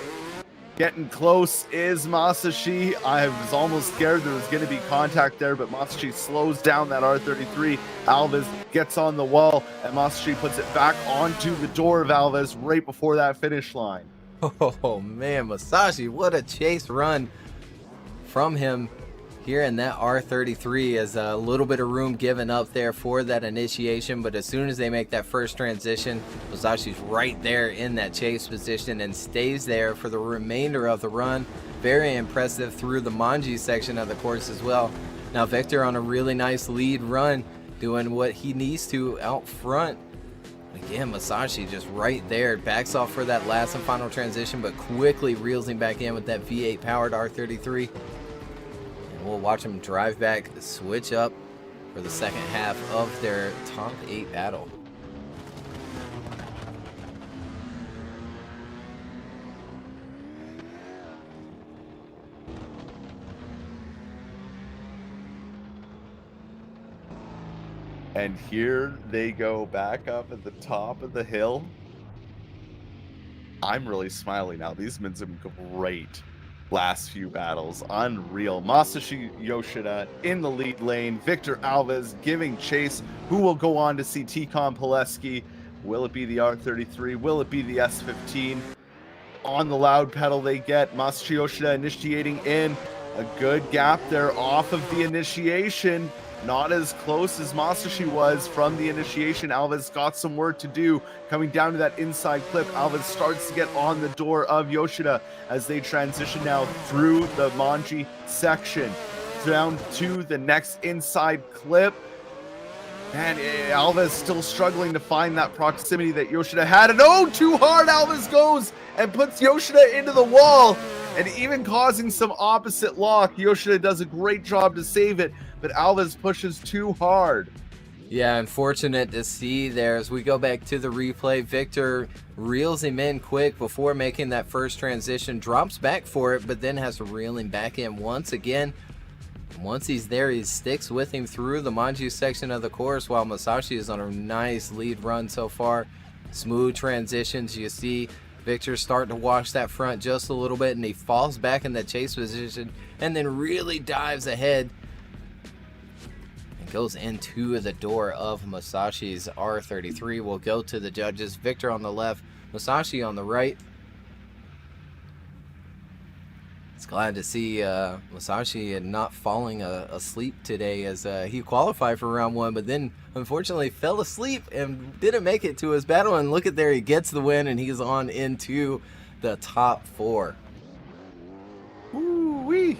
Getting close is Masashi. I was almost scared there was going to be contact there, but Masashi slows down that R33. Alves gets on the wall, and Masashi puts it back onto the door of Alves right before that finish line. Oh man, Masashi, what a chase run from him here in that R33. As a little bit of room given up there for that initiation, but as soon as they make that first transition, Masashi's right there in that chase position and stays there for the remainder of the run. Very impressive through the Manji section of the course as well. Now Victor on a really nice lead run, doing what he needs to out front. Again, Masashi just right there, backs off for that last and final transition, but quickly reels him back in with that V8 powered R33. And we'll watch him drive back, switch up for the second half of their top 8 battle. And here they go back up at the top of the hill. I'm really smiling now. These have been some great last few battles. Unreal. Masashi Yoshida in the lead lane. Victor Alves giving chase. Who will go on to see Tikon Poleski? Will it be the R33? Will it be the S15? On the loud pedal they get. Masashi Yoshida initiating in. A good gap there off of the initiation. not as close as Masashi was from the initiation. Alves got some work to do. Coming down to that inside clip, Alves starts to get on the door of Yoshida as they transition now through the Manji section. Down to the next inside clip. And Alves still struggling to find that proximity that Yoshida had. And oh, too hard Alves goes and puts Yoshida into the wall. And even causing some opposite lock. Yoshida does a great job to save it, but Alves pushes too hard. Yeah, unfortunate to see there as we go back to the replay. Victor reels him in quick before making that first transition, drops back for it, but then has to reel him back in once again. Once he's there, he sticks with him through the Manji section of the course while Masashi is on a nice lead run so far. Smooth transitions. You see Victor starting to wash that front just a little bit, and he falls back in the chase position and then really dives ahead and goes into the door of Masashi's R33. Will go to the judges. Victor on the left, Masashi on the right. It's glad to see Masashi not falling asleep today as he qualified for round one, but then unfortunately fell asleep and didn't make it to his battle. And look at there, he gets the win and he's on into the top four. Woo-wee.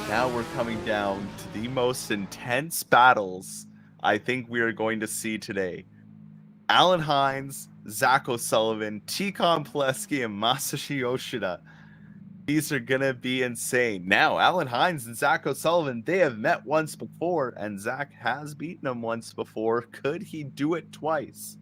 Now we're coming down to the most intense battles I think we are going to see today. Alan Hines, Zach O'Sullivan, Tikhon Poleski, and Masashi Yoshida. These are going to be insane. Now, Alan Hines and Zach O'Sullivan, they have met once before, and Zach has beaten him once before. Could he do it twice?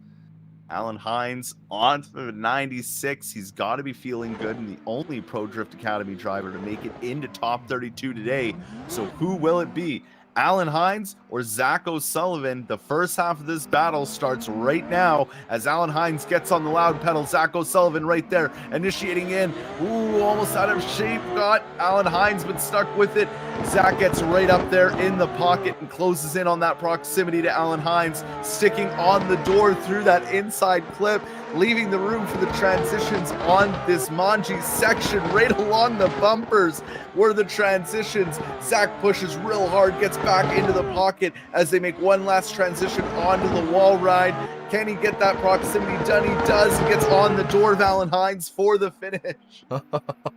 Alan Hines on to 96. He's got to be feeling good, and the only Pro Drift Academy driver to make it into top 32 today. So who will it be? Alan Hines or Zach O'Sullivan? The first half of this battle starts right now as Alan Hines gets on the loud pedal. Zach O'Sullivan right there initiating in. Ooh, almost out of shape. Got Alan Hines, but stuck with it. Zach gets right up there in the pocket and closes in on that proximity to Alan Hines, sticking on the door through that inside clip, leaving the room for the transitions on this Manji section. Right along the bumpers were the transitions. Zach pushes real hard, gets back into the pocket as they make one last transition onto the wall ride. Can he get that proximity done? He does. He gets on the door of Alan Hines for the finish.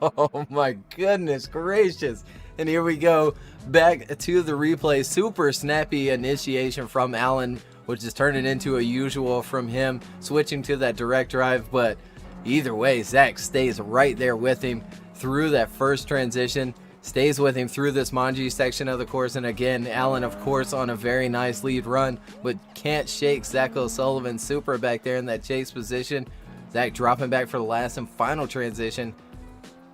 Oh my goodness gracious. And here we go back to the replay. Super snappy initiation from Alan, which is turning into a usual from him, switching to that direct drive. But either way, Zach stays right there with him through that first transition, stays with him through this Manji section of the course. And again, Alan, of course, on a very nice lead run, but can't shake Zach O'Sullivan super back there in that chase position. Zach dropping back for the last and final transition,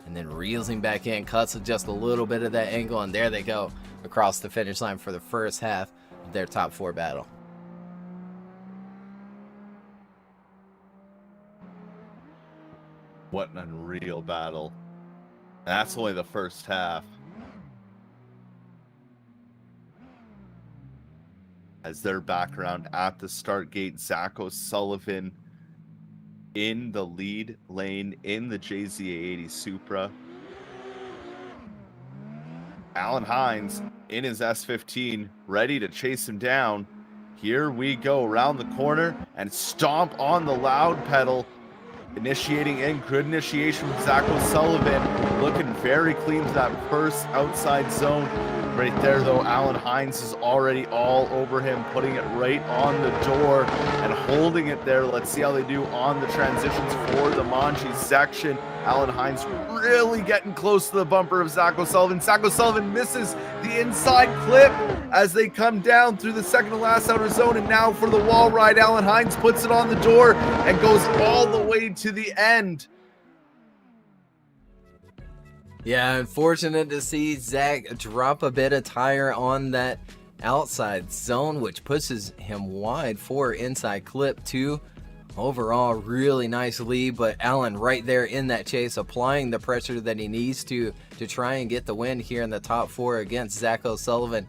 and then reels him back in, cuts just a little bit of that angle, and there they go across the finish line for the first half of their top four battle. What an unreal battle. That's only the first half. As their background at the start gate, Zach O'Sullivan in the lead lane in the JZA80 Supra. Alan Hines in his S15, ready to chase him down. Here we go around the corner and Stump on the loud pedal. Initiating in, good initiation from Zach O'Sullivan, looking very clean to that first outside zone. Right there though, Alan Hines is already all over him, putting it right on the door and holding it there. Let's see how they do on the transitions for the Manji section. Alan Hines really getting close to the bumper of Zach O'Sullivan. Zach O'Sullivan misses the inside clip as they come down through the second to last outer zone, and now for the wall ride, Alan Hines puts it on the door and goes all the way to the end. Yeah, unfortunate to see Zach drop a bit of tire on that outside zone, which pushes him wide for inside clip 2. Overall, really nice lead, but Alan right there in that chase, applying the pressure that he needs to try and get the win here in the top 4 against Zach O'Sullivan.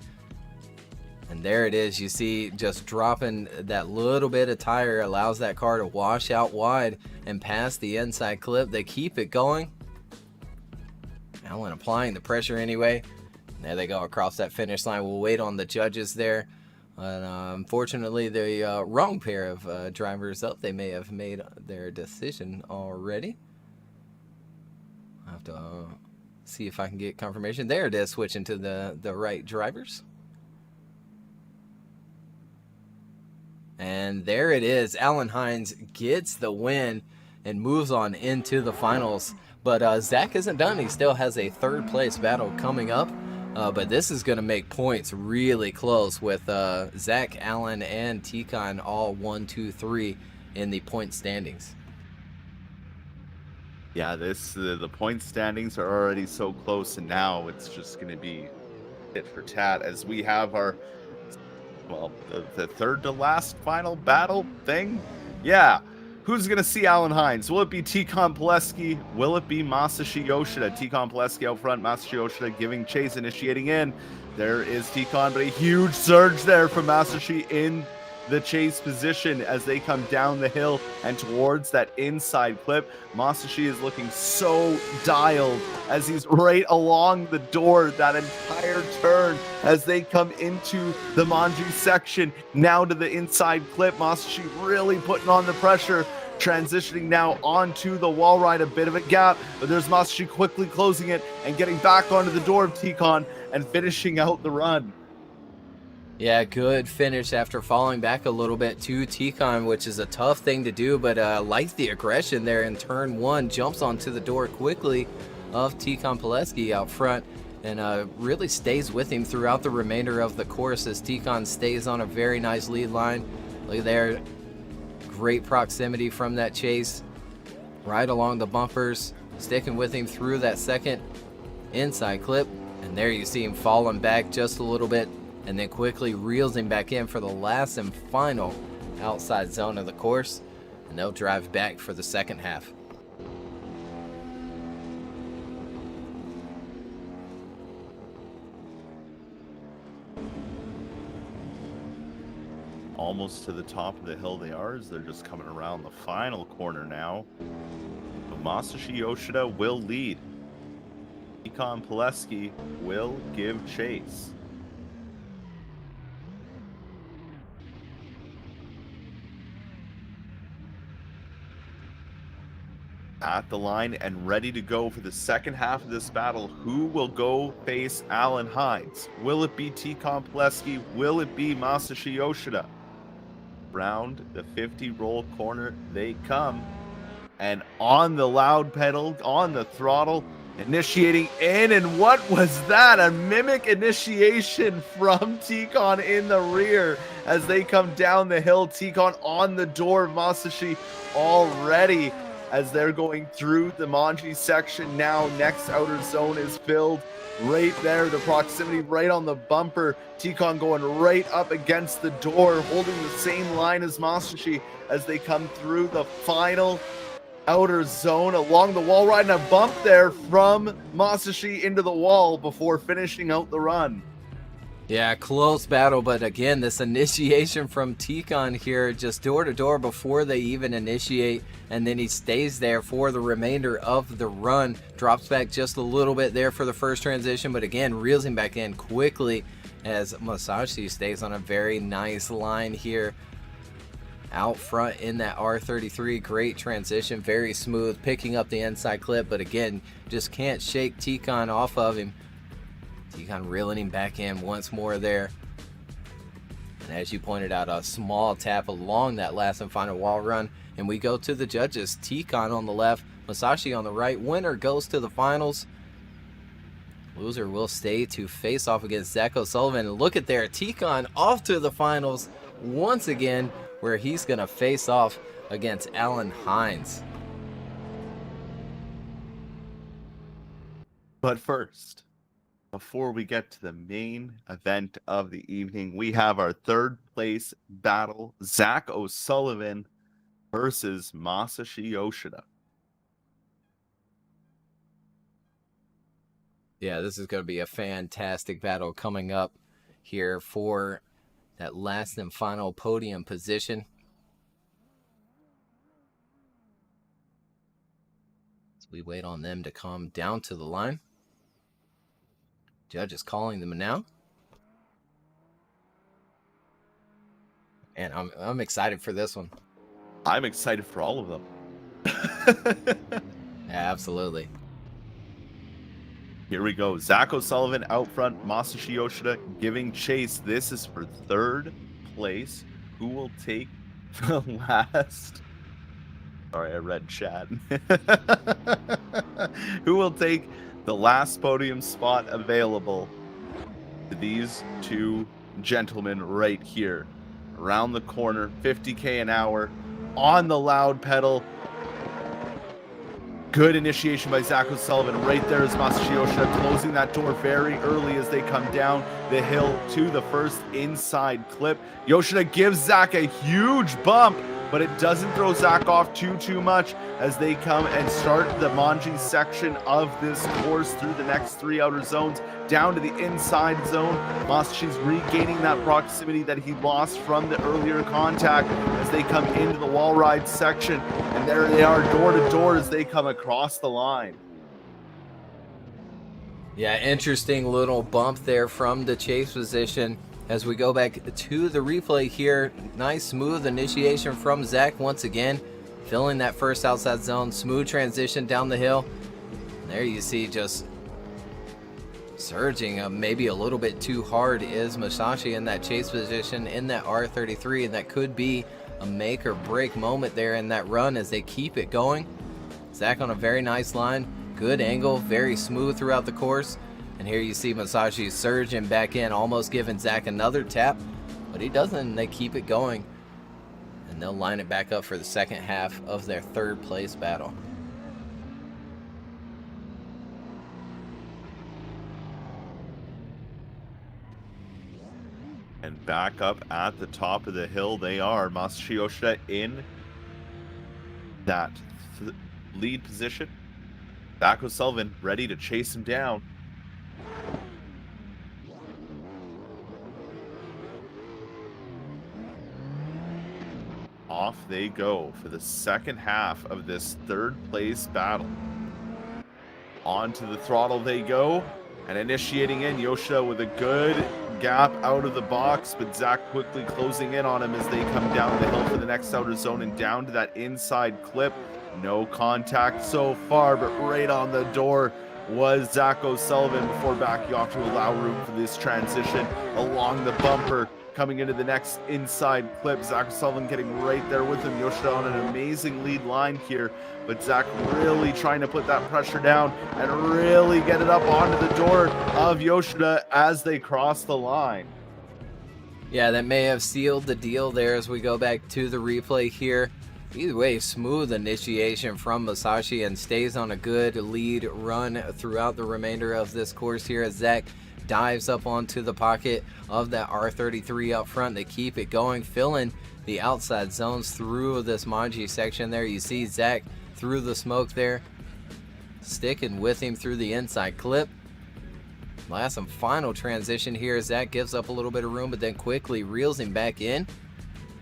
And there it is, you see, just dropping that little bit of tire allows that car to wash out wide and pass the inside clip. They keep it going. Alan applying the pressure anyway. There they go across that finish line. We'll wait on the judges there. Unfortunately, the wrong pair of drivers up. They may have made their decision already. I'll have to see if I can get confirmation. There it is, switching to the right drivers. And there it is. Alan Hines gets the win and moves on into the finals. But Zach isn't done. He still has a third place battle coming up. But this is going to make points really close with Zach, Alan, and Tikon all 1, 2, 3 in the point standings. Yeah, the point standings are already so close, and now it's just going to be tit for tat as we have our, well, the third to last final battle thing. Yeah. Who's going to see Alan Hines? Will it be Tikon Poleski? Will it be Masashi Yoshida? Tikon Poleski out front, Masashi Yoshida giving chase, initiating in. There is Tikon, but a huge surge there from Masashi in the chase position as they come down the hill and towards that inside clip. Masashi is looking so dialed as he's right along the door that entire turn as they come into the Manji section. Now to the inside clip. Masashi really putting on the pressure, transitioning now onto the wall ride. A bit of a gap, but there's Masashi quickly closing it and getting back onto the door of Tikon and finishing out the run. Yeah, good finish after falling back a little bit to Tikon, which is a tough thing to do, but likes the aggression there in turn one. Jumps onto the door quickly of Tikon Poleski out front and really stays with him throughout the remainder of the course as Tikon stays on a very nice lead line. Look at there, great proximity from that chase. Right along the bumpers, sticking with him through that second inside clip. And there you see him falling back just a little bit, and then quickly reels him back in for the last and final outside zone of the course, and they'll drive back for the second half. Almost to the top of the hill they are as they're just coming around the final corner now. But Masashi Yoshida will lead. Tikon Poleski will give chase. At the line and ready to go for the second half of this battle. Who will go face Alan Hines? Will it be Tikon Poleski? Will it be Masashi Yoshida? Round the 50 roll corner they come, and on the loud pedal, on the throttle, initiating in, and what was that? A mimic initiation from Tikon in the rear as they come down the hill. Tikon on the door of Masashi already as they're going through the Manji section now. Next outer zone is filled right there. The proximity right on the bumper. Tikon going right up against the door, holding the same line as Masashi as they come through the final outer zone along the wall, riding a bump there from Masashi into the wall before finishing out the run. Yeah, close battle, but again, this initiation from Tikon here, just door to door before they even initiate, and then he stays there for the remainder of the run. Drops back just a little bit there for the first transition, but again, reels him back in quickly as Masashi stays on a very nice line here out front in that R33. Great transition, very smooth, picking up the inside clip, but again, just can't shake Tikon off of him. Tikon reeling him back in once more there. And as you pointed out, a small tap along that last and final wall run. And we go to the judges. Tikon on the left, Masashi on the right. Winner goes to the finals. Loser will stay to face off against Zach O'Sullivan. And look at there, Tikon off to the finals once again, where he's going to face off against Alan Hines. But first, before we get to the main event of the evening, we have our third place battle, Zach O'Sullivan versus Masashi Yoshida. Yeah, this is going to be a fantastic battle coming up here for that last and final podium position. As we wait on them to come down to the line. Judge is calling them now. And I'm excited for this one. I'm excited for all of them. Yeah, absolutely. Here we go. Zach O'Sullivan out front. Masashi Yoshida giving chase. This is for third place. Who will take the last... Sorry, I read chat. Who will take the last podium spot available to these two gentlemen right here? Around the corner, 50K an hour, on the loud pedal. Good initiation by Zach O'Sullivan. Right there is Masashi Yoshida closing that door very early as they come down the hill to the first inside clip. Yoshida gives Zach a huge bump, but it doesn't throw Zach off too much as they come and start the Manji section of this course through the next 3 outer zones down to the inside zone. Masashi's regaining that proximity that he lost from the earlier contact as they come into the wall ride section. And there they are, door to door as they come across the line. Yeah, interesting little bump there from the chase position. As we go back to the replay here, nice smooth initiation from Zach once again, filling that first outside zone, smooth transition down the hill. And there you see just surging maybe a little bit too hard is Masashi in that chase position in that R33, and that could be a make or break moment there in that run as they keep it going. Zach on a very nice line, good angle, very smooth throughout the course. And here you see Masashi surging back in, almost giving Zach another tap, but he doesn't. They keep it going, and they'll line it back up for the second half of their third place battle. And back up at the top of the hill they are. Masashi Yoshida in that lead position. Zach O'Sullivan ready to chase him down. Off they go for the second half of this third place battle. Onto the throttle they go, and initiating in Yoshida with a good gap out of the box, but Zach quickly closing in on him as they come down the hill for the next outer zone and down to that inside clip. No contact so far, but right on the door was Zach O'Sullivan before backing off to allow room for this transition along the bumper. Coming into the next inside clip, Zach O'Sullivan getting right there with him. Yoshida on an amazing lead line here, but Zach really trying to put that pressure down and really get it up onto the door of Yoshida as they cross the line. Yeah, that may have sealed the deal there as we go back to the replay here. Either way, smooth initiation from Masashi and stays on a good lead run throughout the remainder of this course here as Zach dives up onto the pocket of that R33 up front. They keep it going, filling the outside zones through this Manji section there. You see Zach through the smoke there, sticking with him through the inside clip. Last and final transition here. Zach gives up a little bit of room, but then quickly reels him back in.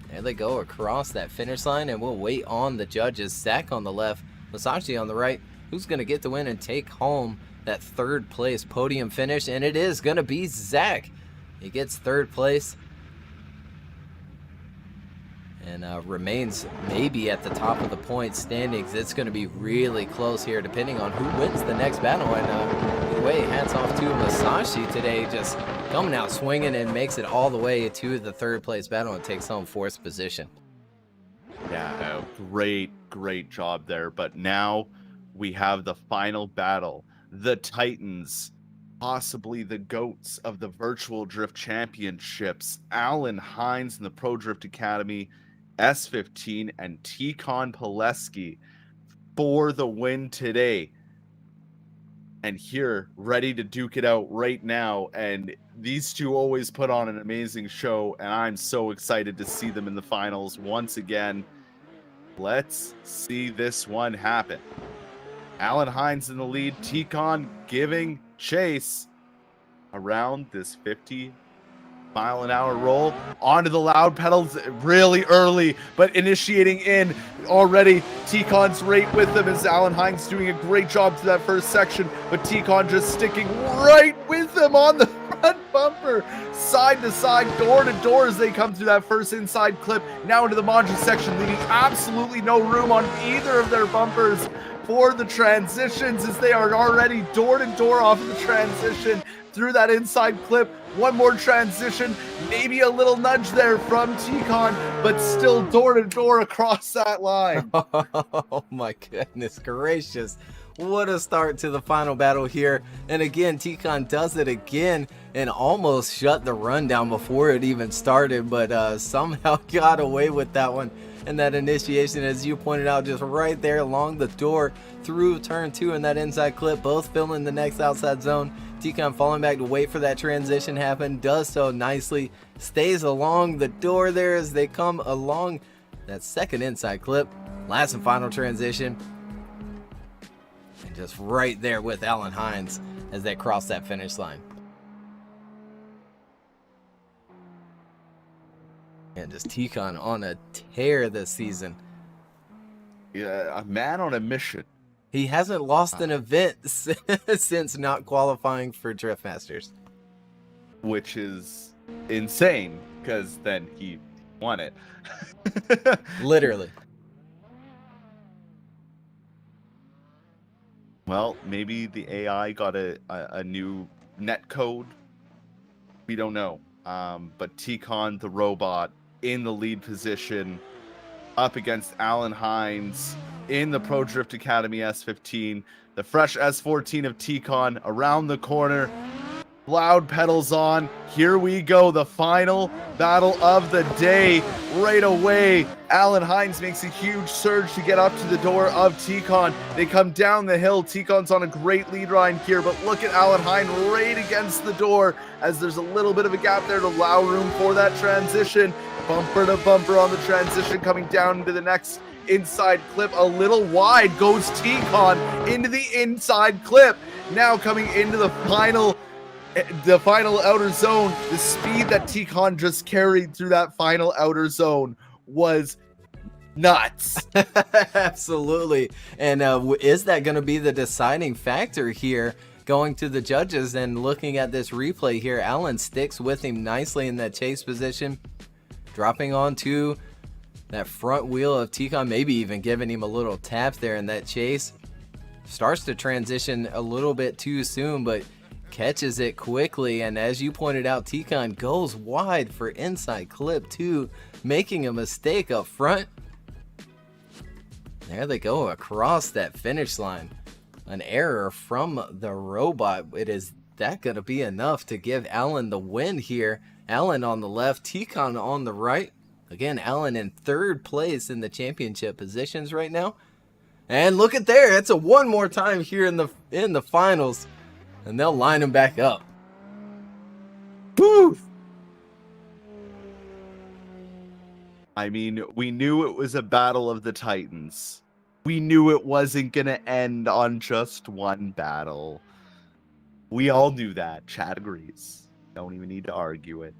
There they go across that finish line, and we'll wait on the judges. Zach on the left, Masashi on the right. Who's going to get the win and take home that third place podium finish? And it is going to be Zach. He gets third place and remains maybe at the top of the point standings. It's going to be really close here depending on who wins the next battle. And either way, hats off to Masashi today, just coming out swinging and makes it all the way to the third place battle and takes home fourth position. Yeah, great job there. But now we have the final battle. The Titans, possibly the GOATs of the Virtual Drift Championships, Alan Hines in the Pro Drift Academy, S15, and Tikhon Poleski for the win today. And here, ready to duke it out right now. And these two always put on an amazing show, and I'm so excited to see them in the finals once again. Let's see this one happen. Alan Hines in the lead, Tikhon giving chase around this 50-mile-an-hour roll onto the loud pedals really early, but initiating in already. Tikhon's right with them as Alan Hines doing a great job to that first section, but Tikhon just sticking right with them on the front bumper, side to side, door to door as they come through that first inside clip. Now into the Manji section, leaving absolutely no room on either of their bumpers for the transitions, as they are already door to door off of the transition through that inside clip. One more transition, maybe a little nudge there from T-Con, but still door to door across that line. Oh my goodness gracious. What a start to the final battle here. And again, T-Con does it again and almost shut the run down before it even started, but somehow got away with that one. And that initiation, as you pointed out, just right there along the door through turn 2 in that inside clip, both filling the next outside zone. T-Con falling back to wait for that transition happen, does so nicely, stays along the door there as they come along that second inside clip. Last and final transition. And just right there with Alan Hines as they cross that finish line. And just T-Con on a tear this season. Yeah, a man on a mission. He hasn't lost an event since not qualifying for Drift Masters. Which is insane, because then he won it. Literally. Well, maybe the AI got a new net code. We don't know. But T-Con, the robot, in the lead position, up against Alan Hines in the Pro Drift Academy S15. The fresh S14 of T-Con around the corner. Loud pedals on. Here we go. The final battle of the day. Right away, Alan Hines makes a huge surge to get up to the door of T-Con. They come down the hill. T-Con's on a great lead line here, but look at Alan Hines right against the door as there's a little bit of a gap there to allow room for that transition. Bumper to bumper on the transition, coming down into the next inside clip. A little wide goes T-Con into the inside clip. Now coming into the final outer zone. The speed that T-Con just carried through that final outer zone was nuts. Absolutely. And is that going to be the deciding factor here? Going to the judges and looking at this replay here, Alan sticks with him nicely in that chase position, dropping onto that front wheel of T-Con, maybe even giving him a little tap there in that chase. Starts to transition a little bit too soon, but catches it quickly. And as you pointed out, T-Con goes wide for inside clip 2, making a mistake up front. There they go across that finish line. An error from the robot. Is that going to be enough to give Alan the win here? Alan on the left, T-Con on the right. Again, Alan in third place in the championship positions right now. And look at there, it's a one more time here in the finals, and they'll line him back up. Woo! I mean, we knew it was a battle of the Titans. We knew it wasn't going to end on just one battle. We all knew that. Chad agrees. Don't even need to argue it.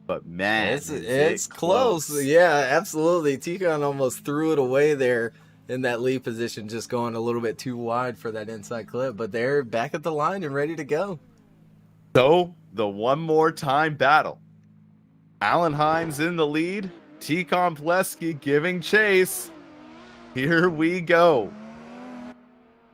But man, it's close. Yeah, absolutely. T-Con almost threw it away there in that lead position, just going a little bit too wide for that inside clip. But they're back at the line and ready to go. So, the one more time battle. Alan Hines in the lead. T-Con Poleski giving chase. Here we go.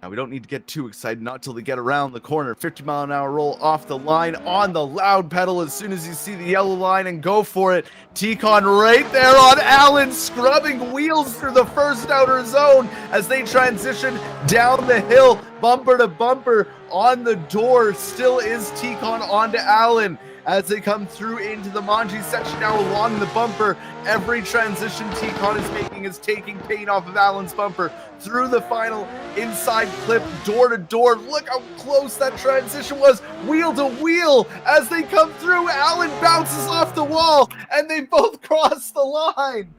Now, we don't need to get too excited, not till they get around the corner. 50-mile-an-hour roll off the line on the loud pedal as soon as you see the yellow line, and go for it. T-Con right there on Allen, scrubbing wheels through the first outer zone as they transition down the hill, bumper to bumper on the door. Still is T-Con onto Allen as they come through into the Manji section now along the bumper. Every transition T-Con is making is taking paint off of Allen's bumper through the final inside clip, door to door. Look how close that transition was, wheel to wheel as they come through. Allen bounces off the wall and they both cross the line.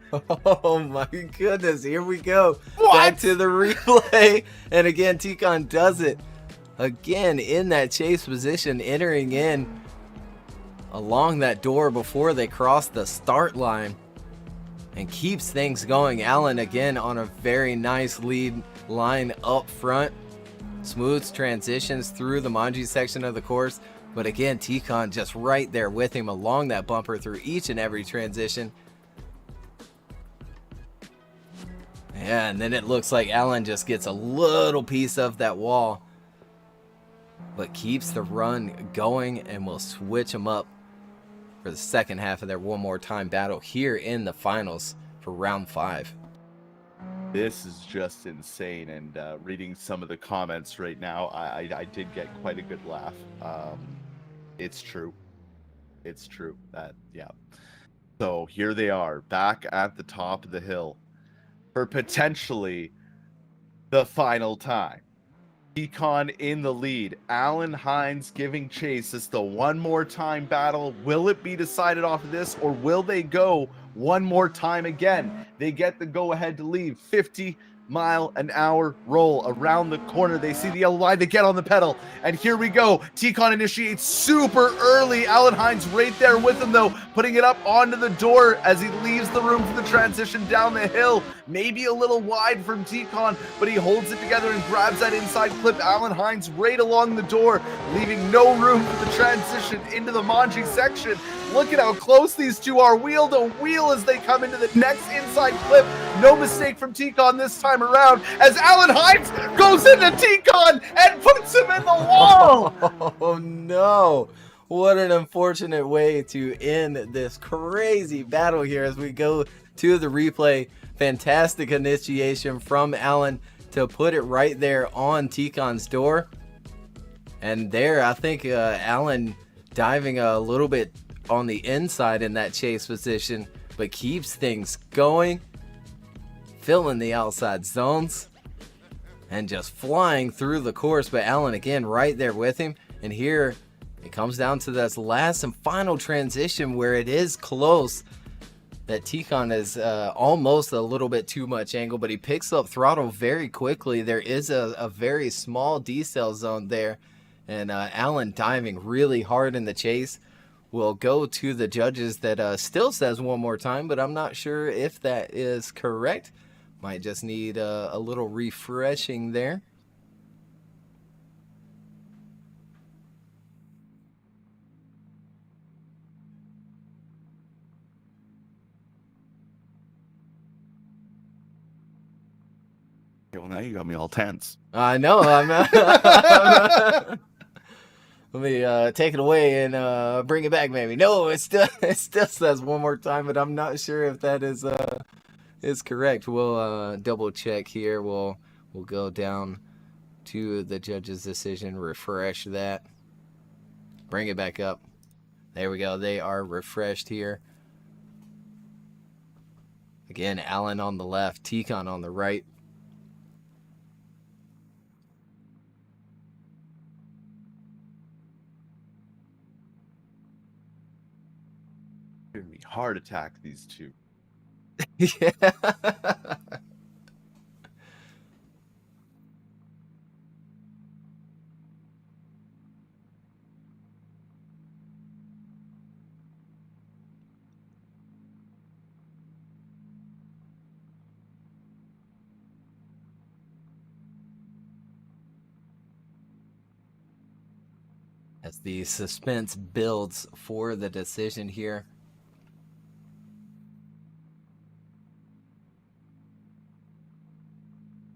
Oh my goodness, here we go. What? Back to the replay. And again, T-Con does it again in that chase position, entering in along that door before they cross the start line, and keeps things going. Allen again on a very nice lead line up front. Smooth transitions through the Manji section of the course. But again, Tikhon just right there with him along that bumper through each and every transition. Yeah, and then it looks like Allen just gets a little piece of that wall, but keeps the run going and will switch them up for the second half of their one more time battle here in the finals for round 5. This is just insane, and reading some of the comments right now, I did get quite a good laugh. It's true. It's true. Yeah. So here they are, back at the top of the hill for potentially the final time. Tikhon in the lead. Allen Hines giving chase. It's the one more time battle. Will it be decided off of this, or will they go one more time again? They get the go ahead to leave. 50-mile-an-hour roll around the corner. They see the yellow line. They get on the pedal. And here we go. Tikhon initiates super early. Allen Hines right there with him, though, putting it up onto the door as he leaves the room for the transition down the hill. Maybe a little wide from Tikhon, but he holds it together and grabs that inside clip. Allen Hines right along the door, leaving no room for the transition into the Manji section. Look at how close these two are, wheel to wheel, as they come into the next inside clip. No mistake from Tikhon this time around, as Allen Hines goes into Tikhon and puts him in the wall. Oh no. What an unfortunate way to end this crazy battle here as we go to the replay. Fantastic initiation from Allen to put it right there on Tikhon's door. And there, I think Allen diving a little bit on the inside in that chase position, but keeps things going, filling the outside zones, and just flying through the course. But Allen again right there with him. And here it comes down to this last and final transition where it is close. That Tikhon is almost a little bit too much angle, but he picks up throttle very quickly. There is a very small decel zone there, and Allen diving really hard in the chase will go to the judges. That still says one more time, but I'm not sure if that is correct. Might just need a little refreshing there. Well, now you got me all tense. I know. I'm let me take it away and bring it back, maybe. No, it still says one more time, but I'm not sure if that is correct. We'll double check here. We'll go down to the judge's decision, refresh that, bring it back up. There we go. They are refreshed here. Again, Allen on the left, Tikhon on the right. Giving me heart attack, these two. Yeah. As the suspense builds for the decision here.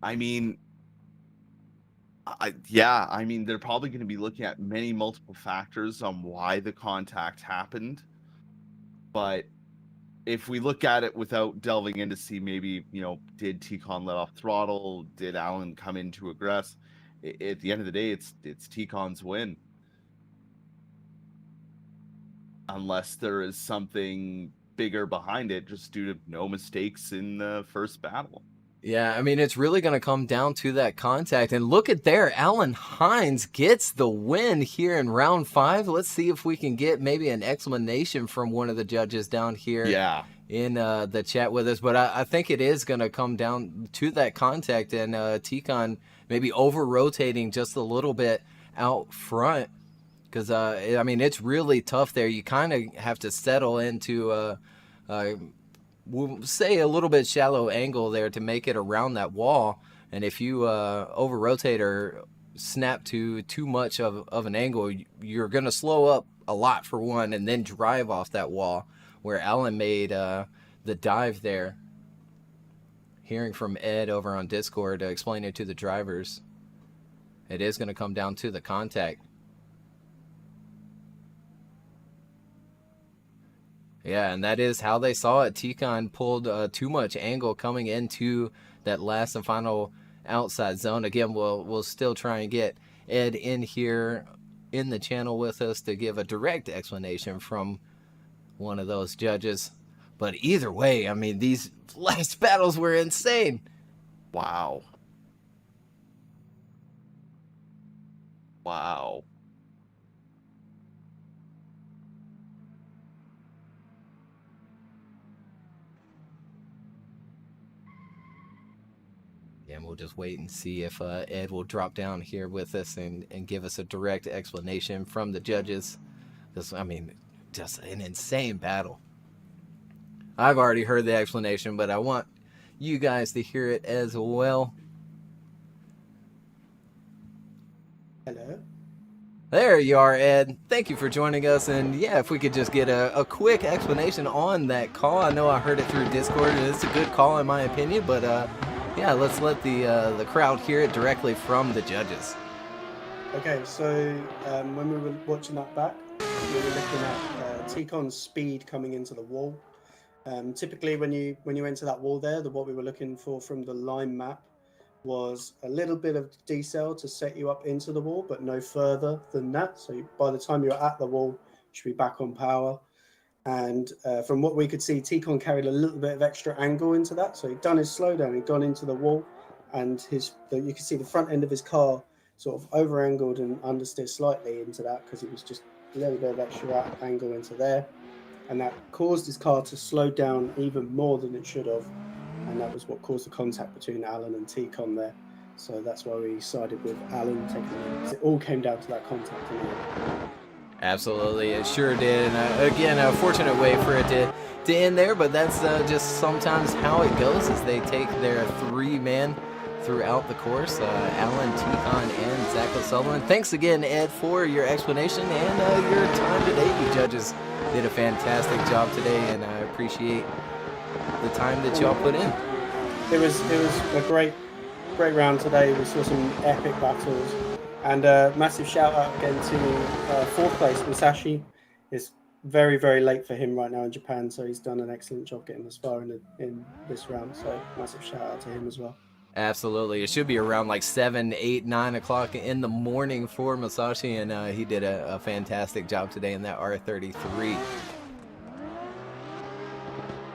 I mean, they're probably going to be looking at multiple factors on why the contact happened. But if we look at it without delving in to see maybe, did Tikhon let off throttle? Did Allen come in to aggress? At the end of the day, it's Tikhon's win. Unless there is something bigger behind it, just due to no mistakes in the first battle. Yeah, I mean, it's really going to come down to that contact. And look at there, Allen Hines gets the win here in round 5. Let's see if we can get maybe an explanation from one of the judges down here in the chat with us. But I think it is going to come down to that contact and Tikhon maybe over-rotating just a little bit out front. Because, I mean, it's really tough there. You kind of have to settle into we'll say a little bit shallow angle there to make it around that wall. And if you over rotate or snap to too much of an angle, you're going to slow up a lot for one and then drive off that wall, where Alan made the dive there. Hearing from Ed over on Discord explaining it to the drivers, it is going to come down to the contact. Yeah, and that is how they saw it. Tikhon pulled too much angle coming into that last and final outside zone. Again, we'll still try and get Ed in here in the channel with us to give a direct explanation from one of those judges. But either way, I mean, these last battles were insane. Wow. Wow. And we'll just wait and see if Ed will drop down here with us and give us a direct explanation from the judges. This, I mean, just an insane battle. I've already heard the explanation, but I want you guys to hear it as well. Hello. There you are, Ed. Thank you for joining us. And yeah, if we could just get a quick explanation on that call. I know I heard it through Discord, and it's a good call in my opinion, but yeah, let's let the crowd hear it directly from the judges. Okay, so when we were watching that back, we were looking at Tikhon's speed coming into the wall. Typically, when you enter that wall there, what we were looking for from the line map was a little bit of decel to set you up into the wall, but no further than that. So by the time you're at the wall, you should be back on power. And from what we could see, Tikhon carried a little bit of extra angle into that. So he'd done his slowdown, he'd gone into the wall, and you could see the front end of his car sort of over-angled and understeer slightly into that because it was just a little bit of extra angle into there. And that caused his car to slow down even more than it should have. And that was what caused the contact between Alan and Tikhon there. So that's why we sided with Alan taking it, because it all came down to that contact in the end. Absolutely, it sure did. And again, a fortunate way for it to end there, but that's just sometimes how it goes as they take their three-man throughout the course. Alan, Tikhon, and Zach O'Sullivan. Thanks again, Ed, for your explanation and your time today. You judges did a fantastic job today, and I appreciate the time that y'all put in. It was a great round today. We saw some epic battles, and massive shout out again to fourth place Musashi. It's very, very late for him right now in Japan, so he's done an excellent job getting us far in this round. So massive shout out to him as well. Absolutely. It should be around like 7, 8, 9 o'clock in the morning for Musashi, and he did a fantastic job today in that R33.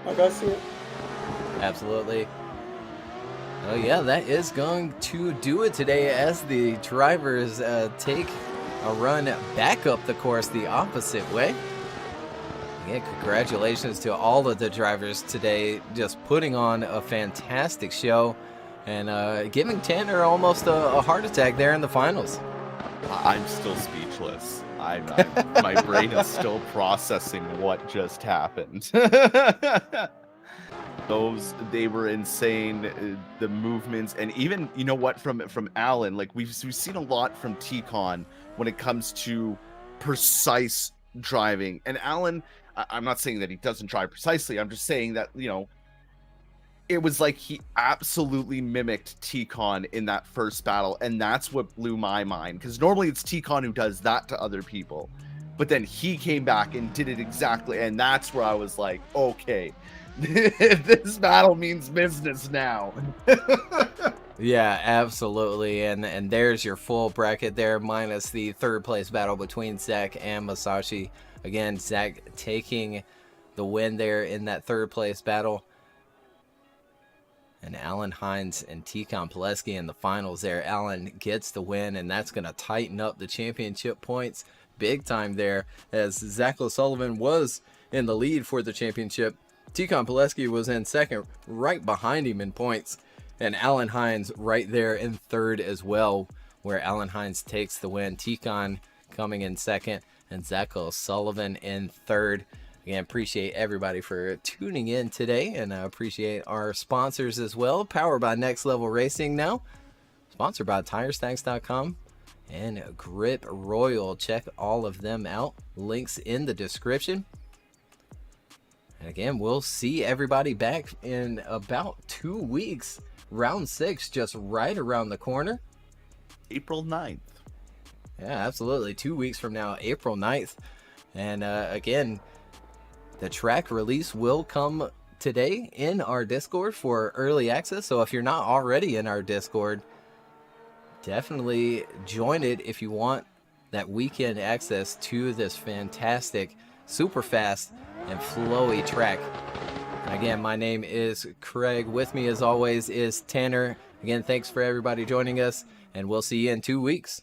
I guys see it. Absolutely. Oh yeah, that is going to do it today as the drivers take a run back up the course the opposite way. Yeah, congratulations to all of the drivers today, just putting on a fantastic show and giving Tanner almost a heart attack there in the finals. I'm still speechless. My brain is still processing what just happened. They were insane. The movements, and even, you know what, from Alan, like we've seen a lot from Tikhon when it comes to precise driving. And Alan, I'm not saying that he doesn't drive precisely. I'm just saying that, you know, it was like he absolutely mimicked Tikhon in that first battle, and that's what blew my mind, because normally it's Tikhon who does that to other people, but then he came back and did it exactly, and that's where I was like, okay, this battle means business now. Yeah, absolutely, and there's your full bracket there, minus the third place battle between Zach and Musashi. Again, Zach taking the win there in that third place battle. And Alan, Hines, and Tikhon Poleski in the finals there. Alan gets the win, and that's going to tighten up the championship points big time there, as Zach O'Sullivan was in the lead for the championship. Tikhon Poleski was in second, right behind him in points. And Alan Hines right there in third as well, where Alan Hines takes the win. Tikhon coming in second, and Zach O'Sullivan in third. Again, appreciate everybody for tuning in today, and appreciate our sponsors as well. Powered by Next Level Racing now. Sponsored by TireStacks.com. and Grip Royal. Check all of them out. Links in the description. And again, we'll see everybody back in about 2 weeks. Round 6 just right around the corner. April 9th. Yeah, absolutely. 2 weeks from now, April 9th. And again, the track release will come today in our Discord for early access. So if you're not already in our Discord, definitely join it if you want that weekend access to this fantastic, super fast, and flowy track. And again, my name is Craig. With me, as always, is Tanner. Again, thanks for everybody joining us, and we'll see you in 2 weeks.